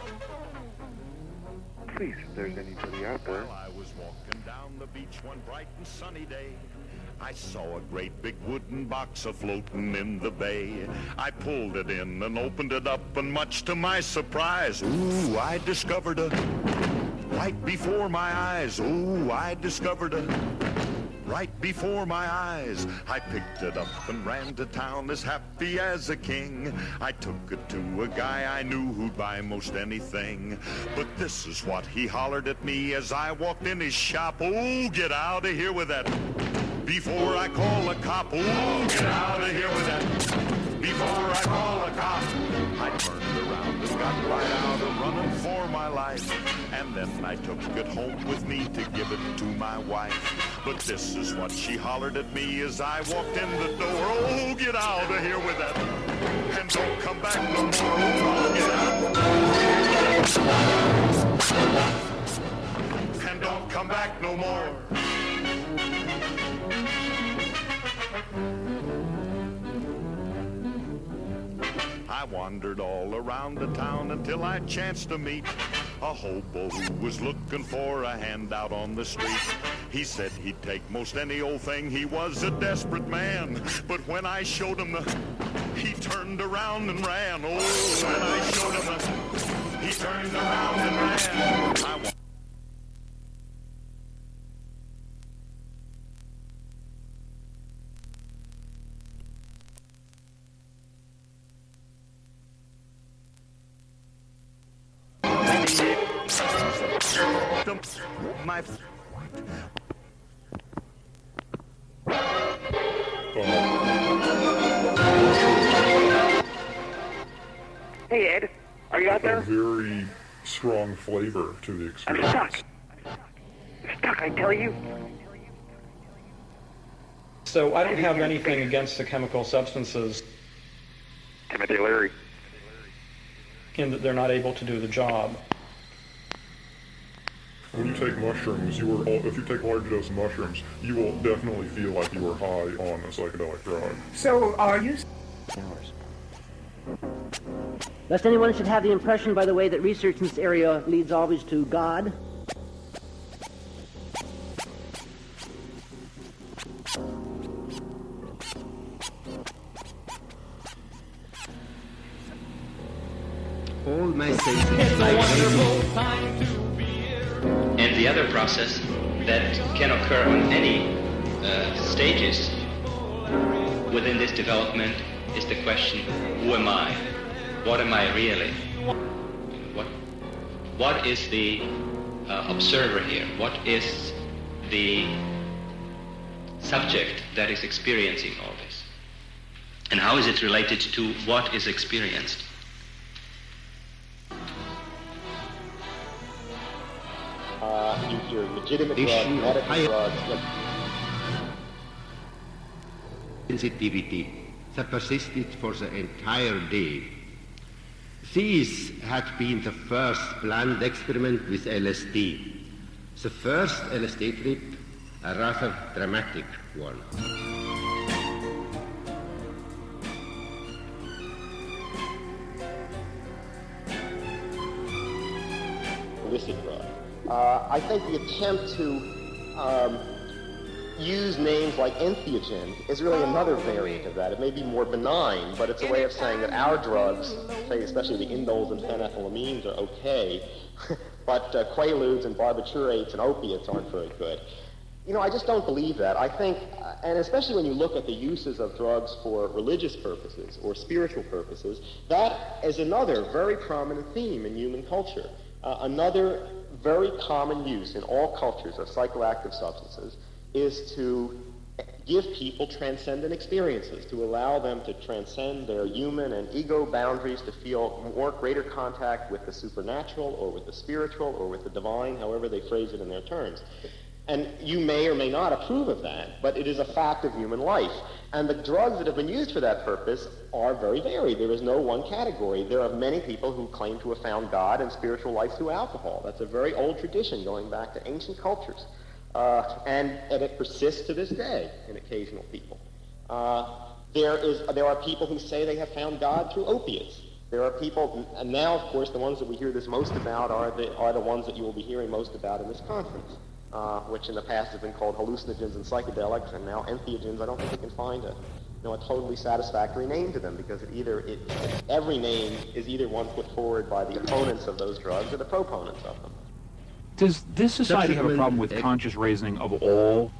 Please, if there's anybody out there. I was walking down the beach one bright and sunny day. I saw a great big wooden box a-floating in the bay. I pulled it in and opened it up, and much to my surprise, ooh, I discovered right before my eyes. Ooh, I discovered right before my eyes. I picked it up and ran to town as happy as a king. I took it to a guy I knew who'd buy most anything. But this is what he hollered at me as I walked in his shop. Oh, get out of here with that before I call a cop. Oh, get out of here with that before I call a cop. I turned around and got right out of running for my life. And then I took it home with me to give it to my wife. But this is what she hollered at me as I walked in the door. Oh, get out of here with that, and don't come back no more. Oh, get out. And don't come back no more. I wandered all around the town until I chanced to meet a hobo who was looking for a handout on the street. He said he'd take most any old thing. He was a desperate man. But when I showed him he turned around and ran. Oh, when I showed him he turned around and ran. My Hey, Ed, are you out there? A very strong flavor to the experience. I'm stuck, I tell you. So I don't have anything against the chemical substances. Timothy Leary. In that they're not able to do the job. When you take mushrooms, if you take large dose of mushrooms, you will definitely feel like you are high on a psychedelic drug. So are you? Lest anyone should have the impression, by the way, that research in this area leads always to God. All my senses. And the other process that can occur on any stages within this development is the question, who am I? What am I really? What is the observer here? What is the subject that is experiencing all this? And how is it related to what is experienced? Your legitimate drugs, medical drugs. Sensitivity that persisted for the entire day. This had been the first planned experiment with LSD. The first LSD trip, a rather dramatic one. Illicit drug. I think the attempt to use names like entheogen is really another variant of that. It may be more benign, but it's a way of saying that our drugs, say especially the indoles and phenethylamines, are okay, but quaaludes and barbiturates and opiates aren't very good. You know, I just don't believe that. I think, and especially when you look at the uses of drugs for religious purposes or spiritual purposes, that is another very prominent theme in human culture. Another very common use in all cultures of psychoactive substances is to give people transcendent experiences, to allow them to transcend their human and ego boundaries, to feel more greater contact with the supernatural or with the spiritual or with the divine, however they phrase it in their terms. And you may or may not approve of that, but it is a fact of human life. And the drugs that have been used for that purpose are very varied. There is no one category. There are many people who claim to have found God and spiritual life through alcohol. That's a very old tradition going back to ancient cultures. And it persists to this day in occasional people. There are people who say they have found God through opiates. There are people, and now, of course, the ones that we hear this most about are the ones that you will be hearing most about in this conference. Which in the past have been called hallucinogens and psychedelics, and now entheogens. I don't think we can find a totally satisfactory name to them, because every name is either one put forward by the opponents of those drugs or the proponents of them. Does this society have a problem with conscious raising of all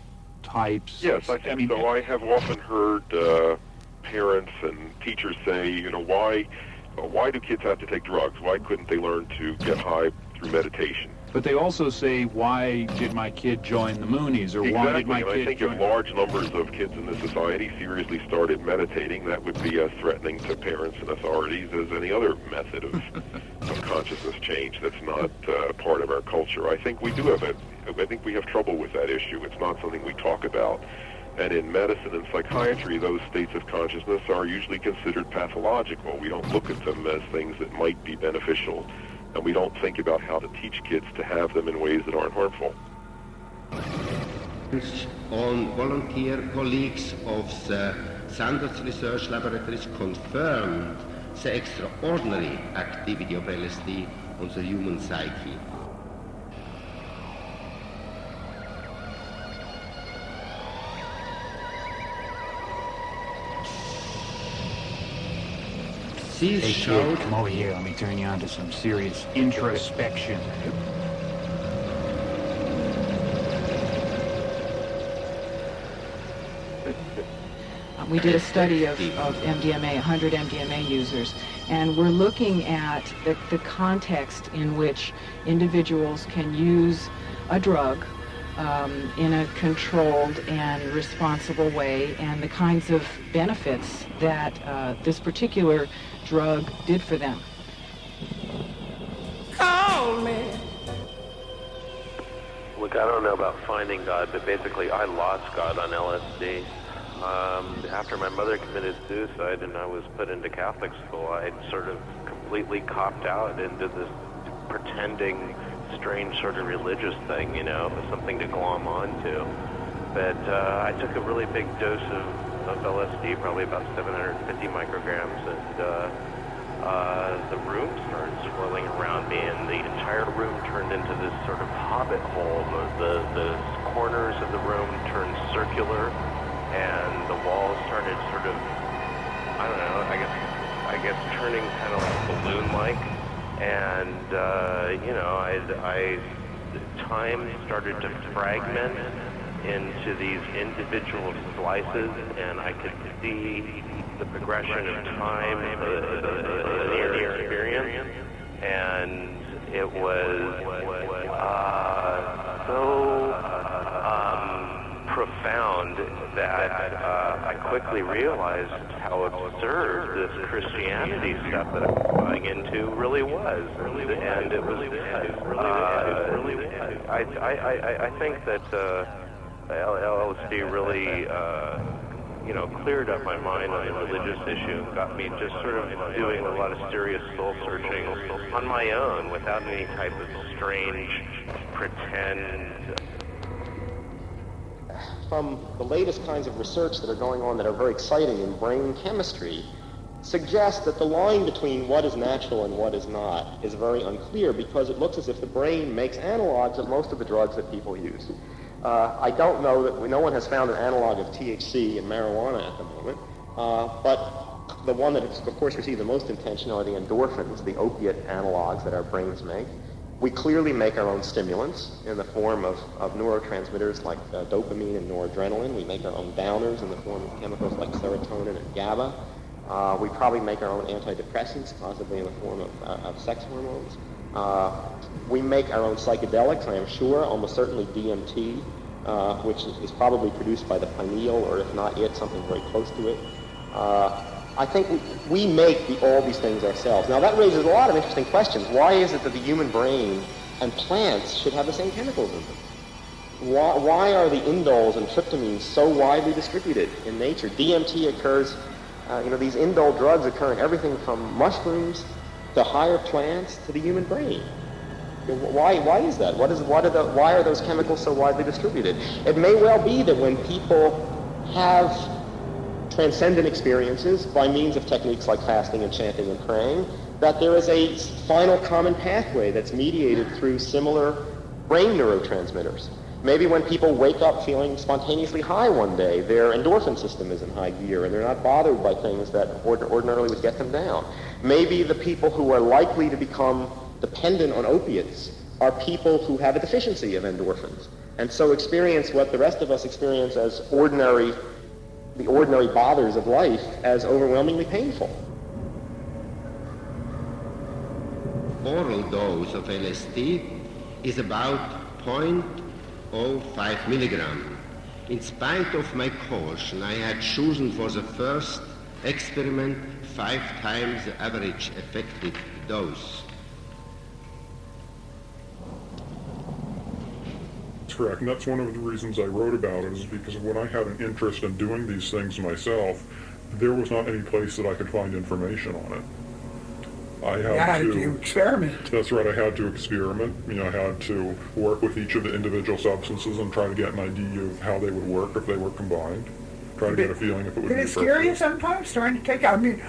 types? Yes, I think so. I have often heard parents and teachers say, why do kids have to take drugs? Why couldn't they learn to get high through meditation? But they also say, why did my kid join the Moonies? Or why did my kid I think if large numbers of kids in this society seriously started meditating, that would be as threatening to parents and authorities as any other method of consciousness change that's not part of our culture. I think we do have I think we have trouble with that issue. It's not something we talk about. And in medicine and psychiatry, those states of consciousness are usually considered pathological. We don't look at them as things that might be beneficial, and we don't think about how to teach kids to have them in ways that aren't harmful. On volunteer colleagues of the Sanders Research Laboratories confirmed the extraordinary activity of LSD on the human psyche. Hey kid, come over here. Let me turn you on to some serious introspection. We did a study of MDMA, 100 MDMA users, and we're looking at the context in which individuals can use a drug in a controlled and responsible way, and the kinds of benefits that this particular drug did for them. Call me. Look, I don't know about finding God, but basically I lost God on LSD. After my mother committed suicide and I was put into Catholic school, I sort of completely copped out into this pretending strange sort of religious thing, something to glom onto. But I took a really big dose of LSD, probably about 750 micrograms, and the room started swirling around me, and the entire room turned into this sort of hobbit hole. The corners of the room turned circular, and the walls started sort of, I don't know, I guess turning kind of like balloon-like. And, time started to fragment into these individual slices, and I could see the progression of time, the experience, and it was so profound that I quickly realized how absurd this Christianity stuff that I'm buying into really was. And it was, I think that LSD really, cleared up my mind on the religious issue and got me just sort of doing a lot of serious soul searching on my own without any type of strange pretend. From the latest kinds of research that are going on that are very exciting in brain chemistry, suggests that the line between what is natural and what is not is very unclear, because it looks as if the brain makes analogs of most of the drugs that people use. I don't know that no one has found an analog of THC in marijuana at the moment, but the one that has, of course, received the most attention are the endorphins, the opiate analogs that our brains make. We clearly make our own stimulants in the form of neurotransmitters like dopamine and noradrenaline. We make our own downers in the form of chemicals like serotonin and GABA. We probably make our own antidepressants, possibly in the form of sex hormones. We make our own psychedelics, I am sure, almost certainly DMT, which is probably produced by the pineal, or if not it, something very close to it. I think we make all these things ourselves. Now that raises a lot of interesting questions. Why is it that the human brain and plants should have the same chemicals in them? Why are the indoles and tryptamines so widely distributed in nature? DMT occurs, these indole drugs occur in everything from mushrooms to higher plants to the human brain. Why is that? Why are those chemicals so widely distributed? It may well be that when people have transcendent experiences by means of techniques like fasting and chanting and praying, that there is a final common pathway that's mediated through similar brain neurotransmitters. Maybe when people wake up feeling spontaneously high one day, their endorphin system is in high gear and they're not bothered by things that ordinarily would get them down. Maybe the people who are likely to become dependent on opiates are people who have a deficiency of endorphins, and so experience what the rest of us experience as the ordinary bothers of life as overwhelmingly painful. Oral dose of LSD is about 0.05 milligram. In spite of my caution, I had chosen for the first experiment 5 times the average effective dose. That's correct, and that's one of the reasons I wrote about it, is because when I had an interest in doing these things myself, there was not any place that I could find information on it. I had to experiment. That's right, I had to experiment. I had to work with each of the individual substances and try to get an idea of how they would work if they were combined. Try to get a feeling if it would be It's scary sometimes trying to take,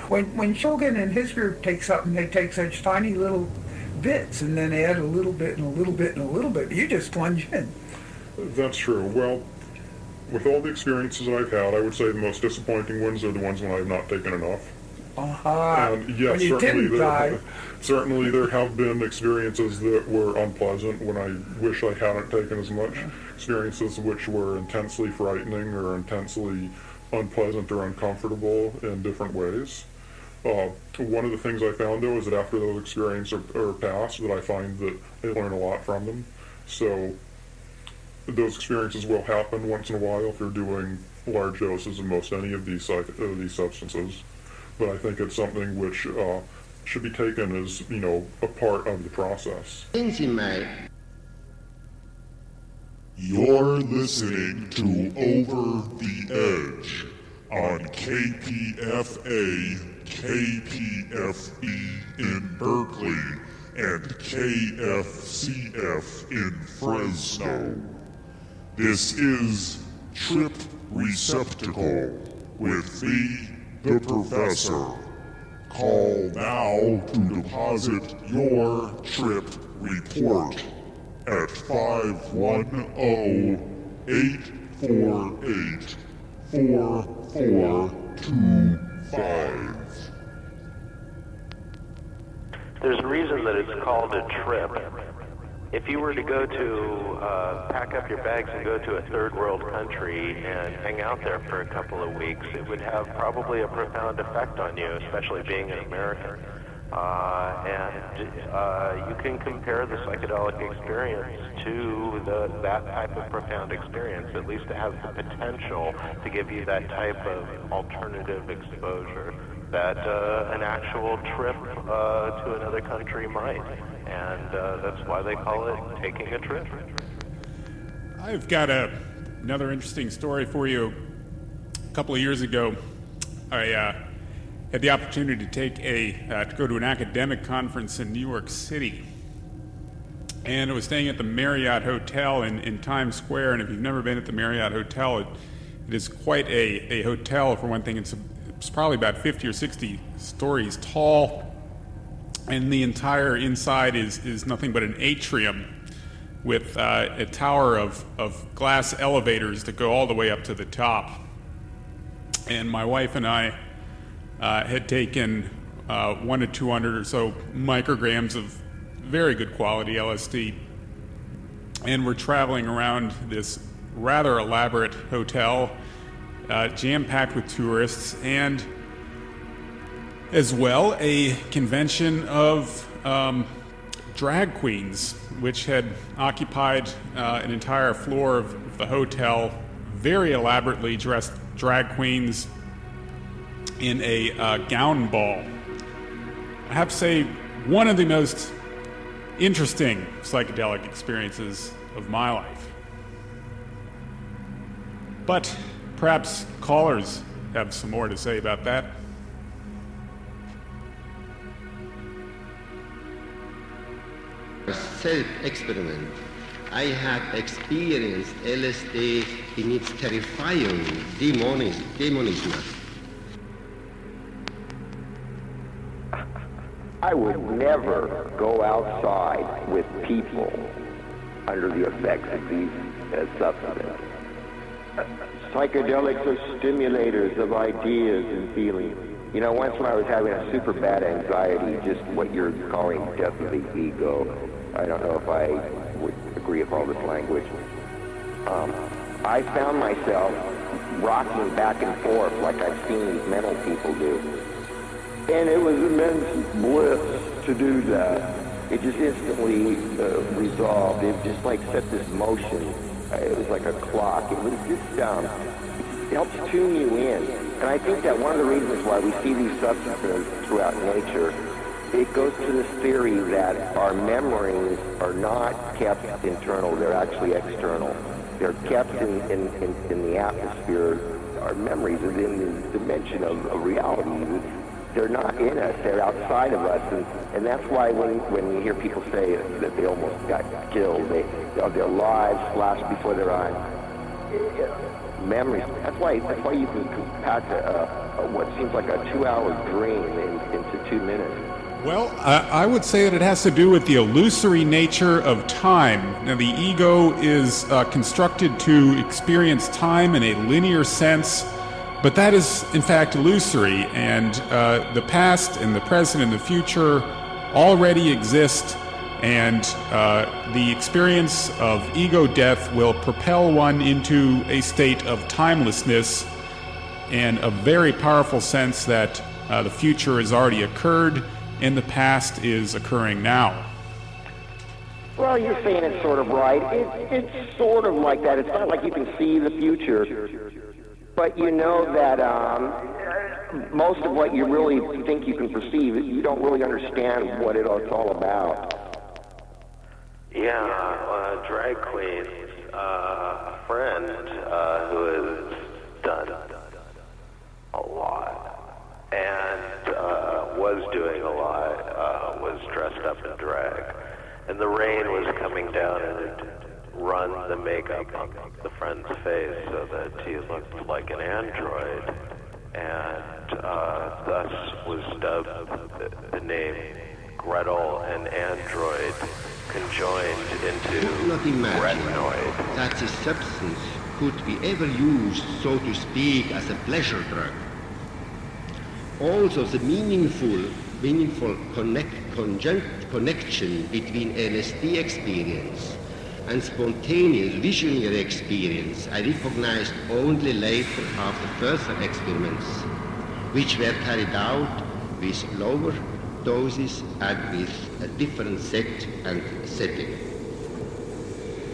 when Shogun and his group take something, they take such tiny little bits and then add a little bit and a little bit and a little bit. You just plunge in. That's true. Well, with all the experiences that I've had, I would say the most disappointing ones are the ones when I have not taken enough. And yes, certainly there have been experiences that were unpleasant when I wish I hadn't taken as much. Experiences which were intensely frightening or intensely unpleasant or uncomfortable in different ways. One of the things I found, though, is that after those experiences are past, that I find that I learn a lot from them. So those experiences will happen once in a while if you're doing large doses of most any of these substances. But I think it's something which should be taken as, a part of the process. You're listening to Over the Edge on KPFA, KPFE in Berkeley, and KFCF in Fresno. This is Trip Receptacle with me, the Professor. Call now to deposit your trip report at 510-848-4425. There's a reason that it's called a trip. If you were to go to, pack up your bags and go to a third world country and hang out there for a couple of weeks, it would have probably a profound effect on you, especially being an American. And you can compare the psychedelic experience to that type of profound experience. At least it has the potential to give you that type of alternative exposure that an actual trip to another country might. And that's why they call it taking a trip. I've got another interesting story for you. A couple of years ago, I had the opportunity to go to an academic conference in New York City. And I was staying at the Marriott Hotel in Times Square. And if you've never been at the Marriott Hotel, it is quite a hotel. For one thing, it's probably about 50 or 60 stories tall. And the entire inside is nothing but an atrium with a tower of glass elevators that go all the way up to the top. And my wife and I had taken 1 to 200 or so micrograms of very good quality LSD, and we're traveling around this rather elaborate hotel, jam-packed with tourists, and as well a convention of drag queens, which had occupied an entire floor of the hotel, very elaborately dressed drag queens in a gown ball. I have to say, one of the most interesting psychedelic experiences of my life. But perhaps callers have some more to say about that. Self-experiment. I have experienced LSD in its terrifying demonism. I would never go outside with people under the effects of these substances. Psychedelics are stimulators of ideas and feelings. You know, once when I was having a super bad anxiety, just what you're calling death of the ego, I don't know if I would agree with all this language. I found myself rocking back and forth like I've seen these mental people do. And it was immense bliss to do that. It just instantly resolved. It just like set this motion. It was like a clock. It was just, it helps tune you in. And I think that one of the reasons why we see these substances throughout nature, it goes to this theory that our memories are not kept internal, they're actually external. They're kept in the atmosphere. Our memories are in the dimension of reality. They're not in us, they're outside of us, and that's why when you hear people say that they almost got killed, their lives flash before their eyes. Memories. That's why you can compact what seems like a 2-hour dream into 2 minutes. Well, I would say that it has to do with the illusory nature of time. Now, the ego is constructed to experience time in a linear sense, but that is, in fact, illusory, and the past and the present and the future already exist, and the experience of ego death will propel one into a state of timelessness and a very powerful sense that the future has already occurred and the past is occurring now. Well, you're saying it's sort of right. It's sort of like that. It's not like you can see the future. But you know that most of what you really think you can perceive, you don't really understand what it's all about. Yeah, drag queens, a friend who has done a lot and was doing a lot, was dressed up in drag. And the rain was coming down and it run the makeup on the friend's face so that he looked like an android, and thus was dubbed the name Gretel and android conjoined into Not imagine retinoid. that the substance could be ever used, so to speak, as a pleasure drug. Also, the meaningful connection between LSD experience and spontaneous visionary experience I recognized only later after further experiments, which were carried out with lower doses and with a different set and setting.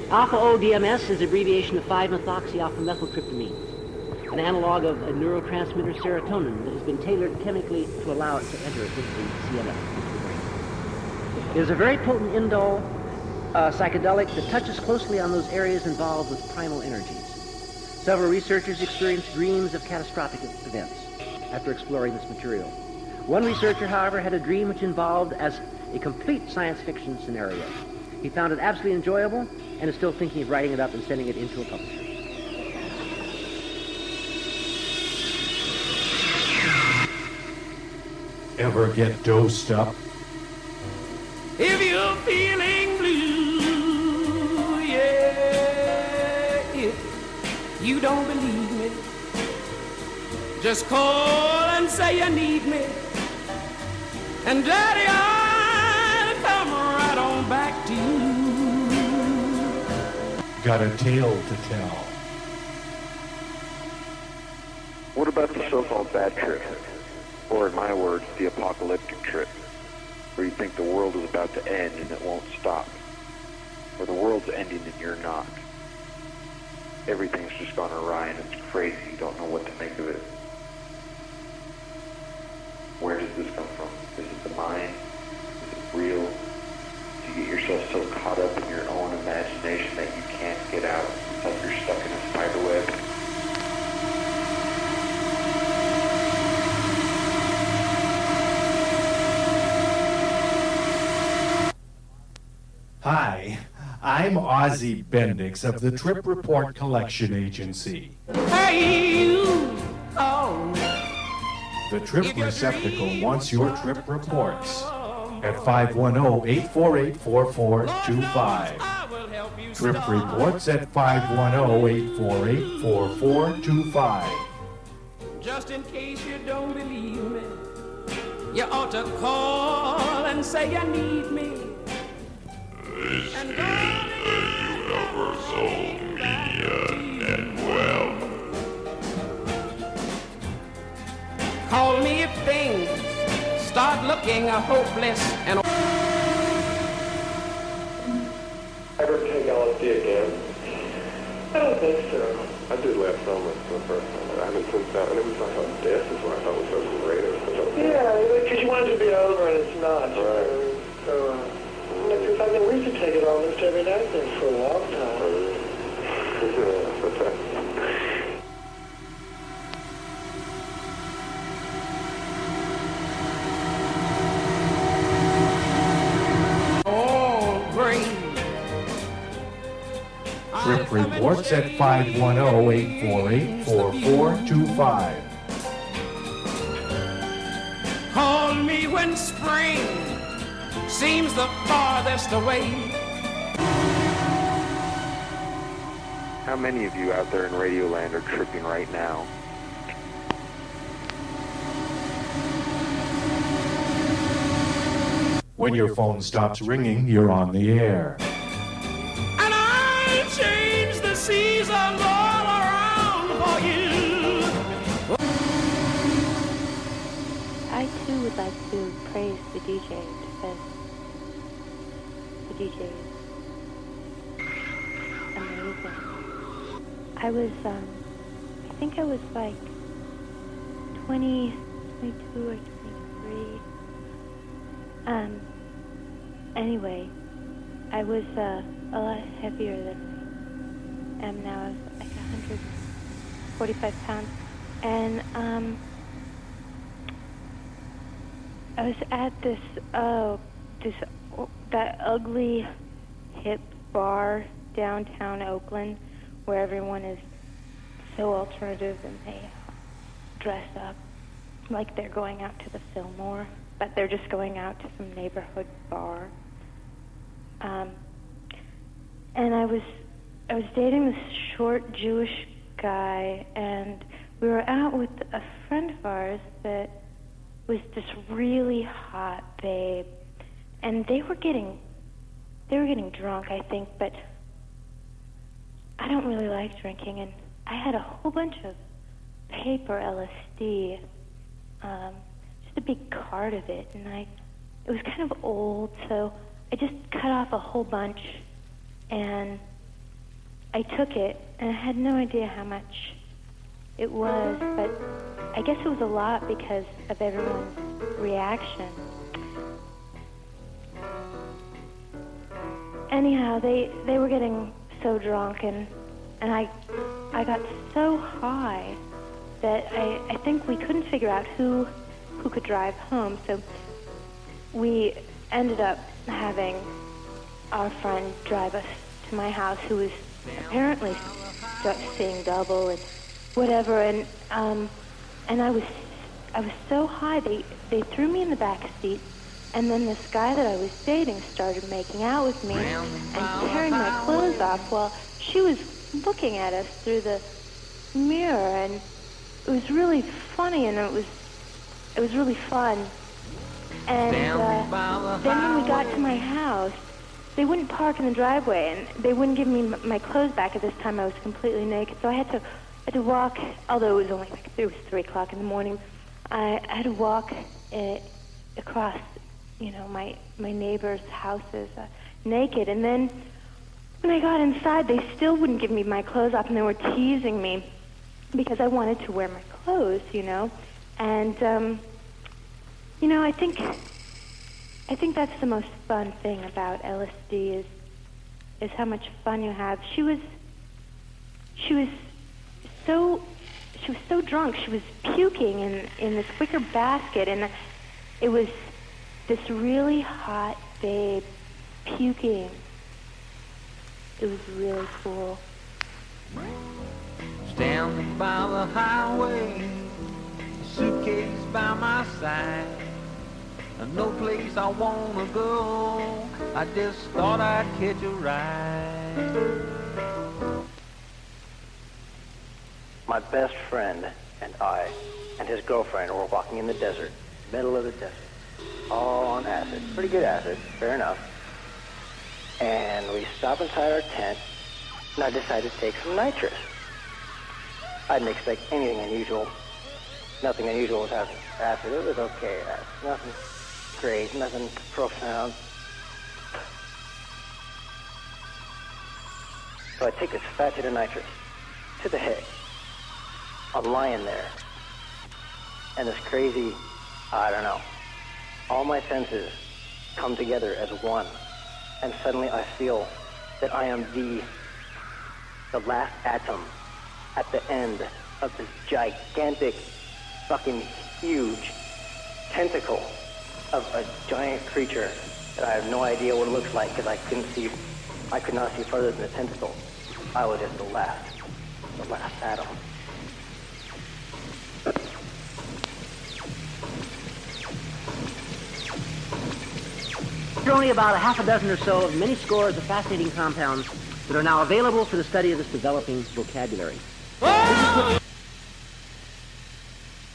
Alpha-O-DMS is abbreviation of 5-methoxy-alpha-methyltryptamine, an analog of a neurotransmitter serotonin that has been tailored chemically to allow it to enter into the CNS, into the brain. It is a very potent indole psychedelic that touches closely on those areas involved with primal energies. Several researchers experienced dreams of catastrophic events after exploring this material. One researcher, however, had a dream which involved as a complete science fiction scenario. He found it absolutely enjoyable and is still thinking of writing it up and sending it into a publisher. Ever get dosed up? If you're feeling blue, yeah, if you don't believe me, just call and say you need me, and Daddy, I'll come right on back to you. Got a tale to tell. What about the so-called bad trip? Or in my words, the apocalyptic trip, where you think the world is about to end and it won't stop. Or the world's ending and you're not. Everything's just gone awry and it's crazy. You don't know what to make of it. Where does this come from? Is it the mind? Is it real? Do you get yourself so caught up in your own imagination that you can't get out? It's like you're stuck in a spider web. Hi, I'm Ozzie Bendix of the Trip Report Collection Agency. Hey, you, oh. The Trip Receptacle wants your trip reports at 510-848-4425. Trip reports at 510-848-4425. Just in case you don't believe me, you ought to call and say you need me. This is a universal media network. Call me if things start looking hopeless and... Ever take LSD again? I don't think so. I did last summer for the first time. I haven't since that, and it was like, oh, this is what I thought was so great. Yeah, because you want it to be over and it's not. Right. So, I mean, we used to take it almost every night then for a long time. Trip reports at 510-848-4425. Call me when spring seems the farthest away. How many of you out there in Radioland are tripping right now? When your phone stops ringing, you're on the air. And I'll change the seasons all around for you. I too would like to praise the DJ because the DJ is amazing. I think I was like 22 or 23. Anyway, I was a lot heavier than I am now. I was like 145 pounds. And I was at that ugly hip bar downtown Oakland where everyone is so alternative and they dress up like they're going out to the Fillmore, but they're just going out to some neighborhood bar. And I was dating this short Jewish guy, and we were out with a friend of ours that was this really hot babe, and they were getting drunk, I think, but I don't really like drinking, and I had a whole bunch of paper LSD, just a big card of it, and I it was kind of old, so I just cut off a whole bunch, and I took it, and I had no idea how much it was, but I guess it was a lot because of everyone's reaction. Anyhow, they were getting so drunk, and I got so high that I think we couldn't figure out who could drive home, so we ended up having our friend drive us to my house, who was apparently seeing double and whatever, and I was so high they threw me in the back seat, and then this guy that I was dating started making out with me and tearing my clothes off while she was looking at us through the mirror, and it was really funny, and it was really fun. And then when we got to my house, they wouldn't park in the driveway, and they wouldn't give me my clothes back. At this time, I was completely naked, so I had to walk. Although it was only it was 3 o'clock in the morning, I had to walk across, my neighbors' houses naked. And then when I got inside, they still wouldn't give me my clothes off, and they were teasing me because I wanted to wear my clothes, And I think that's the most fun thing about LSD is how much fun you have. She was so drunk. She was puking in this wicker basket, and it was this really hot babe puking. It was really cool. Standing by the highway, suitcase by my side. No place I wanna go, I just thought I'd catch a ride. My best friend and I and his girlfriend were walking in the desert, middle of the desert, all on acid. Pretty good acid, fair enough. And we stopped inside our tent, and I decided to take some nitrous. I didn't expect anything unusual. Nothing unusual was happening. Acid, it was okay. Nothing great, nothing profound. So I take this fat hit of nitrous to the head. I'm lying there. And this crazy, I don't know, all my senses come together as one. And suddenly I feel that I am the last atom at the end of this gigantic, fucking huge tentacle of a giant creature that I have no idea what it looks like because I could not see further than the tentacle. I was just the last atom. There are only about a half a dozen or so of many scores of fascinating compounds that are now available for the study of this developing vocabulary. At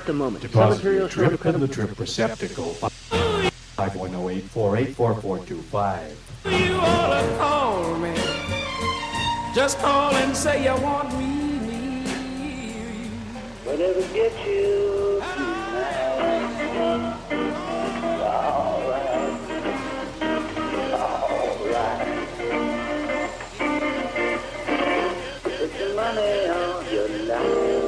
the moment, Deposit trip in the trip receptacle. 5108-484425. You ought to call me. Just call and say you want me. Whatever gets you tonight. Alright. Put your money on your life.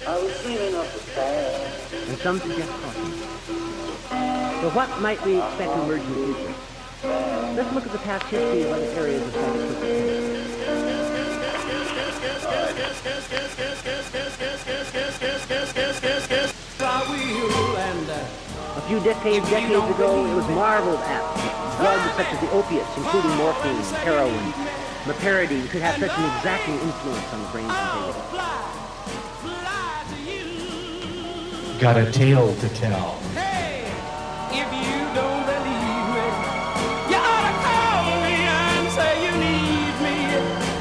I was dreaming of the past. And some suggest caution. So what might we expect to emerge in the future? Let's look at the past history of other areas of A few decades ago, it was marveled at. Drugs such as the opiates, including morphine, heroin, meperidine, could have such an exacting influence on the brain's integrity. Got a tale to tell. If you don't believe me, you ought to call me and say you need me.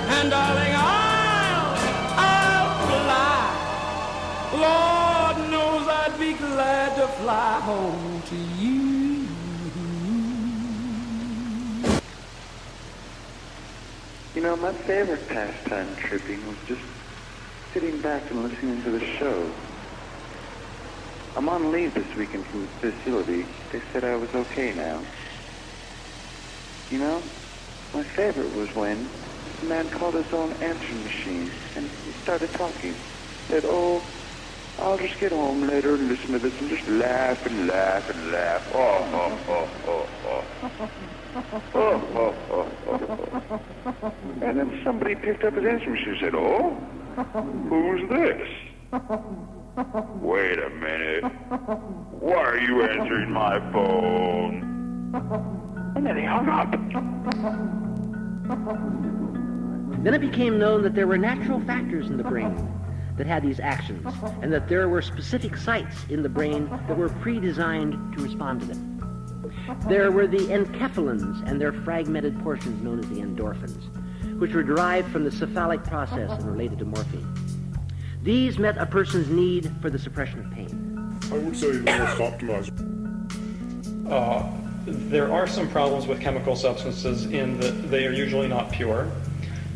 And darling, I'll fly. Lord knows I'd be glad to fly home to you. know, my favorite pastime tripping was just sitting back and listening to the show. I'm on leave this weekend from the facility. They said I was okay now. You know, my favorite was when the man called his own answering machine and he started talking. Said, oh, I'll just get home later and listen to this and just laugh and laugh and laugh. Oh, oh, oh, oh, oh. Oh, oh, oh, oh, oh. And then somebody picked up his answering machine and said, oh, who's this? Wait a minute. Why are you answering my phone? And then he hung up. Then it became known that there were natural factors in the brain that had these actions, and that there were specific sites in the brain that were pre-designed to respond to them. There were the enkephalins and their fragmented portions known as the endorphins, which were derived from the cephalic process and related to morphine. These met a person's need for the suppression of pain. I would say the most optimized. There are some problems with chemical substances in that they are usually not pure.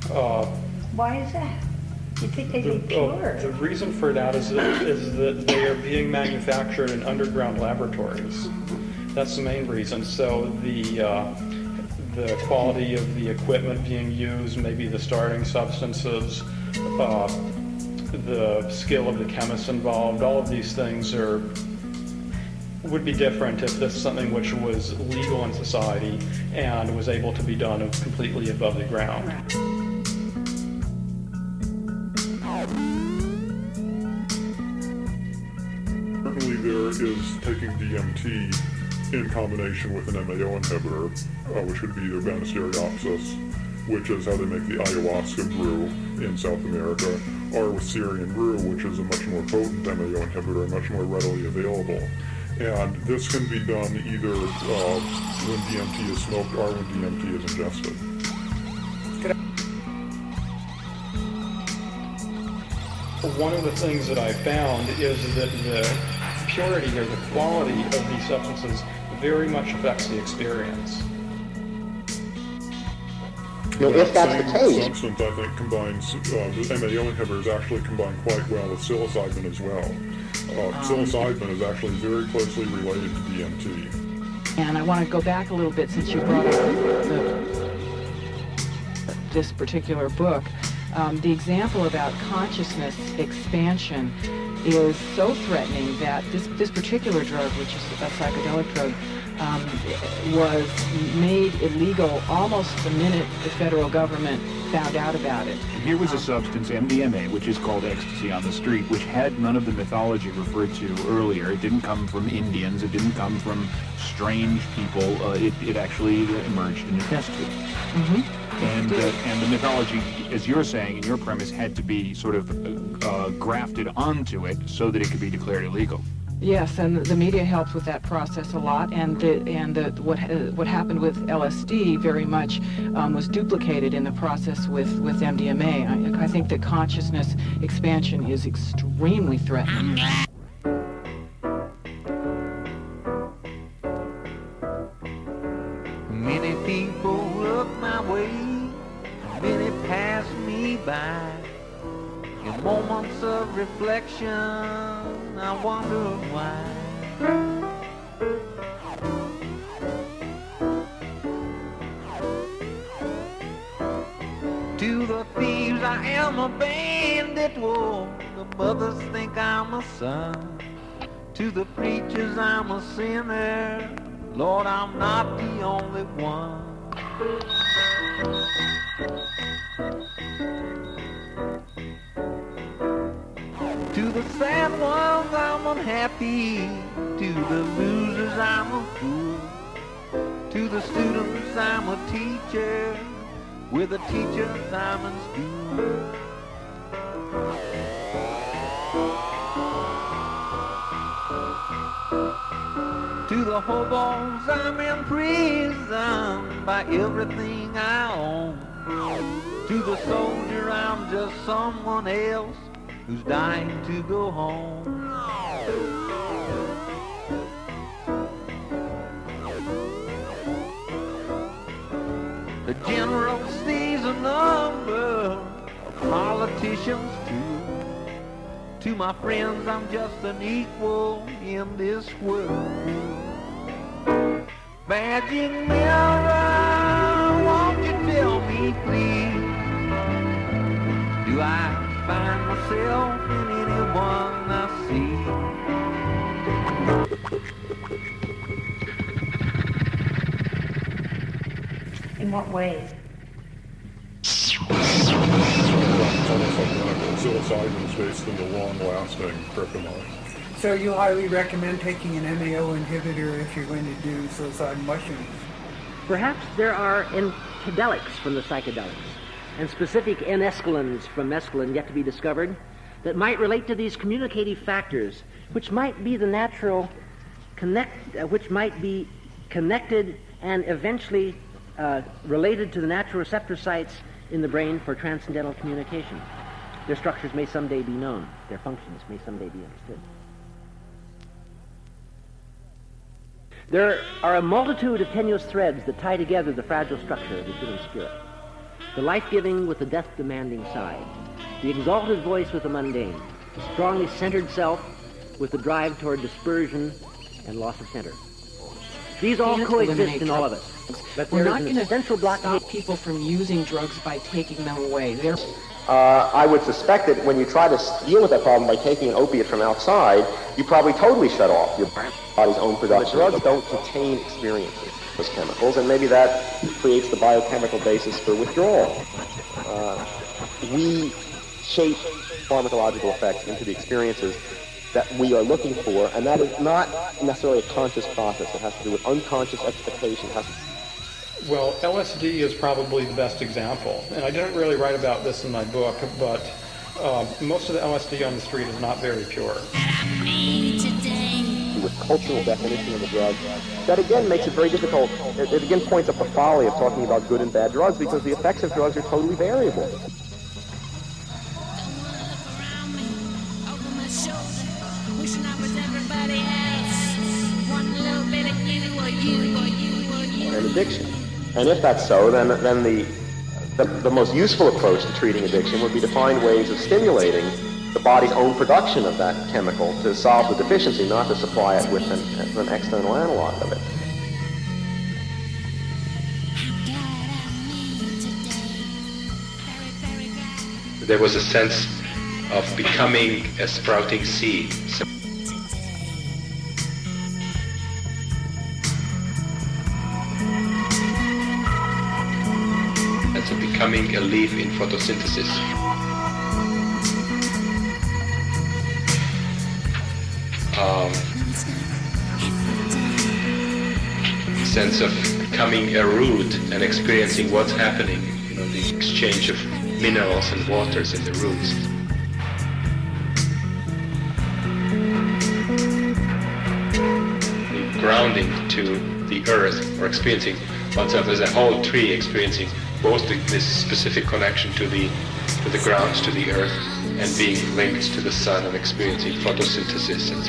Why is that? You think they'd be pure? The reason for that is that they are being manufactured in underground laboratories. That's the main reason. So the quality of the equipment being used, maybe the starting substances, the skill of the chemists involved, all of these things would be different if this is something which was legal in society and was able to be done completely above the ground. Certainly there is taking DMT in combination with an MAO inhibitor, which would be either Banisteriopsis, which is how they make the ayahuasca brew in South America, or with Syrian brew, which is a much more potent MAO inhibitor and much more readily available. And this can be done either when DMT is smoked or when DMT is ingested. One of the things that I found is that the purity or the quality of these substances very much affects the experience. Well, if that's the case, substance, I think, combines, the MAO inhibitors actually combine quite well with psilocybin as well. Psilocybin is actually very closely related to DMT. And I want to go back a little bit since you brought up this particular book. The example about consciousness expansion is so threatening that this particular drug, which is a psychedelic drug, was made illegal almost the minute the federal government found out about it. And here was a substance, MDMA, which is called ecstasy on the street, which had none of the mythology referred to earlier. It didn't come from Indians. It didn't come from strange people. It actually emerged in a test tube. Mm-hmm. And the mythology, as you're saying, in your premise, had to be sort of grafted onto it so that it could be declared illegal. Yes, and the media helped with that process a lot, and what happened with LSD very much was duplicated in the process with MDMA. I think that consciousness expansion is extremely threatening. Many people look my way, many pass me by. In moments of reflection, I wonder why. To the thieves I am a bandit, whoa, the mothers think I'm a son. To the preachers I'm a sinner, Lord, I'm not the only one. To the sad ones I'm unhappy, to the losers I'm a fool. To the students I'm a teacher, with the teachers I'm in school. To the hobos I'm in prison by everything I own. To the soldier I'm just someone else who's dying to go home. The general sees a a number of politicians too. To my friends, I'm just an equal in this world. Magic mirror, won't you tell me please, do I find myself in anyone I see? In what ways? Psilocybin is based in the long-lasting kryptonite. So you highly recommend taking an MAO inhibitor if you're going to do psilocybin mushrooms? Perhaps there are enkadelics from the psychedelics and specific N-escalins from mescaline yet to be discovered that might relate to these communicative factors, which might be the natural which might be connected and eventually related to the natural receptor sites in the brain for transcendental communication. Their structures may someday be known. Their functions may someday be understood. There are a multitude of tenuous threads that tie together the fragile structure of the human spirit. The life-giving with the death-demanding side. The exalted voice with the mundane. The strongly centered self with the drive toward dispersion and loss of center. These all coexist in all of us. But we're there not is an going essential to blockade. stop people from using drugs by taking them away. I would suspect that when you try to deal with that problem by taking an opiate from outside, you probably totally shut off your body's own production. Drugs don't contain experiences, those chemicals, and maybe that creates the biochemical basis for withdrawal. We shape pharmacological effects into the experiences that we are looking for, and that is not necessarily a conscious process. It has to do with unconscious expectation. Well, LSD is probably the best example, and I didn't really write about this in my book, but most of the LSD on the street is not very pure. With cultural definition of the drug, that again makes it very difficult. It again points up the folly of talking about good and bad drugs, because the effects of drugs are totally variable. And addiction. And if that's so, then the most useful approach to treating addiction would be to find ways of stimulating the body's own production of that chemical to solve the deficiency, not to supply it with an external analog of it. There was a sense of becoming a sprouting seed. So becoming a leaf in photosynthesis. Sense of becoming a root and experiencing what's happening, the exchange of minerals and waters in the roots. The grounding to the earth, or experiencing oneself as a whole tree, experiencing both this specific connection to the ground, to the earth, and being linked to the sun and experiencing photosynthesis.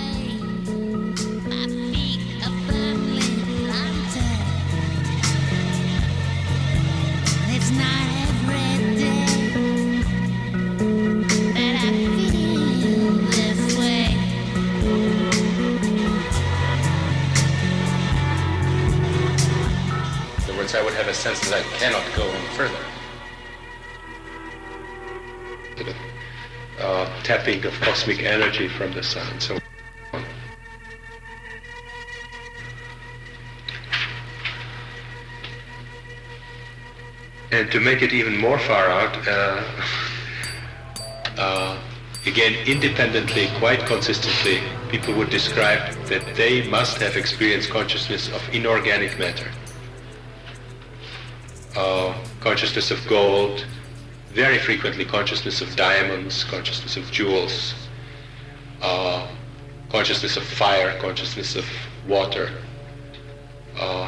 I would have a sense that I cannot go any further. Tapping of cosmic energy from the sun and so on. And to make it even more far out, again, independently, quite consistently, people would describe that they must have experienced consciousness of inorganic matter. Consciousness of gold, very frequently consciousness of diamonds, consciousness of jewels, consciousness of fire, consciousness of water,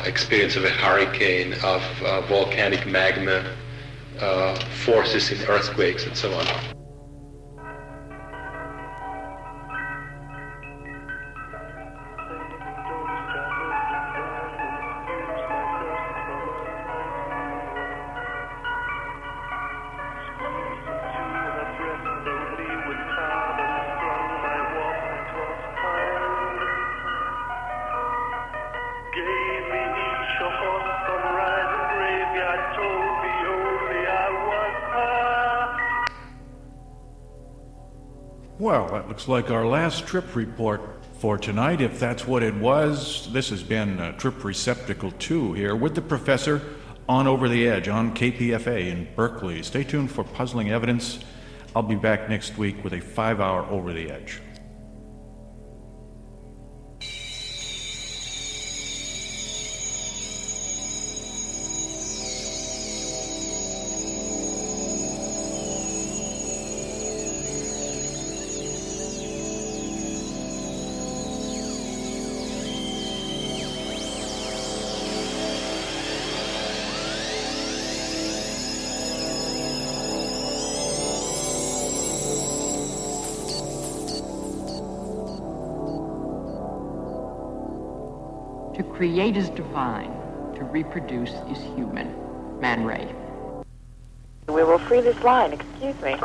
experience of a hurricane, of volcanic magma, forces in earthquakes, and so on. Well, that looks like our last trip report for tonight, if that's what it was. This has been Trip Receptacle 2 here with the professor on Over the Edge on KPFA in Berkeley. Stay tuned for puzzling evidence. I'll be back next week with a 5-hour Over the Edge. To create is divine, to reproduce is human. Man Ray. We will free this line, excuse me.